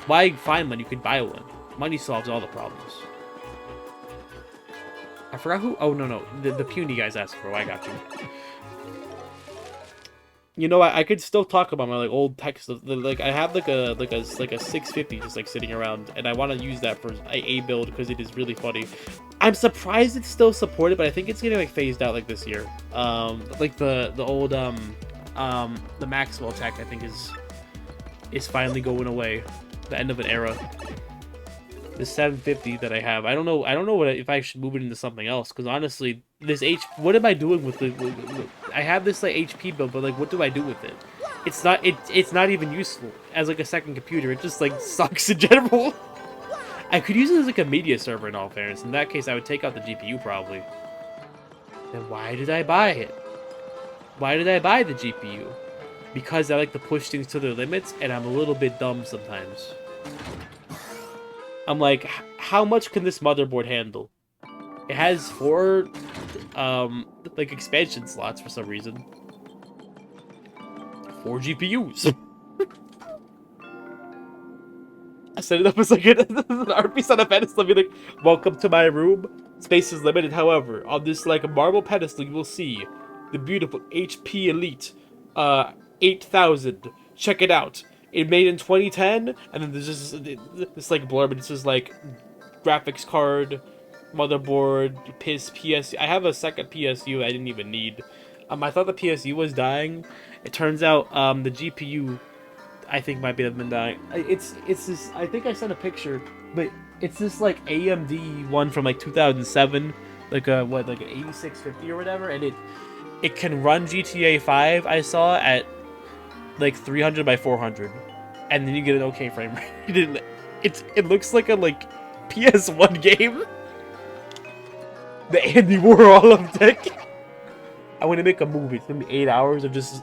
Why find money? You could buy one. Money solves all the problems. I forgot who. Oh no, the puny guy's asking for. I got you. You know, I could still talk about my like old text. Like I have like a 650 just like sitting around, and I want to use that for a build because it is really funny. I'm surprised it's still supported, but I think it's getting like phased out like this year. Like the old the Maxwell attack, I think, is finally going away. The end of an era. The 750 that I have, I don't know if I should move it into something else, because honestly, this what am I doing with it? I have this like HP build, but like, what do I do with it? It's not even useful as like a second computer. It just like sucks in general. I could use it as like a media server in all fairness. In that case, I would take out the GPU probably. Then why did I buy it? Why did I buy the GPU? Because I like to push things to their limits, and I'm a little bit dumb sometimes. I'm like, how much can this motherboard handle? It has 4, like, expansion slots for some reason. 4 GPUs. I set it up as like an art piece on a pedestal. Be like, welcome to my room. Space is limited, however. On this, like, marble pedestal, you will see the beautiful HP Elite 8000. Check it out. It made in 2010, and then there's just this like blurb, and it says like graphics card, motherboard, PSU. I have a second PSU I didn't even need. I thought the PSU was dying. It turns out the GPU, I think, might have been dying. It's this. I think I sent a picture, but it's this like AMD one from like 2007, like a like an 8650 or whatever, and it can run GTA 5. I saw at like 300 by 400, and then you get an okay frame rate. It looks like a like PS1 game. The Andy Warhol deck. I want to make a movie. It's gonna be 8 hours of just,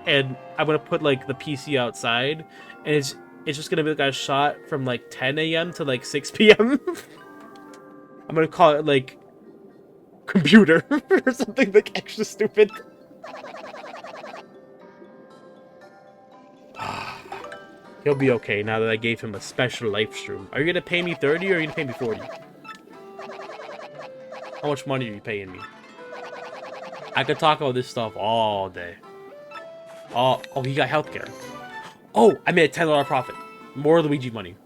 and I'm gonna put like the PC outside, and it's just gonna be like a shot from like 10 a.m. to like 6 p.m. I'm gonna call it like computer or something like extra stupid. He'll be okay now that I gave him a special life stream. Are you gonna pay me 30 or are you gonna pay me 40? How much money are you paying me? I could talk about this stuff all day. Oh, he got healthcare. Oh, I made a $10 profit. More Luigi money.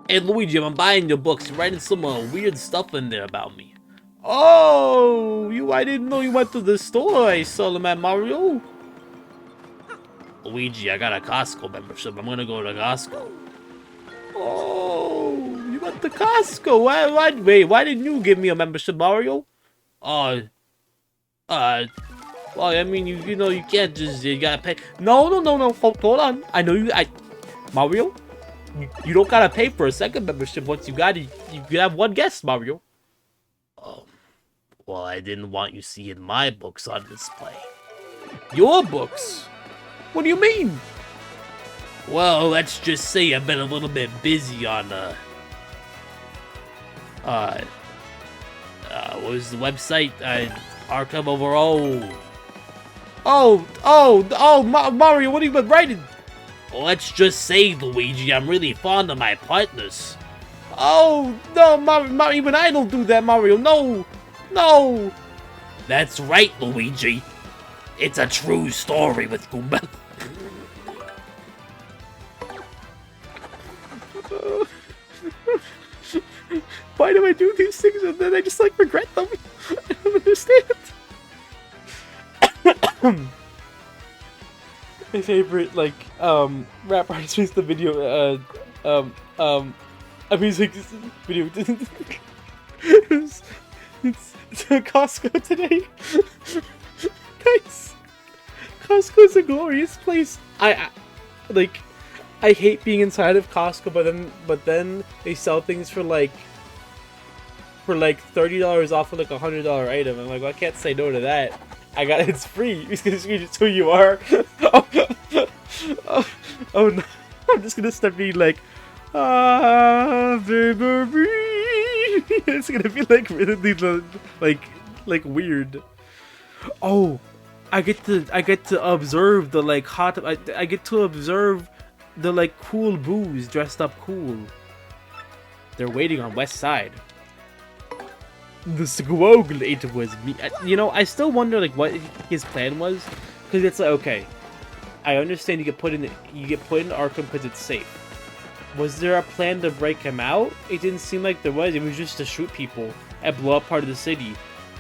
Hey Luigi, I'm buying your books. You're writing some weird stuff in there about me. Oh, I didn't know you went to the store. I saw them at Mario. Luigi, I got a Costco membership. I'm gonna go to Costco. Oh, you went to Costco. Why didn't you give me a membership, Mario? Well, I mean, you know, you can't just, you gotta pay. No, hold on. I know Mario, you don't gotta pay for a second membership once you have one guest, Mario. Oh, well, I didn't want you seeing my books on display. Your books? What do you mean? Well, let's just say I've been a little bit busy on, what was the website? Archive overall. Mario, what have you been writing? Let's just say, Luigi, I'm really fond of my partners. Oh, no, Mario, even I don't do that, Mario. No. That's right, Luigi. It's a true story with Goomba. Why do I do these things and then I just like regret them? I don't understand. My favorite like rap artist is the video music video. it's Costco today. Guys, Costco's a glorious place. I hate being inside of Costco, but then they sell things for like $30 off of like $100 item. I'm like, well, I can't say no to that. It's free because it's who you are. oh no! I'm just gonna start being like, baby. It's gonna be like really like weird. Oh, I get to observe the like hot. I get to observe the like cool boos dressed up cool. They're waiting on West Side. The Squoggle was me. You know, I still wonder like what his plan was, because it's like, okay, I understand you get put in Arkham because it's safe. Was there a plan to break him out? It didn't seem like there was. It was just to shoot people and blow up part of the city,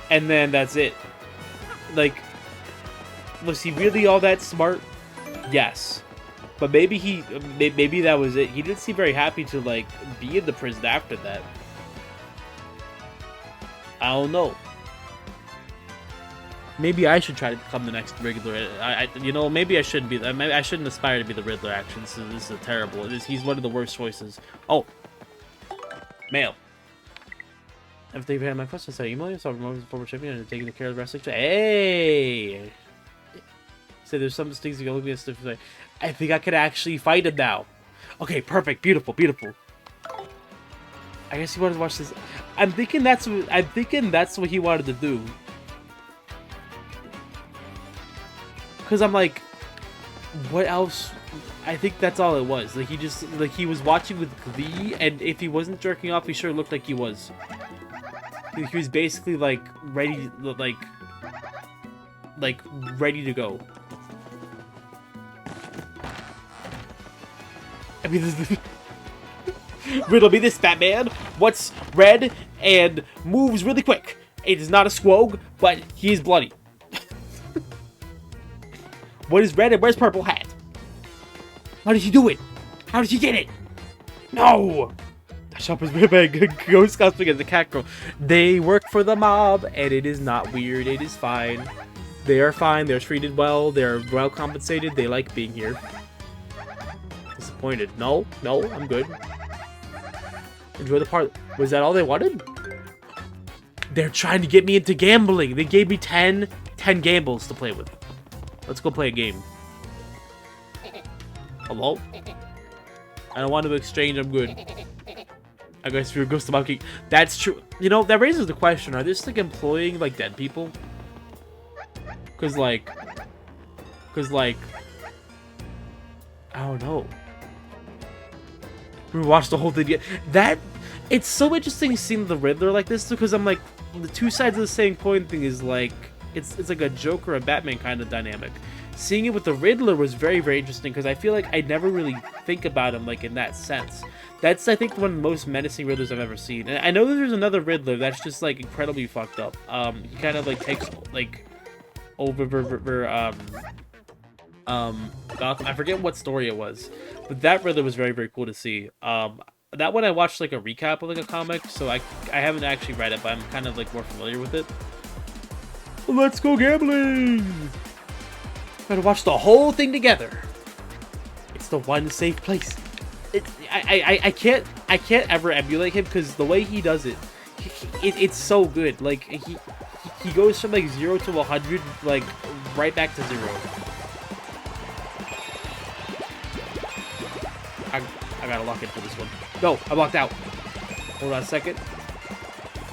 and then that's it. Like, was he really all that smart? Yes. But maybe maybe that was it. He didn't seem very happy to, like, be in the prison after that. I don't know. Maybe I should try to become the next Riddler. You know, maybe I shouldn't be. Maybe I shouldn't aspire to be the Riddler. Actually, this is a terrible. He's one of the worst choices. Oh, mail. If they've had my question, I email you. So I'm removing the former champion and taking care of the wrestling. Hey. So there's some things you can look at stuff like. I think I could actually fight him now. Okay, perfect, beautiful, beautiful. I guess he wanted to watch this. I'm thinking that's what he wanted to do. Cause I'm like, what else? I think that's all it was. Like he was watching with glee, and if he wasn't jerking off, he sure looked like he was. He was basically like ready, like ready to go. I mean, riddle me this, Batman. What's red and moves really quick? It is not a squog, but he is bloody. What is red and where's purple hat? How did he do it? How did he get it? No! The shop is made by Ghost Cosplaying as the cat girl. They work for the mob, and it is not weird. It is fine. They are fine. They're treated well. They're well compensated. They like being here. Disappointed. No, I'm good. Enjoy the part. Was that all they wanted? They're trying to get me into gambling. They gave me 10 gambles to play with. Let's go play a game. Hello? I don't want to exchange. I'm good. I guess you're Ghost of Monkey. That's true. You know, that raises the question. Are they just, like, employing, like, dead people? Cause like, I don't know. We watched the whole thing yet. It's so interesting seeing the Riddler like this, because I'm like, the two sides of the same coin thing is like, it's like a Joker and Batman kind of dynamic. Seeing it with the Riddler was very, very interesting, because I feel like I never really think about him like in that sense. That's, I think, one of the most menacing Riddlers I've ever seen. And I know that there's another Riddler that's just like incredibly fucked up. He kind of like takes like over Gotham. I forget what story it was, but that Riddler was very, very cool to see. That one I watched like a recap of like a comic, so I haven't actually read it, but I'm kind of like more familiar with it. Let's go gambling! Gotta watch the whole thing together. It's the one safe place. I can't ever emulate him, because the way he does it, it's so good. Like he goes from like 0 to 100 like right back to 0. I gotta lock in for this one. No, I locked out. Hold on a second.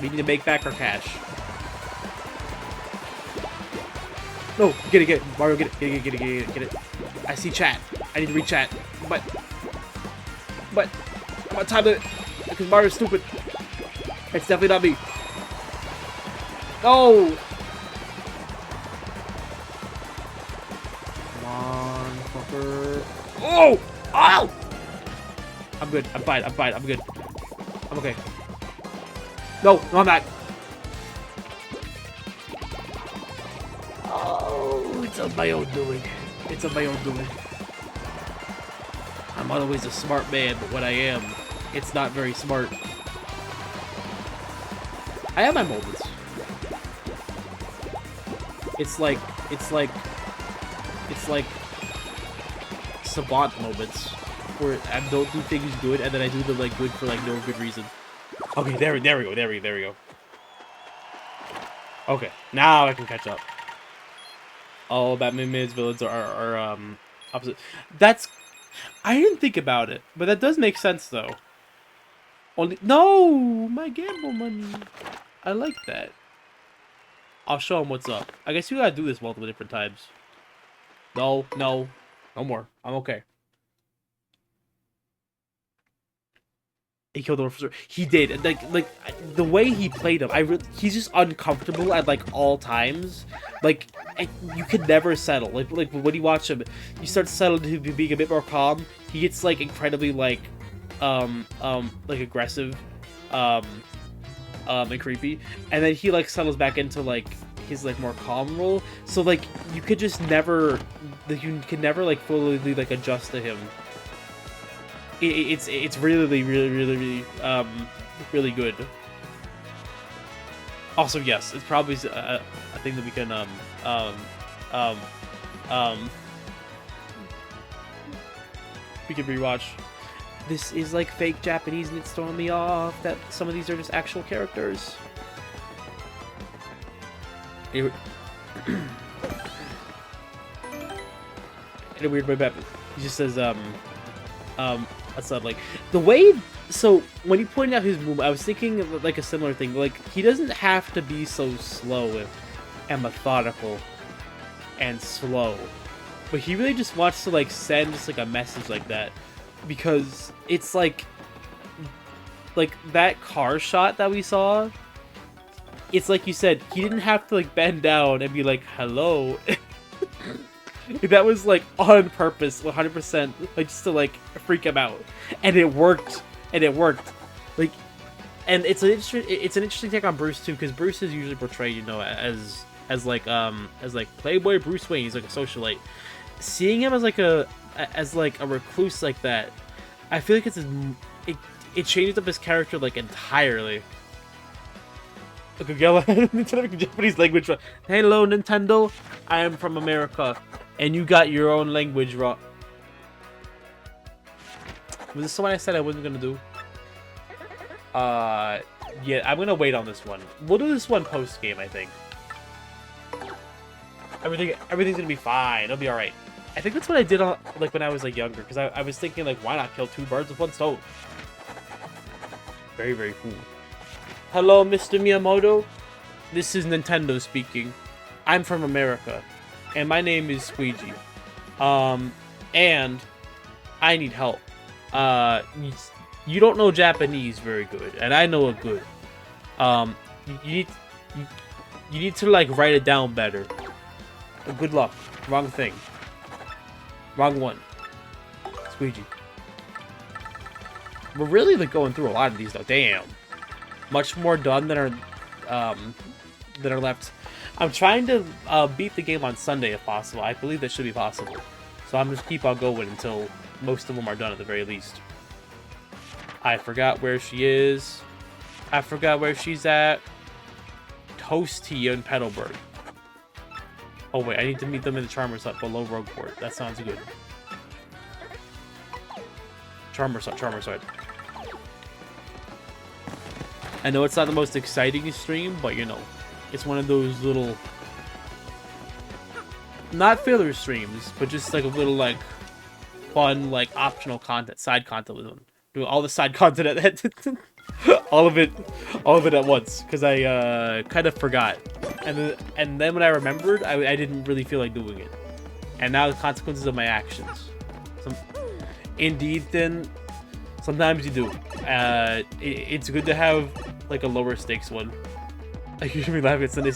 We need to make back our cash. No, get it, Mario, get it. I see chat. I need to read chat. But I'm on time limit because Mario's stupid. It's definitely not me. No. Come on, fucker. Oh! Ow! I'm good. I'm fine. I'm good. I'm okay. No, I'm not. Oh, it's of my own doing. It's of my own doing. I'm not always a smart man, but when I am, it's not very smart. I have my moments. It's like savant moments where I don't do things good and then I do them like good for like no good reason. Okay, there we go. Okay, now I can catch up. All Batman's villains are opposite. I didn't think about it, but that does make sense though. No, my gamble money. I like that. I'll show him what's up. I guess you gotta do this multiple different times. No more. I'm okay. He killed the officer. He did. Like the way he played him, he's just uncomfortable at like all times. Like you could never settle. Like when you watch him, you start to settle to being a bit more calm. He gets like incredibly like aggressive, and creepy, and then he like settles back into like his like more calm role. So like you could just never, like, you can never like fully like adjust to him. It's really really good. Also, yes, it's probably a thing that we can we can rewatch. This is like fake Japanese, and it's throwing me off that some of these are just actual characters. In a weird way, but he just says that's not like the way. So when you pointed out his move, I was thinking of like a similar thing. Like he doesn't have to be so slow and methodical and slow, but he really just wants to like send just like a message like that, because it's like that car shot that we saw. It's like you said, he didn't have to like bend down and be like hello. That was like on purpose, 100%, like just to like freak him out, and it worked. Like, and it's an interesting take on Bruce too, because Bruce is usually portrayed, you know, as like Playboy Bruce Wayne. He's like a socialite. Seeing him as like a recluse like that, I feel like it changes up his character like entirely. Okay, Nintendo Japanese language. Hello, Nintendo. I am from America, and you got your own language wrong. Was this the one I said I wasn't gonna do? Yeah, I'm gonna wait on this one. We'll do this one post game, I think. Everything's gonna be fine. It'll be all right. I think that's what I did on like when I was like younger, because I was thinking like, why not kill two birds with one stone? Very, very cool. Hello, Mr. Miyamoto. This is Nintendo speaking. I'm from America, and my name is Squeegee. And I need help. You don't know Japanese very good, and I know it good. You need to like write it down better. Good luck. Wrong thing. Wrong one. Squeegee. We're really like going through a lot of these though. Damn. Much more done than are left. I'm trying to beat the game on Sunday if possible. I believe that should be possible. So I'm just keep on going until most of them are done at the very least. I forgot where she is. I forgot where she's at. Toasty and Petalburg. Oh wait, I need to meet them in the Charmer's Hut below Rogueport. That sounds good. Charmer's Hut. I know it's not the most exciting stream, but you know, it's one of those little, not filler streams, but just like a little like fun, like optional content, side content with them. Doing all the side content all of it at once, because I kind of forgot, and then when I remembered, I didn't really feel like doing it, and now the consequences of my actions. Indeed, then sometimes you do. It's good to have like a lower stakes one. I usually laugh at Sunday.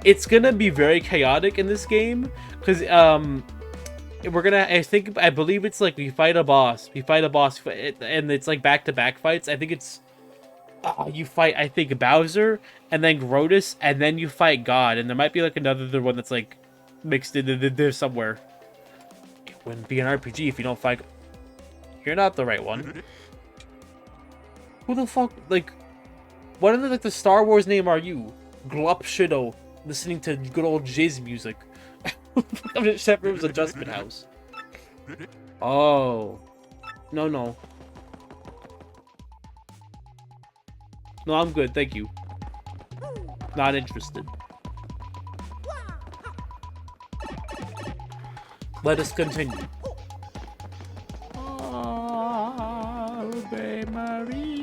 It's gonna be very chaotic in this game, because we're gonna, I believe it's like we fight a boss, and it's like back-to-back fights. I think it's you fight, I think, Bowser, and then Grodus, and then you fight God, and there might be like another one that's like mixed in there somewhere. It wouldn't be an RPG if you don't fight. You're not the right one. Who the fuck, like, what in the, like, the Star Wars name are you? Glop Shido, listening to good old Jizz music. I'm just Shepherd's Adjustment House. Oh. No. No, I'm good, thank you. Not interested. Let us continue. Ave Maria.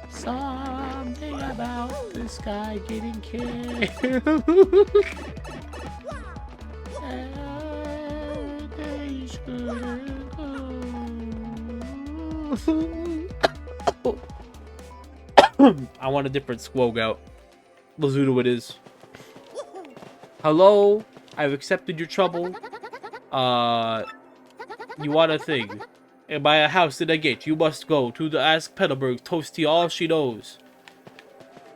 Something about this guy getting killed. I want a different Squog out. Lazudo it is. Hello, I've accepted your trouble. You want a thing. And by a house did I get, you must go to the Ask Petalburg, Toasty all she knows.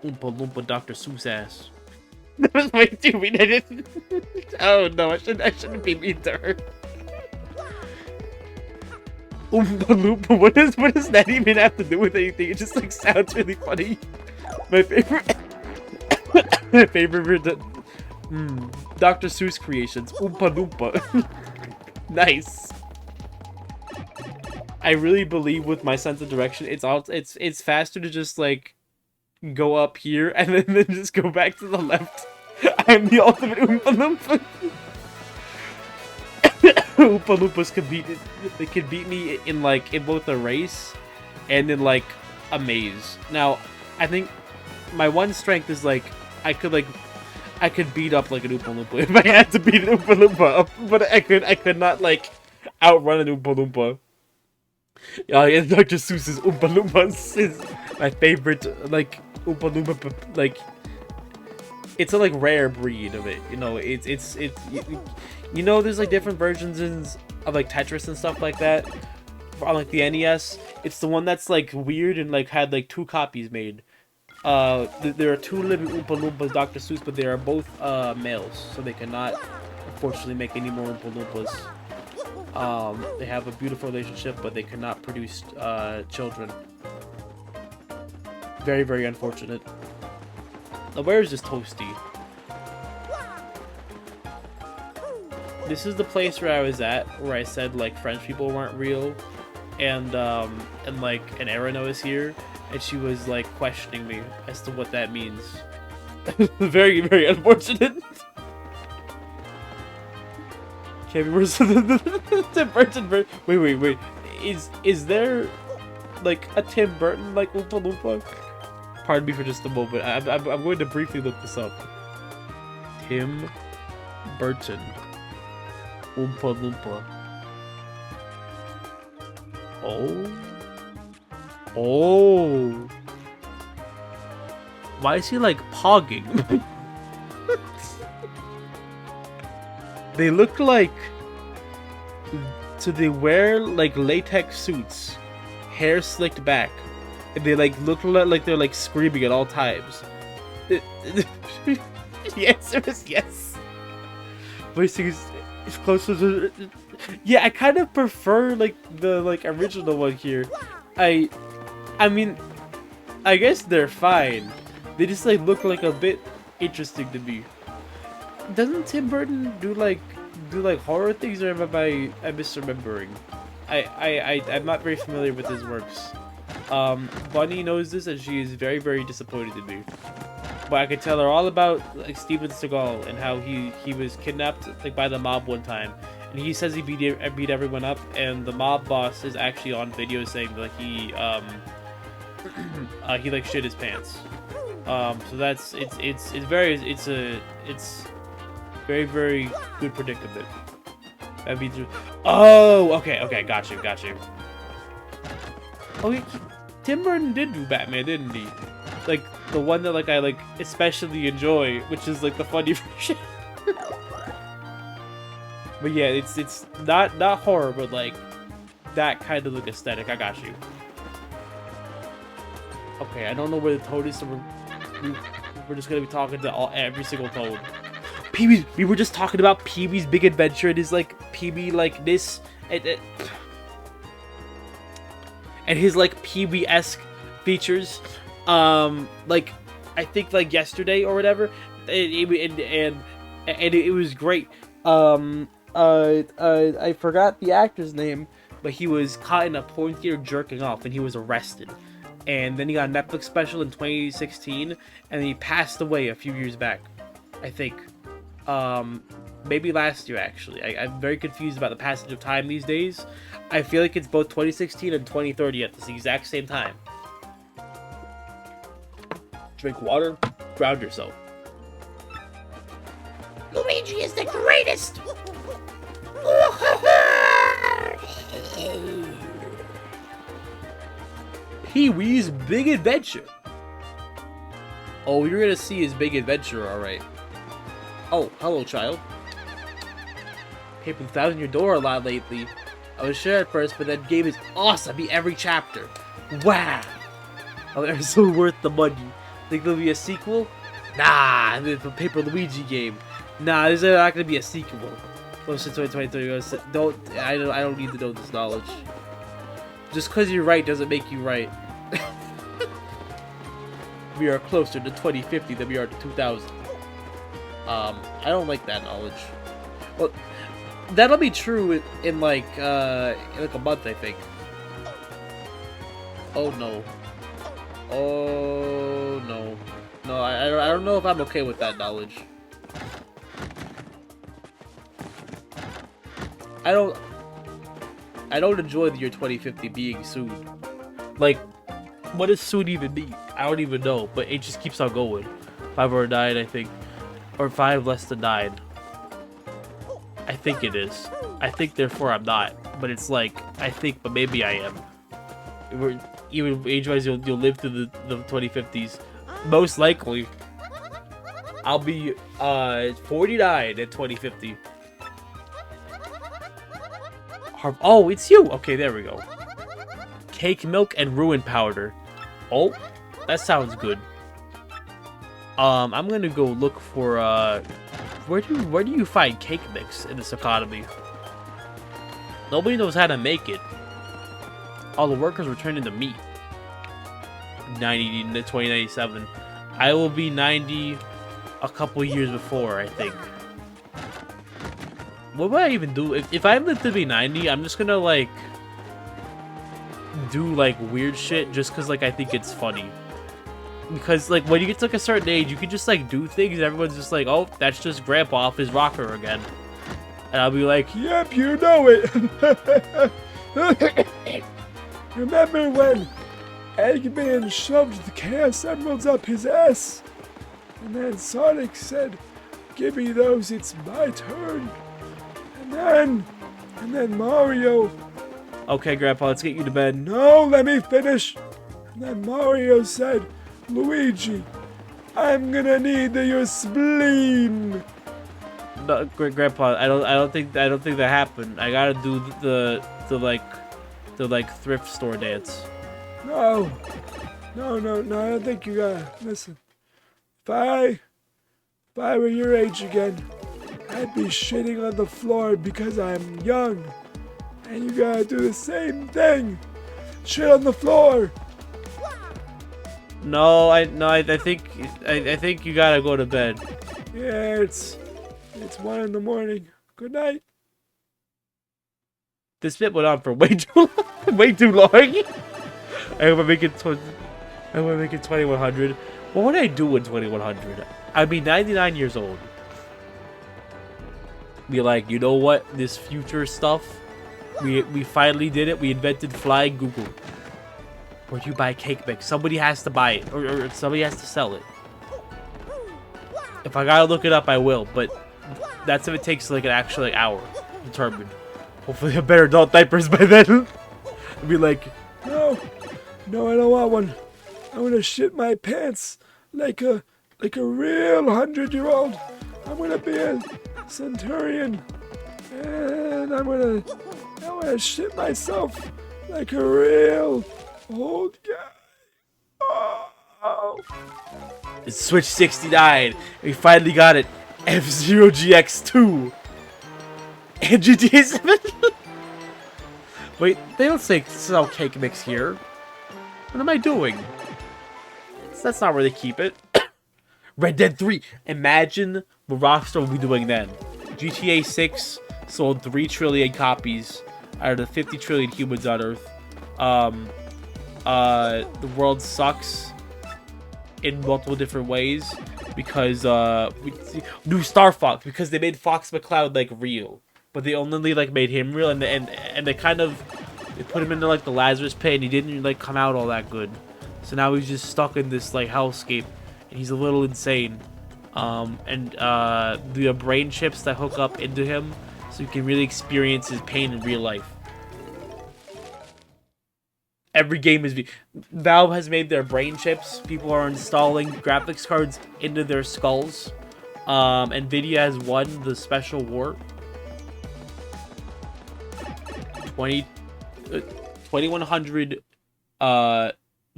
Oompa Loompa Dr. Seuss ass. That was way too mean. I didn't. Oh no, I shouldn't be mean to her. Oompa Loompa. What does that even have to do with anything? It just like sounds really funny. My favorite. My favorite. Dr. Seuss creations. Oompa Loompa. Nice. I really believe with my sense of direction, it's faster to just like go up here and then just go back to the left. I'm the ultimate Oompa Loompa. Oompa Loompas could beat me in both a race and in like a maze. Now, I think my one strength is like I could beat up like an Oompa Loompa if I had to beat an Oompa Loompa up, but I could not like outrun an Oompa Loompa. Yeah, Dr. Seuss's Oompa Loompas is my favorite like Oompa Loompa like. It's a like rare breed of it, you know. It's you know, there's like different versions of like Tetris and stuff like that on like the NES. It's the one that's like weird and like had like 2 copies made. There are 2 living Oompa Loompas, Dr. Seuss, but they are both males, so they cannot unfortunately make any more Oompa Loompas. They have a beautiful relationship, but they cannot produce children. Very, very unfortunate. Now, where is this Toasty? This is the place where I was at, where I said like French people weren't real, and like an Arena was here, and she was like questioning me as to what that means. Very, very unfortunate. Can't be worse than Tim Burton. Wait. Is there like a Tim Burton like Oompa Loompa? Pardon me for just a moment. I'm going to briefly look this up. Tim Burton. Oompa Loompa. Oh. Why is he like pogging? They look like... So they wear like latex suits. Hair slicked back. And they like look like they're like screaming at all times. Yes, it was yes. Voicing is closer to. Yeah, I kind of prefer like the like original one here. I mean, I guess they're fine. They just like look like a bit interesting to me. Doesn't Tim Burton do like horror things, or am I misremembering? I'm not very familiar with his works. Bunny knows this, and she is very, very disappointed in me. But I could tell her all about like Steven Seagal and how he was kidnapped like by the mob one time, and he says he beat everyone up, and the mob boss is actually on video saying that he like shit his pants. So that's it's very, very good predicament. That'd be true. Oh, okay, got you. Oh, Tim Burton did do Batman, didn't he? Like the one that like I like especially enjoy, which is like the funny version. But yeah, it's not horror, but like that kind of like aesthetic. I got you. Okay, I don't know where the toad is, so we're just gonna be talking to every single toad. Pee-wee, we were just talking about Pee-wee's Big Adventure. It is like Pee-wee like this, and his like Pee-wee-esque features. Like I think like yesterday or whatever, and it was great. I forgot the actor's name, but he was caught in a porn theater jerking off, and he was arrested. And then he got a Netflix special in 2016, and he passed away a few years back, I think. Maybe last year, actually. I'm very confused about the passage of time these days. I feel like it's both 2016 and 2030 at the exact same time. Drink water, ground yourself. Luigi is the greatest! Pee-wee's Big Adventure. Oh, you're gonna see his Big Adventure, alright. Oh, hello, child. People found your door a lot lately. I was sure at first, but that game is awesome. Beat every chapter. Wow. Oh, they're so worth the money. Think there'll be a sequel? Nah, the Paper Luigi game. Nah, there's not gonna be a sequel. Close to 2023. I don't need to know this knowledge. Just because you're right doesn't make you right. We are closer to 2050 than we are to 2000. I don't like that knowledge. Well, that'll be true in like a month, I think. Oh no. Oh no. No, I don't know if I'm okay with that knowledge. I don't enjoy the year 2050 being soon. Like, what does soon even mean? I don't even know, but it just keeps on going. 5 or 9, I think. Or 5 less than 9. I think it is. I think, therefore, I'm not. But it's like, I think, but maybe I am. Even age-wise, you'll live through the 2050s. Most likely, I'll be 49 in 2050. Oh, it's you! Okay, there we go. Cake milk and ruin powder. Oh, that sounds good. I'm gonna go look for where do you find cake mix in this economy? Nobody knows how to make it. All the workers were turned into meat. 2097. I will be 90 a couple years before, I think. What would I even do? If I live to be 90, I'm just gonna, like, do, like, weird shit just because, like, I think it's funny. Because, like, when you get to, like, a certain age, you can just, like, do things and everyone's just like, oh, that's just Grandpa off his rocker again. And I'll be like, yep, you know it. Remember when Eggman shoved the Chaos Emeralds up his ass? And then Sonic said, give me those, it's my turn. And then Mario. okay, Grandpa, let's get you to bed. No, let me finish. And then Mario said, Luigi, I'm gonna need your spleen. No, Grandpa, I don't think that happened. I gotta do the thrift store dance. No, I don't think you gotta. Listen, if I were your age again, I'd be shitting on the floor because I'm young. And you gotta do the same thing. Shit on the floor. No, I think you gotta go to bed. Yeah, it's 1 in the morning. Good night. This bit went on for way too long. I hope I make it 2100. What would I do in 2100? I'd be 99 years old. Be like, you know what? This future stuff, we finally did it. We invented flying Google. Where do you buy cake mix? Somebody has to buy it, or somebody has to sell it. If I gotta look it up, I will. But that's if it takes like an actual hour to determine. Hopefully, I have better adult diapers by then. I'd be like, no, I don't want one. I want to shit my pants like a real 100-year-old. I'm gonna be a centurion, and I'm gonna shit myself like a real old guy. Oh. it's Switch 69. We finally got it. F-Zero GX2 and GTA 7. Wait, they don't say sell cake mix here. What am I doing? That's not where they keep it. Red Dead 3. Imagine what Rockstar will be doing then. GTA 6 sold 3 trillion copies out of the 50 trillion humans on Earth. The world sucks in multiple different ways because new Star Fox, because they made Fox McCloud like real, but they only like made him real, and they kind of put him into like the Lazarus pit, and he didn't like come out all that good. So now he's just stuck in this like hellscape, and he's a little insane. The brain chips that hook up into him, so you can really experience his pain in real life. Every game is... Valve has made their brain chips. People are installing graphics cards into their skulls. Nvidia has won the special war. 2100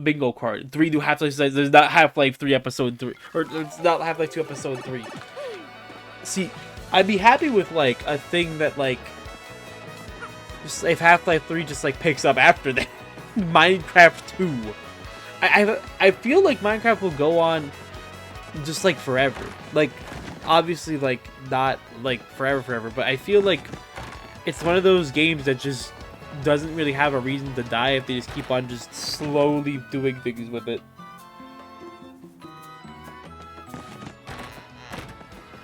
Bingo card. 3 do Half-Life. There's not Half-Life 3 episode 3, or it's not Half-Life 2 episode 3. See, I'd be happy with like a thing that like, just if Half-Life 3 just like picks up after that. Minecraft 2. I feel like Minecraft will go on just like forever. Like, obviously, like not like forever, but I feel like it's one of those games that just doesn't really have a reason to die if they just keep on just slowly doing things with it.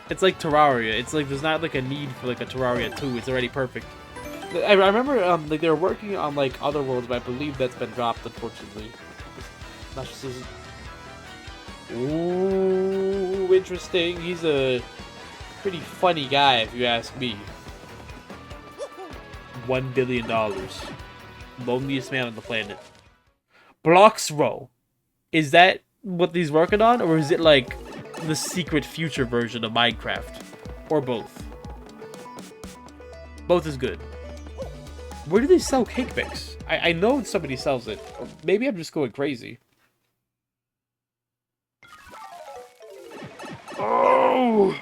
It's like Terraria. It's like there's not like a need for like a Terraria 2. It's already perfect. I remember like they were working on like Other Worlds, but I believe that's been dropped, unfortunately. Not just ooh, interesting. He's a pretty funny guy, if you ask me. $1 billion. Loneliest man on the planet. Blocks Row. Is that what he's working on? Or is it like the secret future version of Minecraft? Or both? Both is good. Where do they sell cake mix? I know somebody sells it. Or maybe I'm just going crazy. Oh,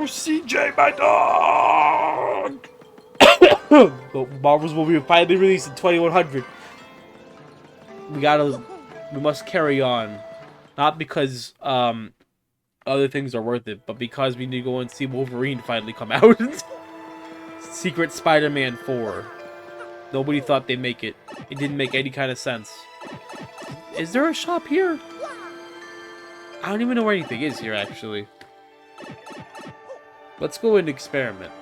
CJ, my dog. The Marvels will be finally released in 2100. We must carry on. Not because other things are worth it, but because we need to go and see Wolverine finally come out. Secret Spider-Man 4. Nobody thought they'd make it. It didn't make any kind of sense. Is there a shop here? I don't even know where anything is here, actually. Let's go and experiment.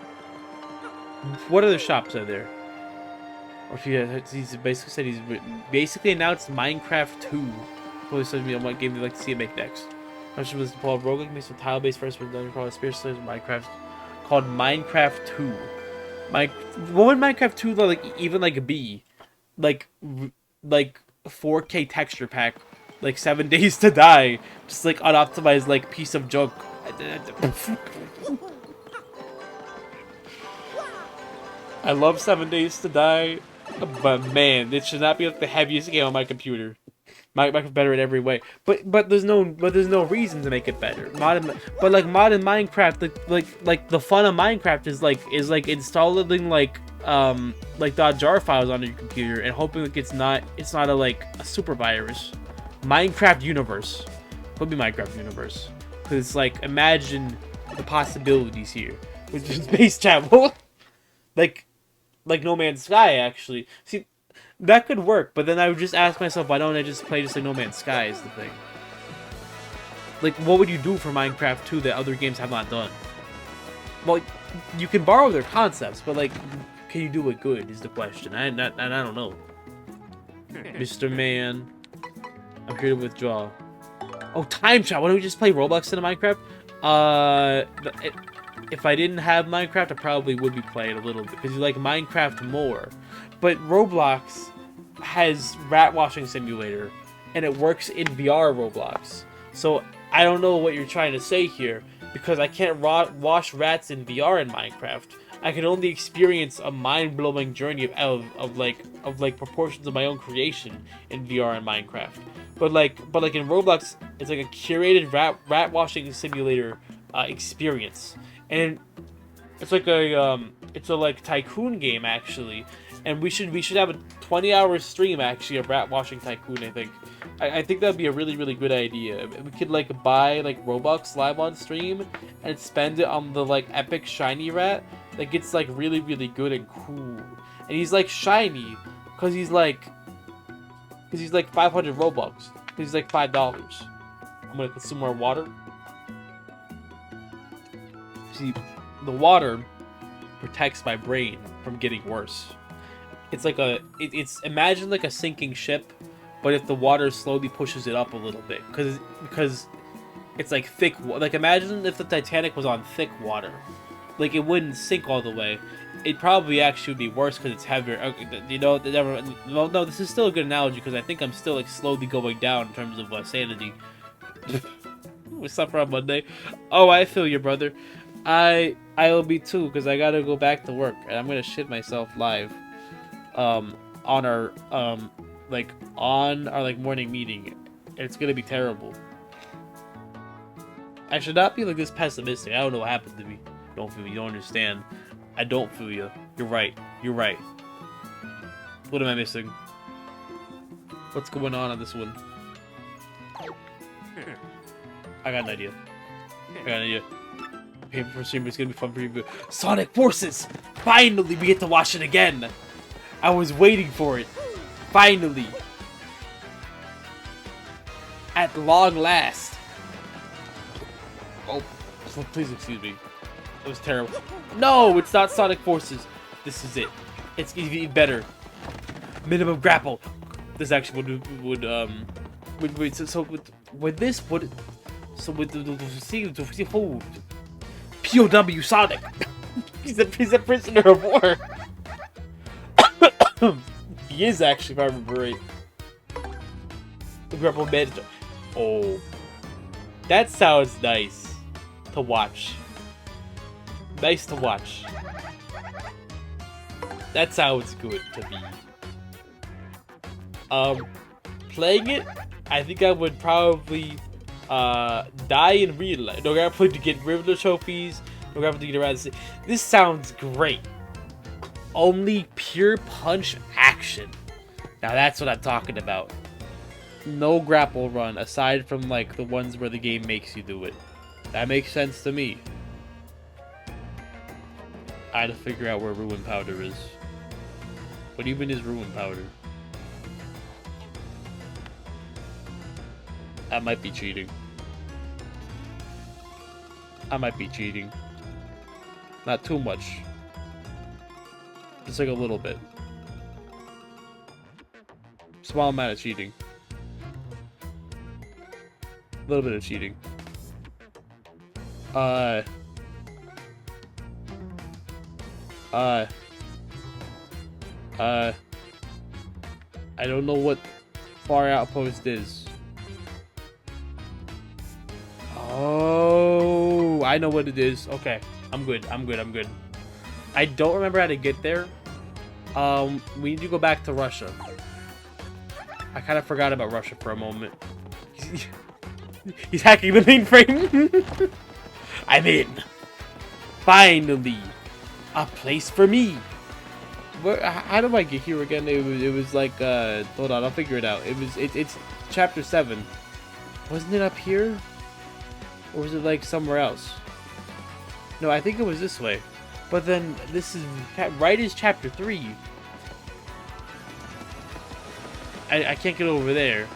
What other shops are there? Or if he's basically said he's basically announced Minecraft 2. Probably said to me on what game they'd like to see him make next. Question was Paul Rogan makes a tile-based first one done called Spear Slayers Minecraft called Minecraft 2. What would Minecraft 2 like even like be? Like 4K texture pack, like 7 Days to Die, just like unoptimized like piece of junk. I love 7 Days to Die, but man, it should not be like the heaviest game on my computer. Minecraft better in every way, but there's no reason to make it better. Mod Minecraft, like the fun of Minecraft is like installing like .jar files on your computer and hoping like it's not a super virus. Minecraft universe, would be Minecraft universe, because it's like imagine the possibilities here with space travel, like No Man's Sky actually. See. That could work, but then I would just ask myself, why don't I just play just like No Man's Sky is the thing? Like, what would you do for Minecraft 2 that other games have not done? Well, you can borrow their concepts, but like, can you do it good is the question. I don't know. Mr. Man, I'm here to withdraw. Oh, time travel. Why don't we just play Roblox in Minecraft? If I didn't have Minecraft, I probably would be playing a little bit because you like Minecraft more. But Roblox has rat washing simulator, and it works in VR Roblox. So I don't know what you're trying to say here, because I can't wash rats in VR in Minecraft. I can only experience a mind-blowing journey of proportions of my own creation in VR in Minecraft. But like in Roblox, it's like a curated rat washing simulator experience, and it's like a tycoon game actually. And we should have a 20-hour stream actually of rat washing tycoon. I think that'd be a really good idea. We could like buy like Robux live on stream and spend it on the like epic shiny rat that gets like really good and cool. And he's like shiny because he's like 500 Robux. Because he's like $5. I'm gonna consume more water. See, the water protects my brain from getting worse. It's like it's imagine like a sinking ship, but if the water slowly pushes it up a little bit, because it's like thick. Like imagine if the Titanic was on thick water, like it wouldn't sink all the way. It probably actually would be worse because it's heavier. You know, no, this is still a good analogy because I think I'm still like slowly going down in terms of sanity. We suffer on Monday. Oh, I feel you, brother. I'll be too because I gotta go back to work and I'm gonna shit myself live. On our like on our like morning meeting. It's gonna be terrible. I should not be like this pessimistic. I don't know what happened to me. Don't feel me. You don't understand. I don't feel you. You're right. You're right. What am I missing? What's going on this one? I got an idea. Okay, for stream, it's gonna be fun for you. Sonic Forces! Finally, we get to watch it again! I was waiting for it. Finally! At long last! Oh, please excuse me. It was terrible. No, it's not Sonic Forces. This is it. It's even better. Minimum grapple. This actually would wait. So with this would. So with the whole POW Sonic, he's a prisoner of war. He is actually, if I remember right. The grapple manager. Oh, that sounds nice to watch. Nice to watch. That sounds good to me. Playing it, I think I would probably die in real life. No grapple to get rid of the trophies. No grapple to get around the city. This sounds great. Only pure punch action. Now that's what I'm talking about. No grapple run aside from like the ones where the game makes you do it. That makes sense to me. I had to figure out where Ruin Powder is. What even is Ruin Powder? I might be cheating. I might be cheating. Not too much. Just like a little bit. Small amount of cheating. A little bit of cheating. I don't know what Far Outpost is. Oh, I know what it is. Okay, I'm good. I don't remember how to get there. We need to go back to Russia. I kind of forgot about Russia for a moment. He's hacking the mainframe. I'm in. Finally, a place for me. How do I get here again? It was like hold on, I'll figure it out. It's chapter 7. Wasn't it up here? Or was it like somewhere else? No, I think it was this way. But then this is right as chapter 3. I can't get over there.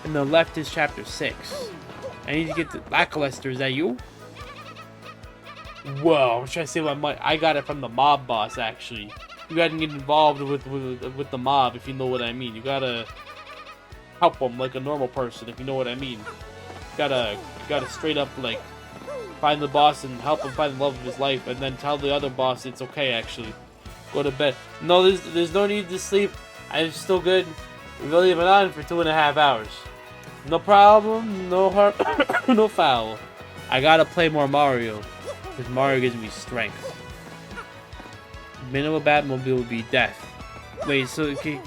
And the left is chapter 6. I need to get to Lackluster. Is that you? Whoa, I'm trying to save my money. I got it from the mob boss, actually. You gotta get involved with the mob, if you know what I mean. You gotta help them like a normal person, if you know what I mean. You gotta straight up, like, find the boss and help him find the love of his life, and then tell the other boss it's okay, actually. Go to bed. No, there's no need to sleep. I'm still good. We've only been on for 2.5 hours. No problem, no harm, no foul. I gotta play more Mario, because Mario gives me strength. Minimum Batmobile would be death. Wait, so okay,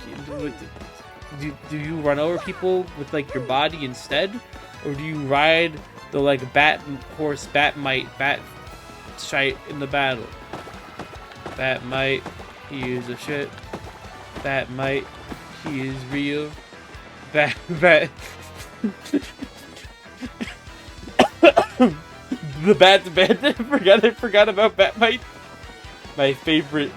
do you run over people with like your body instead, or do you ride the like bat horse, Batmite, bat shite in the battle? Batmite, he is a shit. Batmite, he is real. Bat. The Bat's Bandit. I forgot about Batmite. My favorite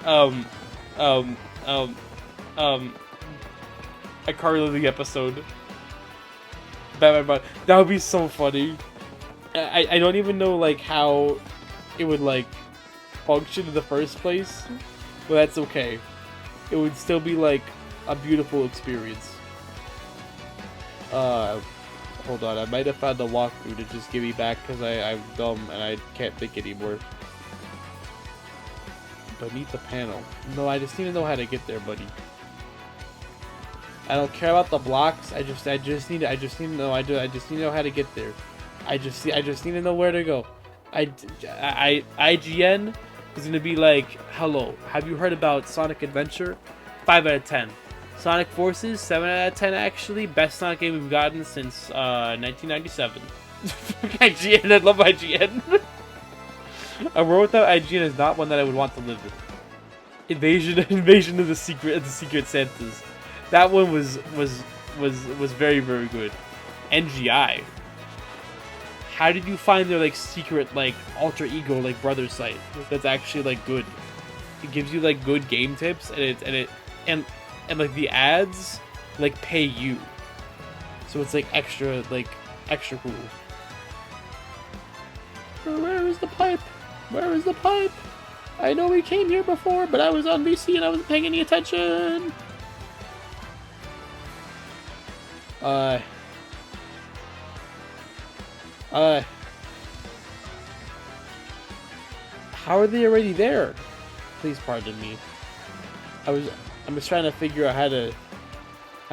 iCarly episode. Batman. That would be so funny. I don't even know like how it would like function in the first place, but that's okay. It would still be like a beautiful experience. Hold on, I might have found the walkthrough to just give me back because I'm dumb and I can't think anymore. Beneath the panel. No, I just need to know how to get there, buddy. I don't care about the blocks. I just need to know. I just need to know how to get there. I just need to know where to go. IGN is gonna be like, hello, have you heard about Sonic Adventure? 5 out of 10. Sonic Forces, 7 out of 10 actually. Best Sonic game we've gotten since 1997. IGN, I love IGN. A world without IGN is not one that I would want to live in. Invasion of the Secret Santas. That one was very, very good. NGI. How did you find their like secret like alter ego like brother site that's actually like good? It gives you like good game tips and like the ads like pay you. So it's like extra cool. Where is the pipe? Where is the pipe? I know we came here before, but I was on VC and I wasn't paying any attention. How are they already there? Please pardon me. I'm just trying to figure out how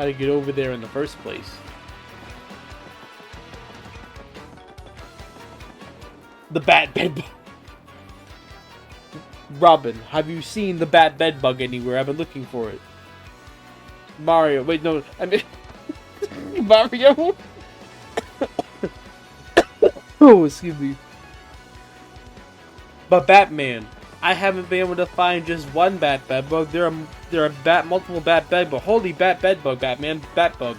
to get over there in the first place. The bat bed bug. Robin, have you seen the bat bed bug anywhere? I've been looking for it. Mario, wait, no, I mean Mario. Oh, excuse me. But Batman, I haven't been able to find just one bat bed bug. There are multiple bat bed bug. Holy bat bed bug, Batman, bat bug.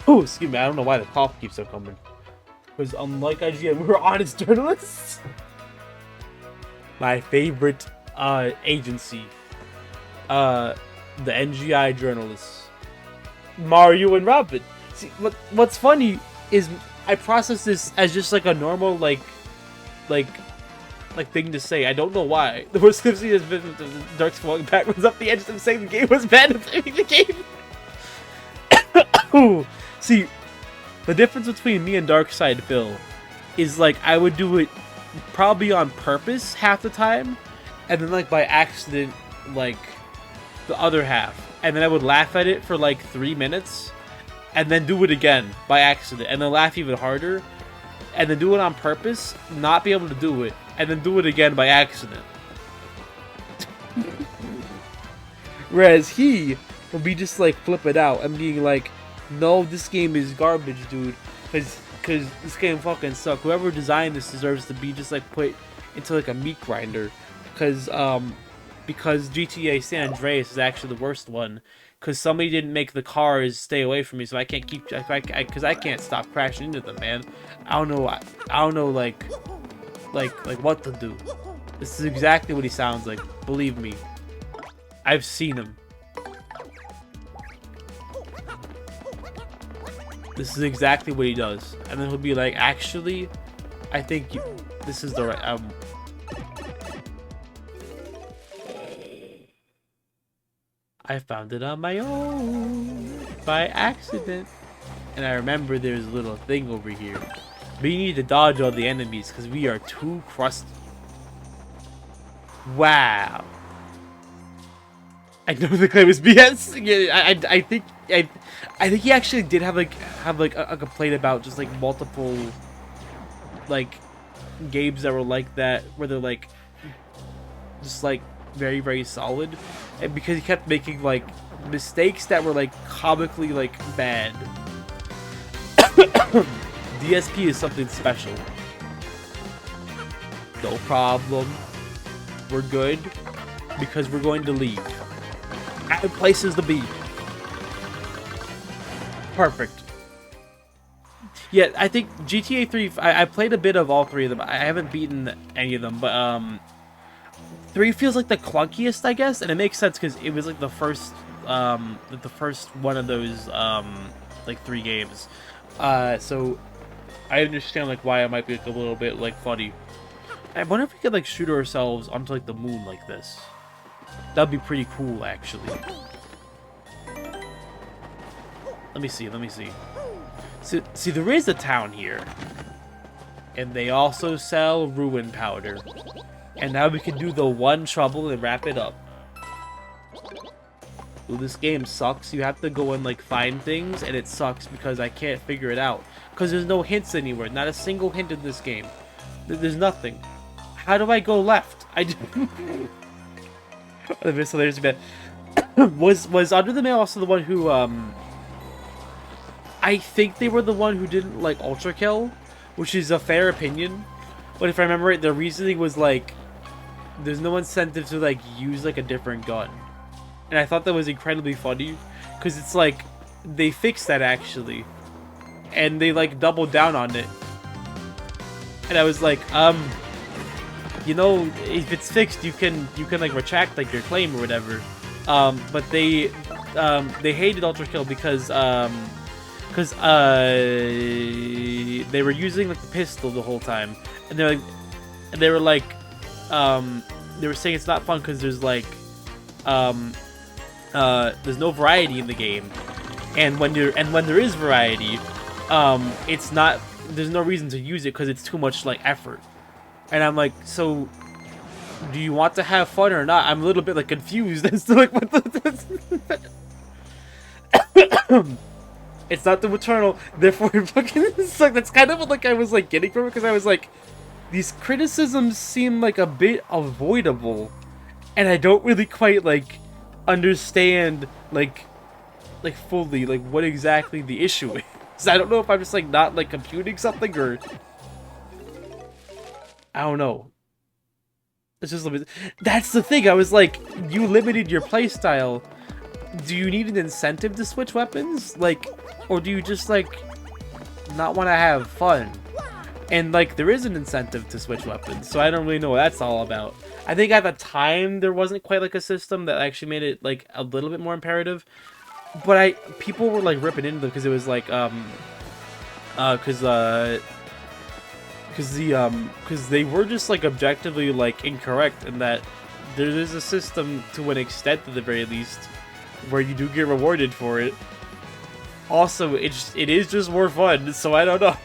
Oh, excuse me. I don't know why the cough keeps on coming. Because unlike IGN, we were honest journalists. My favorite agency, the NGI journalists, Mario and Robin. See, what's funny is I process this as just like a normal like thing to say. I don't know why. The worst clip scene has been Dark's falling backwards up the edge of saying the game was bad and blaming the game. Ooh. See, the difference between me and Darkside Phil is like I would do it probably on purpose half the time, and then like by accident like the other half, and then I would laugh at it for like 3 minutes, and then do it again by accident, and then laugh even harder, and then do it on purpose, not be able to do it, and then do it again by accident. Whereas he will be just like flip it out and being like, no, this game is garbage, dude, because this game fucking sucks. Whoever designed this deserves to be just like put into like a meat grinder, because GTA San Andreas is actually the worst one, because somebody didn't make the cars stay away from me, so I can't keep, because I can't stop crashing into them, man. I don't know like what to do. This is exactly what he sounds like, believe me. I've seen him. This is exactly what he does, and then he'll be like, actually, I think this is the right I found it on my own by accident, and I remember there's a little thing over here, but you need to dodge all the enemies because we are too crusty. Wow. I know the claim is BS. Yeah, I think he actually did have a complaint about just like multiple like games that were like that, where they're like just like very, very solid, and because he kept making like mistakes that were like comically like bad. DSP is something special. No problem. We're good because we're going to leave. Places to be. Perfect. Yeah, I think GTA 3, I played a bit of all three of them. I haven't beaten any of them, but 3 feels like the clunkiest, I guess, and it makes sense because it was like the first one of those like 3 games. So I understand like why it might be like a little bit like funny. I wonder if we could like shoot ourselves onto like the moon like this. That'd be pretty cool, actually. Let me see. See, there is a town here, and they also sell ruin powder. And now we can do the one trouble and wrap it up. Ooh, this game sucks. You have to go and like find things, and it sucks because I can't figure it out. Because there's no hints anywhere. Not a single hint in this game. There's nothing. How do I go left? The Missileers man. Was Under the Mail also the one who I think they were the one who didn't like Ultra Kill, which is a fair opinion. But if I remember right, the reasoning was like there's no incentive to like use like a different gun. And I thought that was incredibly funny because it's like they fixed that actually. And they like doubled down on it. And I was like, you know, if it's fixed, you can like retract like your claim or whatever. But they hated Ultra Kill because they were using like the pistol the whole time, and they were saying it's not fun because there's like there's no variety in the game, and when there is variety, it's not, there's no reason to use it because it's too much like effort. And I'm like, so do you want to have fun or not? I'm a little bit like confused as to like what the it's not the eternal, therefore fucking it's like, that's kind of what like I was like getting from it, because I was like, these criticisms seem like a bit avoidable, and I don't really quite like understand like fully like what exactly the issue is. I don't know if I'm just like not like computing something, or I don't know. It's just a bit. That's the thing. I was like, you limited your playstyle. Do you need an incentive to switch weapons? Like, or do you just like not want to have fun? And like, there is an incentive to switch weapons, so I don't really know what that's all about. I think at the time there wasn't quite like a system that actually made it like a little bit more imperative. But people were like ripping into them because it was like because they were just like objectively like incorrect in that there is a system to an extent at the very least where you do get rewarded for it. Also, it is just more fun, so I don't know.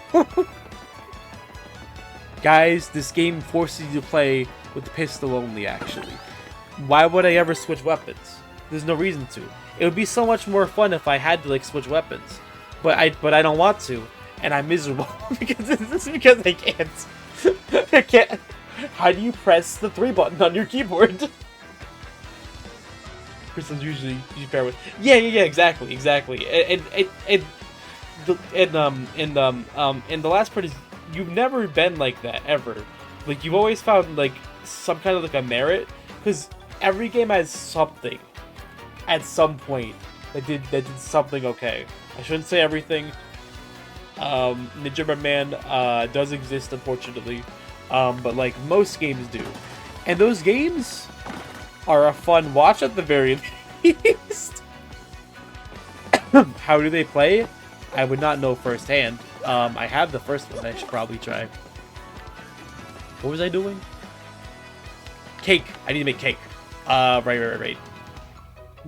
Guys, this game forces you to play with the pistol only, actually. Why would I ever switch weapons? There's no reason to. It would be so much more fun if I had to like switch weapons. But I don't want to. And I'm miserable because I can't. I can't. How do you press the 3 button on your keyboard? Crystal's usually pair with. Yeah, exactly. And the last part is you've never been like that ever. Like you've always found like some kind of like a merit, because every game has something at some point that did something okay. I shouldn't say everything. Ninja Man does exist, unfortunately, but like most games do, and those games are a fun watch at the very least. How do they play? I would not know firsthand. I have the first one. I should probably try. What was I doing? Cake. I need to make cake. Right.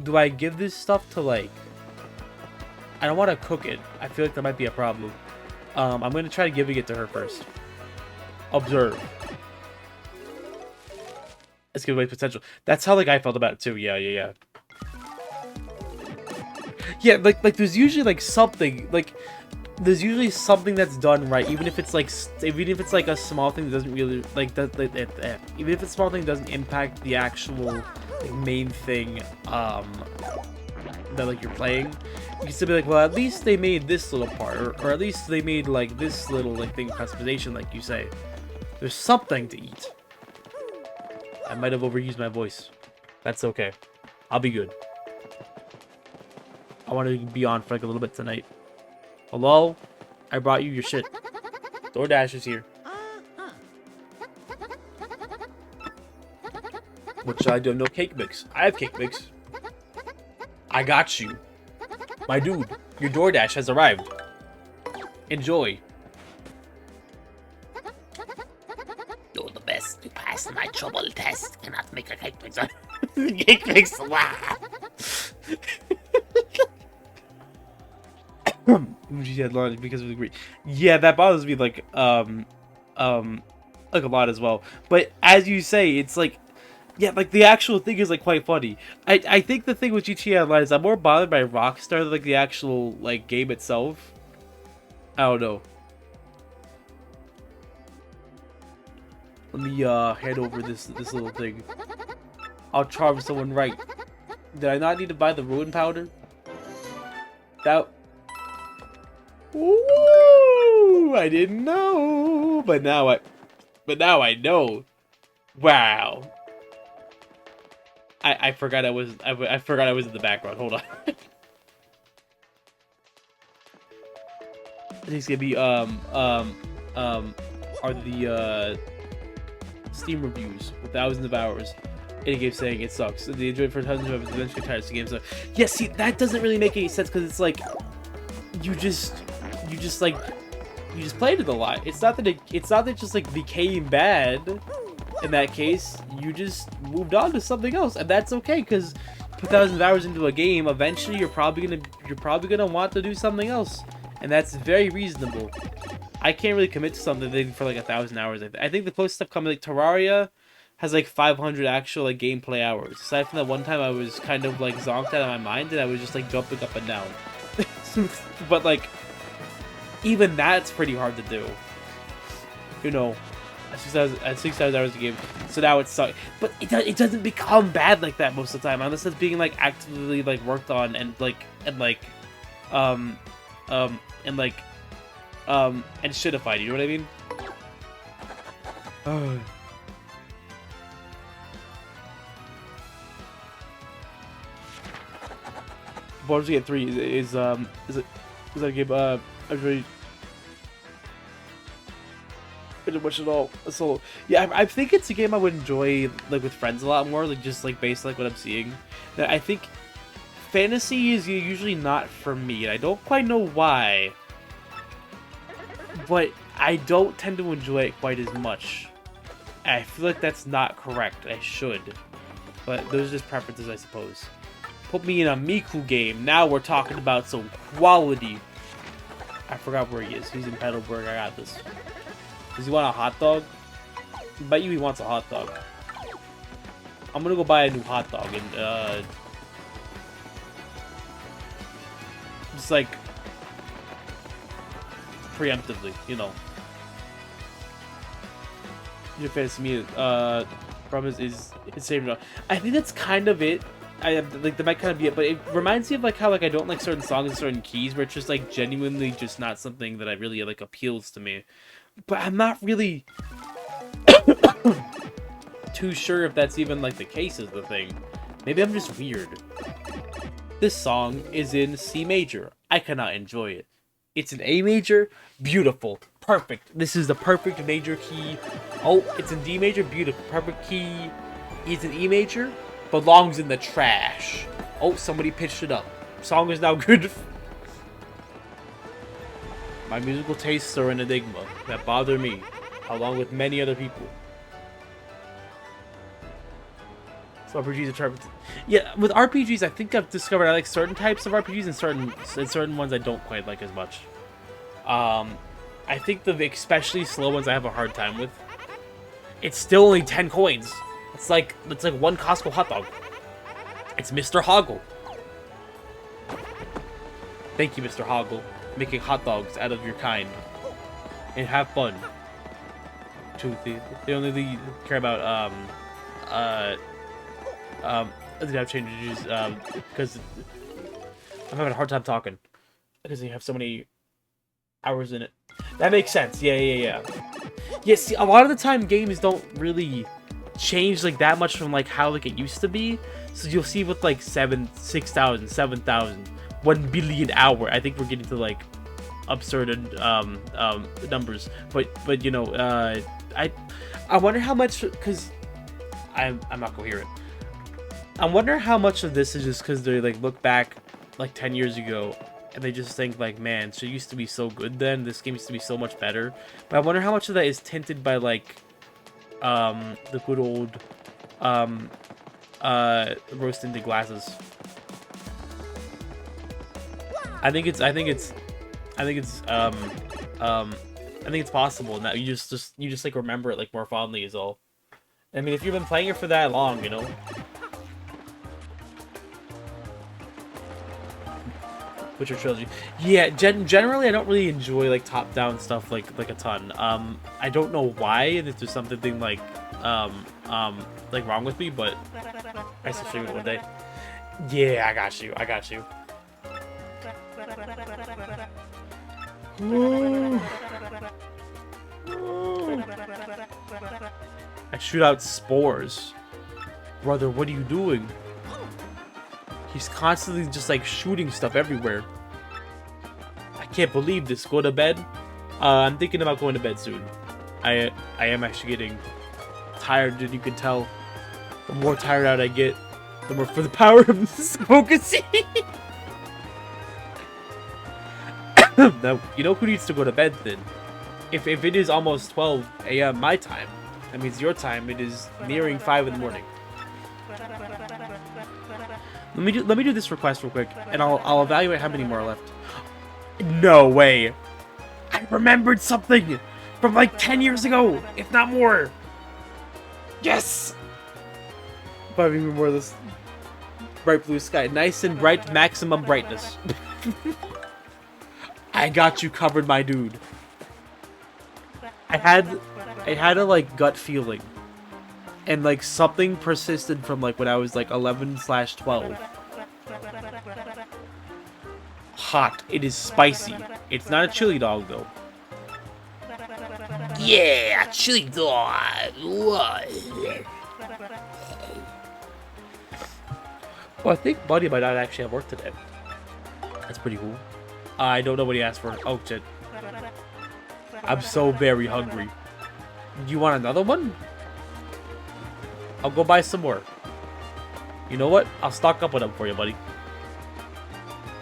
Do I give this stuff to like? I don't want to cook it. I feel like there might be a problem. I'm gonna try giving it to her first. Observe. Let's give away potential. That's how like I felt about it too. Yeah. Yeah, like there's usually like something like there's usually something that's done right, even if it's like a small thing that doesn't really like even if it's a small thing that doesn't impact the actual like, main thing that like you're playing. You can still be like, well, at least they made this little part, or at least they made like this little like thing customization, like you say. There's something to eat. I might have overused my voice. That's okay. I'll be good. I want to be on for like a little bit tonight. Hello? I brought you your shit. DoorDash is here. What should I do? No cake mix. I have cake mix. I got you. My dude, your DoorDash has arrived. Enjoy. You're the best. You passed my trouble test. Cannot make a cake mix. Cake mix. Wow. She had lunch because of the green. Yeah, that bothers me like a lot as well. But as you say, it's like, yeah, like the actual thing is like quite funny. I think the thing with GTA Online is I'm more bothered by Rockstar than like the actual like game itself. I don't know. Let me hand over this little thing. I'll charm someone right. Did I not need to buy the ruin powder? That... Ooh, I didn't know. But now I know. Wow. I forgot I forgot I was in the background. Hold on. I think it's gonna be are the Steam reviews with thousands of hours. And it keeps saying it sucks. They enjoyed it for tons of hours, eventually tired of the game. So yeah, see, that doesn't really make any sense because it's like you just played it a lot. It's not that it just like became bad. In that case, you just moved on to something else, and that's okay because put thousands of hours into a game. Eventually, you're probably gonna want to do something else, and that's very reasonable. I can't really commit to something for like 1,000 hours. I think the closest I've come, like Terraria has like 500 actual like gameplay hours. Aside from that one time I was kind of like zonked out of my mind and I was just like jumping up and down. But like even that's pretty hard to do. You know, at 6,000 hours a game. So now it sucks. But it doesn't become bad like that most of the time unless it's being like actively like worked on and shitified, you know what I mean? Baldur's Gate 3 is that a game I really didn't watch it all. So yeah, I think it's a game I would enjoy like with friends a lot more, like just like based on like what I'm seeing. Now, I think fantasy is usually not for me, and I don't quite know why. But I don't tend to enjoy it quite as much. I feel like that's not correct. I should. But those are just preferences, I suppose. Put me in a Miku game. Now we're talking about some quality. I forgot where he is. He's in Petalburg. I got this. Does he want a hot dog? I bet you he wants a hot dog. I'm gonna go buy a new hot dog and, just like preemptively, you know. Your fantasy music, from is same. I think that's kind of it. Like that might kind of be it, but it reminds me of like how like I don't like certain songs and certain keys where it's just like genuinely just not something that I really like appeals to me. But I'm not really too sure if that's even like the case is the thing. Maybe I'm just weird. This song is in C major. I cannot enjoy it. It's an A major. Beautiful. Perfect. This is the perfect major key. Oh, it's in D major. Beautiful. Perfect key. It's in E major. Belongs in the trash. Oh, somebody pitched it up. Song is now good. My musical tastes are an enigma that bother me, along with many other people. So RPGs are trying. Yeah, with RPGs, I think I've discovered I like certain types of RPGs and certain ones I don't quite like as much. I think the especially slow ones I have a hard time with. It's still only 10 coins. It's like one Costco hot dog. It's Mr. Hoggle. Thank you, Mr. Hoggle, making hot dogs out of your kind. And have fun. They only care about they have changes because I'm having a hard time talking because you have so many hours in it. That makes sense. Yeah. Yeah, see, a lot of the time games don't really change like that much from like how like it used to be. So you'll see with like 6,000, 7,000, 1 billion hour. I think we're getting to like absurd numbers. But you know, I wonder how much, because I'm not coherent. I wonder how much of this is just because they like look back like 10 years ago and they just think like, man, shit used to be so good then. This game used to be so much better. But I wonder how much of that is tinted by like the good old rose tinted glasses. I think it's possible that you just like remember it like more fondly is all. I mean, if you've been playing it for that long, you know. Witcher trilogy. Yeah, generally I don't really enjoy like top-down stuff like a ton. I don't know why, and if there's something like like wrong with me, but I still stream it one day. Yeah, I got you. I got you. Ooh. Ooh. I shoot out spores. Brother, what are you doing? He's constantly just like shooting stuff everywhere. I can't believe this. Go to bed? I'm thinking about going to bed soon. I am actually getting tired, and you can tell. The more tired out I get, the more for the power of this focusing. Now, you know who needs to go to bed then? If it is almost 12 a.m. my time, that means your time, it is nearing 5 in the morning. Let me do this request real quick, and I'll evaluate how many more are left. No way! I remembered something from like 10 years ago, if not more. Yes! 5 even more of this bright blue sky, nice and bright, maximum brightness. I got you covered, my dude. I had a like gut feeling, and like something persisted from like when I was like 11/12. Hot. It is spicy. It's not a chili dog though. Yeah, chili dog. Well, I think Buddy might not actually have work today. That's pretty cool. I don't know what he asked for. Oh shit. I'm so very hungry. Do you want another one? I'll go buy some more. You know what? I'll stock up with them for you, buddy.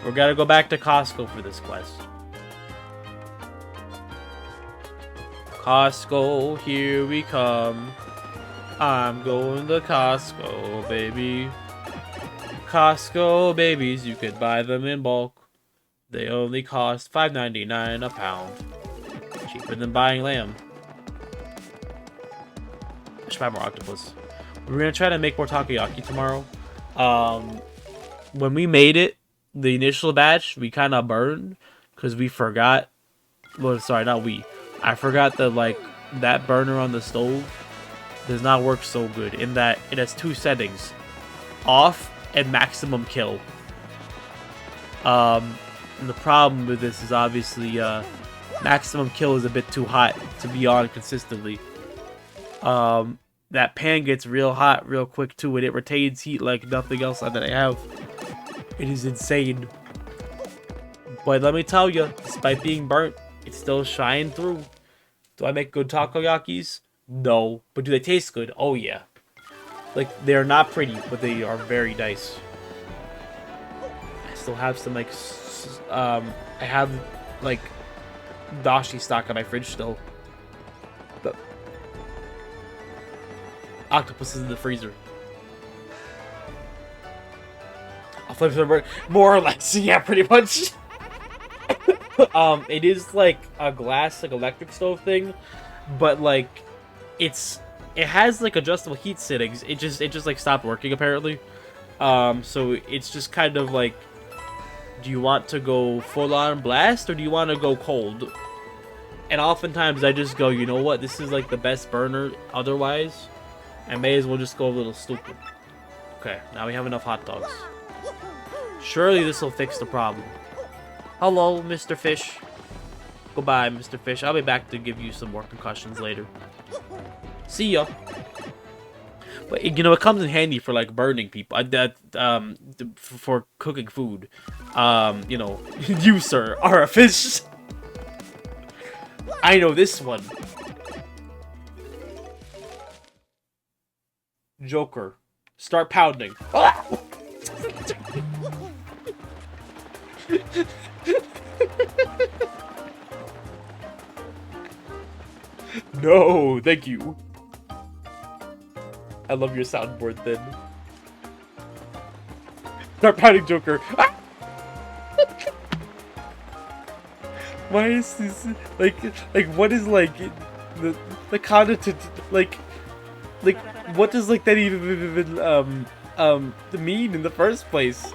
We're gonna go back to Costco for this quest. Costco, here we come. I'm going to Costco, baby. Costco babies, you could buy them in bulk. They only cost $5.99 a pound. Cheaper than buying lamb. I should buy more octopus. We're gonna try to make more takoyaki tomorrow. When we made it, the initial batch, we kind of burned because we forgot. Well, sorry, not we. I forgot that like that burner on the stove does not work so good in that it has 2 settings: off and maximum kill. And the problem with this is obviously maximum kill is a bit too hot to be on consistently. That pan gets real hot real quick too, and it retains heat like nothing else that I have. It is insane. But let me tell you, despite being burnt, it's still shining through. Do I make good takoyakis? No. But do they taste good? Oh yeah. Like, they're not pretty, but they are very nice. I still have some, like, I have, like, dashi stock in my fridge still. But octopus is in the freezer. I'll flip some more or less. Yeah, pretty much. It is like a glass, like electric stove thing, but like it has like adjustable heat settings. It just like stopped working apparently. So it's just kind of like, do you want to go full on blast or do you want to go cold? And oftentimes I just go, you know what? This is like the best burner. Otherwise, I may as well just go a little stupid. Okay, now we have enough hot dogs. Surely this will fix the problem. Hello, Mr. Fish. Goodbye, Mr. Fish. I'll be back to give you some more concussions later. See ya. But you know, it comes in handy for like burning people. For cooking food. You know, you sir are a fish. I know this one. Joker, start pounding. No, thank you. I love your soundboard then. Start pounding, Joker. Ah! Why is this like what is like the content like what does like that even mean in the first place?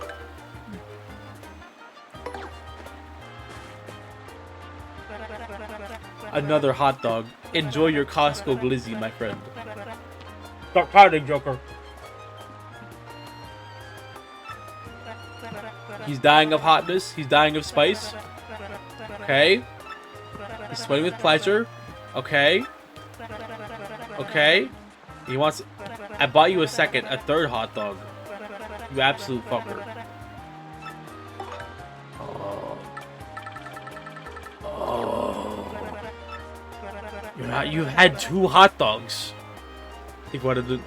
Another hot dog. Enjoy your Costco glizzy, my friend. Stop hiding, Joker. He's dying of hotness. He's dying of spice. Okay. He's sweating with pleasure. Okay. Okay. He wants... I bought you a third hot dog. You absolute fucker. You've had 2 hot dogs. I think one of the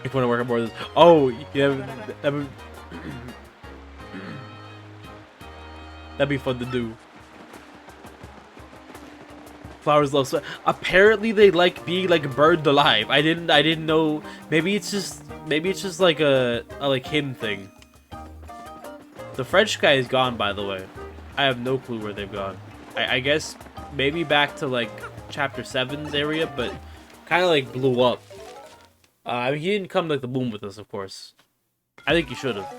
if you want to work on more of this. Oh, yeah, that'd be fun to do. Flowers love sweat. Apparently they like being like burned alive. I didn't know. Maybe it's just like a like him thing. The French guy is gone, by the way. I have no clue where they've gone. I guess maybe back to like chapter 7's area, but kind of like blew up. I mean, he didn't come like the boom with us, of course. I think he should have.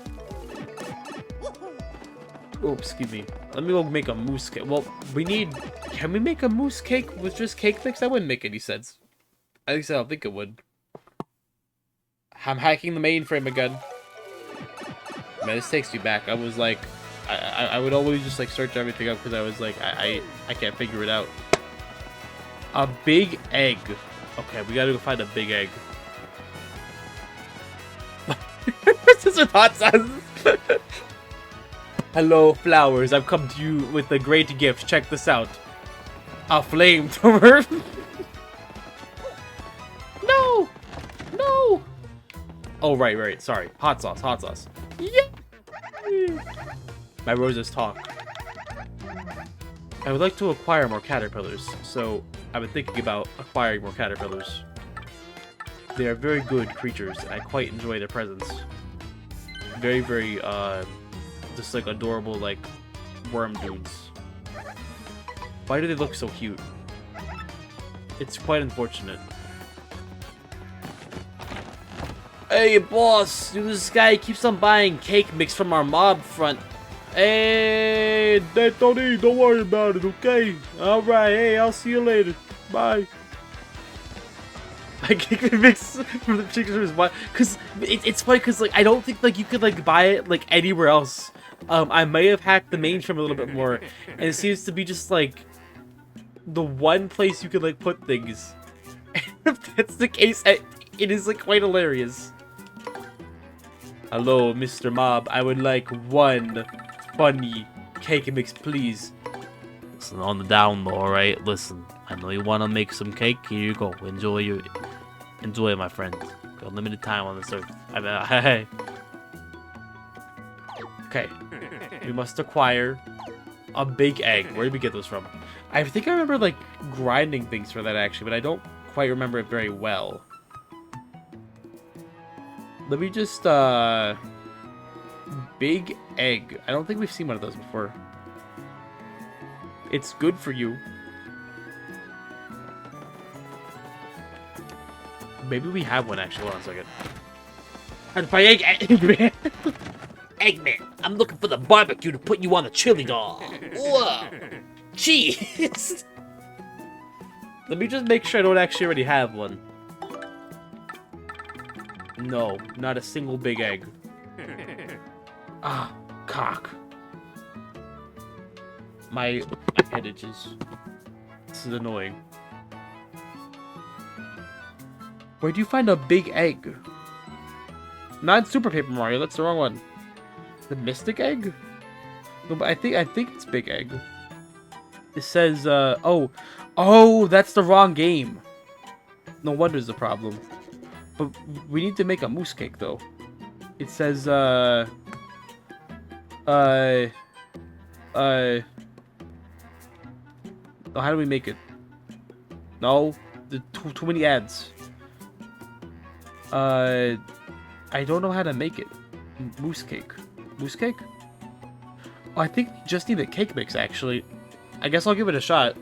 Oh, excuse me. Let me go make a mousse cake. Well, can we make a mousse cake with just cake mix? That wouldn't make any sense. At least I don't think it would. I'm hacking the mainframe again. Man, this takes me back. I was like, I would always just like search everything up because I was like, I can't figure it out. A big egg. Okay, we gotta go find a big egg. This is with hot sauce. Hello, flowers. I've come to you with a great gift. Check this out. A flamethrower. No! No! Oh, right. Sorry. Hot sauce. Yeah! My roses talk. I would like to acquire more caterpillars, so I've been thinking about acquiring more caterpillars. They are very good creatures. I quite enjoy their presence. Very, just like adorable, like, worm dudes. Why do they look so cute? It's quite unfortunate. Hey, boss! This guy keeps on buying cake mix from our mob front. Hey, Tony, don't worry about it, okay? Alright, hey, I'll see you later. Bye. I cake mix from the chicken from his wife. Cause it's funny, cause like I don't think like you could like buy it like anywhere else. I may have hacked the mainframe a little bit more, and it seems to be just like the one place you could like put things. If that's the case, it is like quite hilarious. Hello, Mr. Mob. I would like one funny cake mix, please. Listen, on the down low, alright? Listen, I know you want to make some cake. Here you go. Enjoy it, my friend. Got limited time on this earth. Hey. Okay. We must acquire a big egg. Where did we get those from? I think I remember, like, grinding things for that, actually, but I don't quite remember it very well. Let me just, big egg. I don't think we've seen one of those before. It's good for you. Maybe we have one, actually. Hold on a second. How to buy Eggman. Eggman, I'm looking for the barbecue to put you on the chili dog. Whoa. Jeez. Let me just make sure I don't actually already have one. No, not a single big egg. Ah, cock. My head itches. This is annoying. Where do you find a big egg? Not Super Paper Mario, that's the wrong one. The Mystic Egg? No, but I think it's Big Egg. It says, oh, that's the wrong game. No wonder it's a problem. But we need to make a mousse cake, though. It says, oh, how do we make it? No, too many ads. I don't know how to make it. Mousse cake. Mousse cake? Oh, I think you just need a cake mix, actually. I guess I'll give it a shot.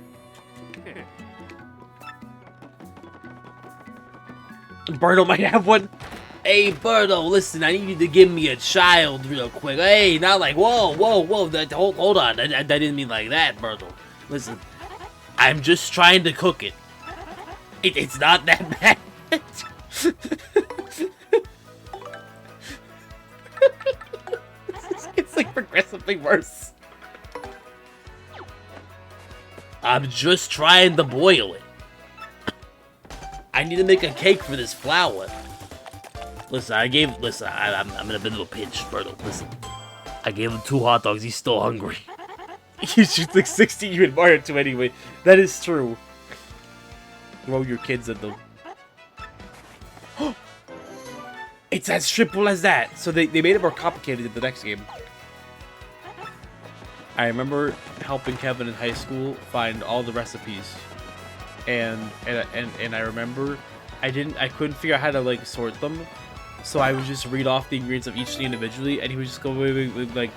Birdo might have one. Hey, Birdo, listen, I need you to give me a child real quick. Hey, not like, whoa. Hold on. I didn't mean like that, Birdo. Listen, I'm just trying to cook it. It's not that bad. It's like progressively worse. I'm just trying to boil it. I need to make a cake for this flour. Listen, I'm in a bit of a pinch, Berto. Listen, I gave him 2 hot dogs. He's still hungry. You shoot like 60 you admire to anyway. That is true. Throw your kids at them. It's as simple as that. So they made it more complicated in the next game. I remember helping Kevin in high school find all the recipes. And I remember I couldn't figure out how to like sort them. So I would just read off the ingredients of each thing individually, and he would just go with like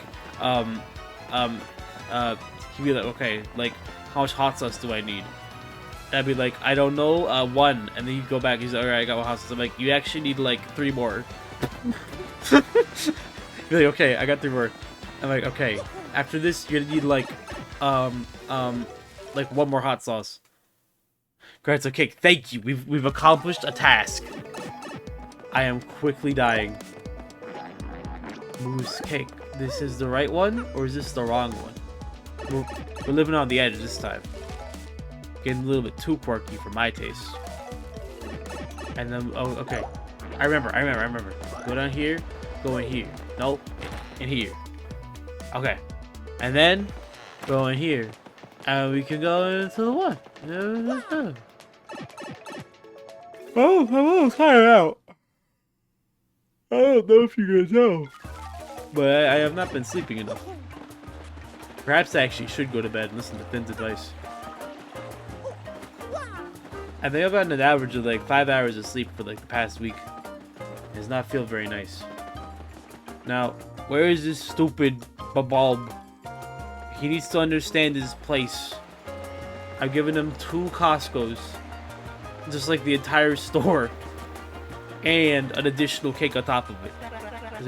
he'd be like, okay, like how much hot sauce do I need? And I'd be like, I don't know, 1. And then he'd go back, he's like, alright, I got 1 hot sauce. I'm like, you actually need like 3 more. He'd be like, okay, I got 3 more. I'm like, okay, after this you're gonna need like 1 more hot sauce. Great, okay, thank you. We've accomplished a task. I am quickly dying. Moose cake. This is the right one, or is this the wrong one? We're living on the edge this time. Getting a little bit too quirky for my taste. And then, oh, okay. I remember. Go down here, go in here. Nope, in here. Okay. And then, go in here. And we can go into the one. Oh, I'm almost tired out. I don't know if you guys know, but I have not been sleeping enough. Perhaps I actually should go to bed and listen to Finn's advice. I think I've gotten an average of like 5 hours of sleep for like the past week. It does not feel very nice. Now, where is this stupid bulb? He needs to understand his place. I've given him 2 Costco's, just like the entire store, and an additional cake on top of it.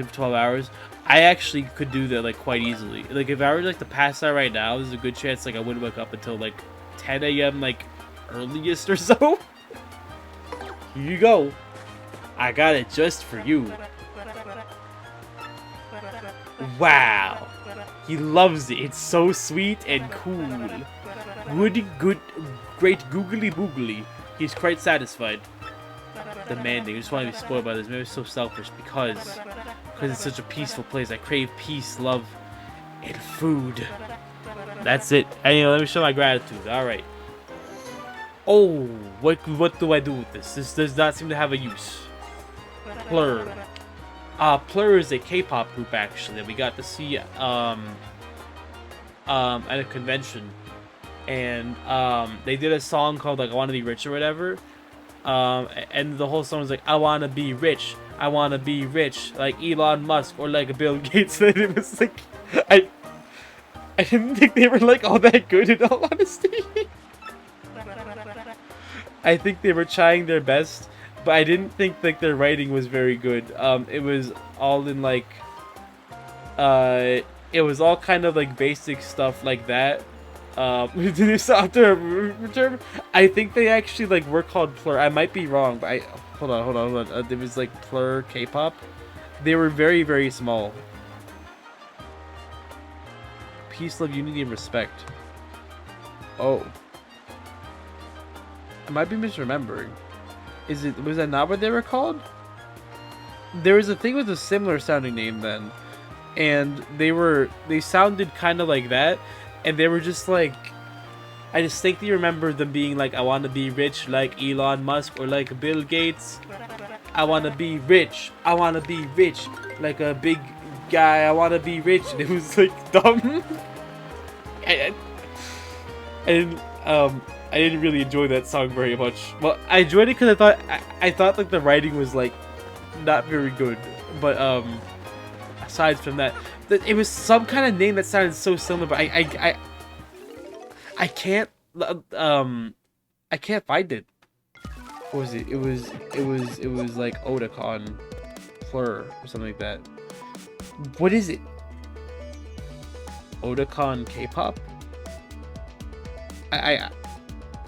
For 12 hours. I actually could do that like quite easily. Like if I were like to pass out right now, there's a good chance like I wouldn't wake up until like 10 a.m. like earliest or so. Here you go. I got it just for you. Wow. He loves it. It's so sweet and cool. Great googly boogly. He's quite satisfied. Demanding. I just want to be spoiled by this. Maybe it's so selfish because it's such a peaceful place. I crave peace, love, and food. That's it. Anyway, let me show my gratitude. All right. Oh, what do I do with this? This does not seem to have a use. Plur. Plur is a K-pop group actually that we got to see at a convention, and they did a song called like "I Want to Be Rich" or whatever. And the whole song was like, I wanna be rich, like Elon Musk or like Bill Gates. And it was like, I didn't think they were like all that good in all honesty. I think they were trying their best, but I didn't think like their writing was very good. It was all in like, it was all kind of like basic stuff like that. Term. I think they actually like were called Plur. I might be wrong, but hold on. It was like Plur K-pop. They were very, very small. Peace, love, unity, and respect. Oh, I might be misremembering. Was that not what they were called? There was a thing with a similar sounding name then, and they sounded kind of like that. And they were just like, I distinctly remember them being like, I want to be rich like Elon Musk or like Bill Gates. I want to be rich. I want to be rich like a big guy. I want to be rich. And it was like dumb. I didn't really enjoy that song very much. Well, I enjoyed it because I thought like the writing was like not very good. But aside from that, it was some kind of name that sounded so similar, but I can't find it. What was it? It was like Otakon Plur or something like that. What is it? Otakon K-pop? I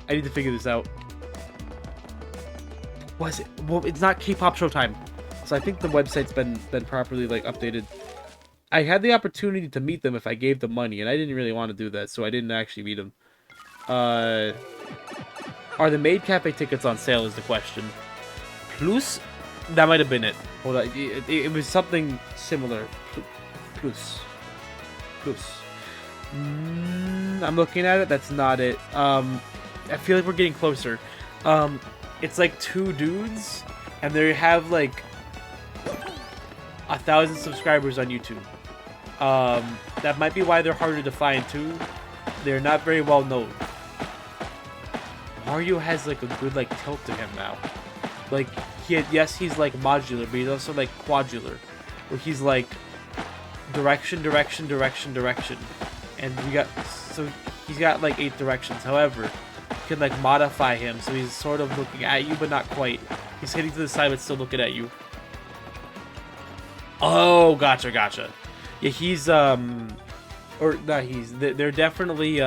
need to figure this out. Was it? Well, it's not K-pop Showtime. So I think the website's been properly like updated. I had the opportunity to meet them if I gave them money, and I didn't really want to do that, so I didn't actually meet them. Are the Maid Cafe tickets on sale is the question. Plus? That might have been it. Hold on. It was something similar. Plus. I'm looking at it. That's not it. I feel like we're getting closer. It's like 2 dudes, and they have like 1,000 subscribers on YouTube. That might be why they're harder to find too. They're not very well known. Mario has like a good like tilt to him now. Like yes, he's like modular, but he's also like quadular, where he's like direction, and he's got like 8 directions. However, you can like modify him so he's sort of looking at you, but not quite. He's hitting to the side, but still looking at you. Oh, gotcha. Yeah, he's or not. They're definitely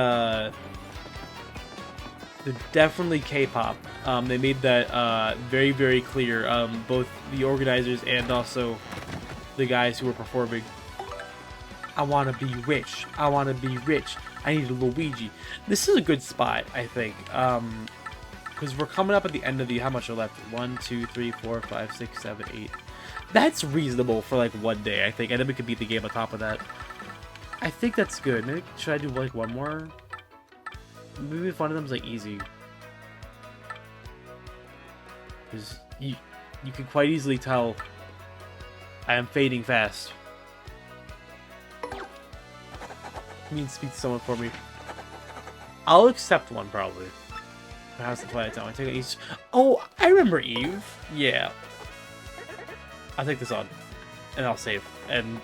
K-pop. They made that very, very clear. Both the organizers and also the guys who were performing. I want to be rich. I need a Luigi. This is a good spot, I think. Because we're coming up at the end of the... How much are left? 1, 2, 3, 4, 5, 6, 7, 8. That's reasonable for like one day, I think. And then we could beat the game on top of that. I think that's good. Maybe should I do like one more? Maybe if one of them's like easy. Because you can quite easily tell I am fading fast. I mean, speak to someone for me. I'll accept one probably. How's the flight time? I take each. Oh, I remember Eve. Yeah. I'll take this on, and I'll save, and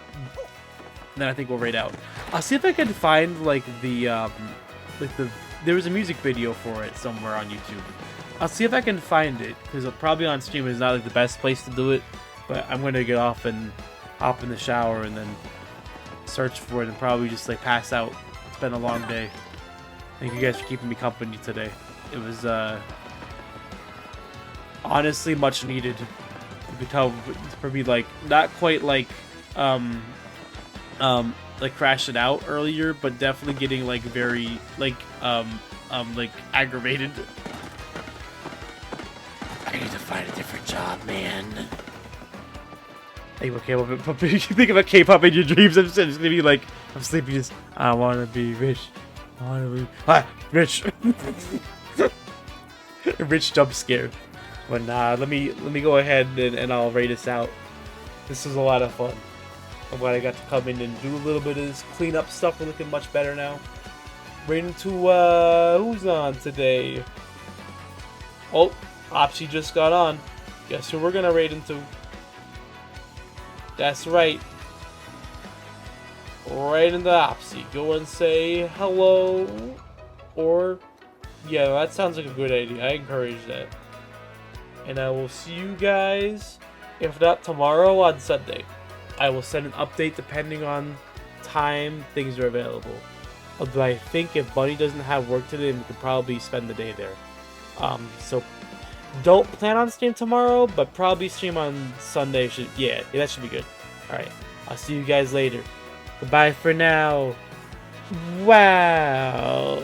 then I think we'll raid out. I'll see if I can find like the there was a music video for it somewhere on YouTube. I'll see if I can find it, because probably on stream is not like the best place to do it, but I'm gonna get off and hop in the shower and then search for it and probably just like pass out. It's been a long day. Thank you guys for keeping me company today. It was honestly much needed. You could tell for me like not quite like crashing out earlier, but definitely getting like very like aggravated. I need to find a different job, man. Hey, what K-pop? You think about K-pop in your dreams? I'm just gonna be like, I'm sleeping. Just I wanna be rich. I wanna be rich. Rich jump scare. But nah, let me go ahead and I'll rate us out. This was a lot of fun. I'm glad I got to come in and do a little bit of this cleanup stuff. We're looking much better now. Right into who's on today? Oh, Opsy just got on. Guess who we're gonna raid into? That's right. Right into Opsy. Go and say hello. Or yeah, that sounds like a good idea. I encourage that. And I will see you guys, if not tomorrow, on Sunday. I will send an update depending on time things are available. Although I think if Bunny doesn't have work today, we could probably spend the day there. So don't plan on stream tomorrow, but probably stream on Sunday. Yeah, that should be good. Alright, I'll see you guys later. Goodbye for now. Wow.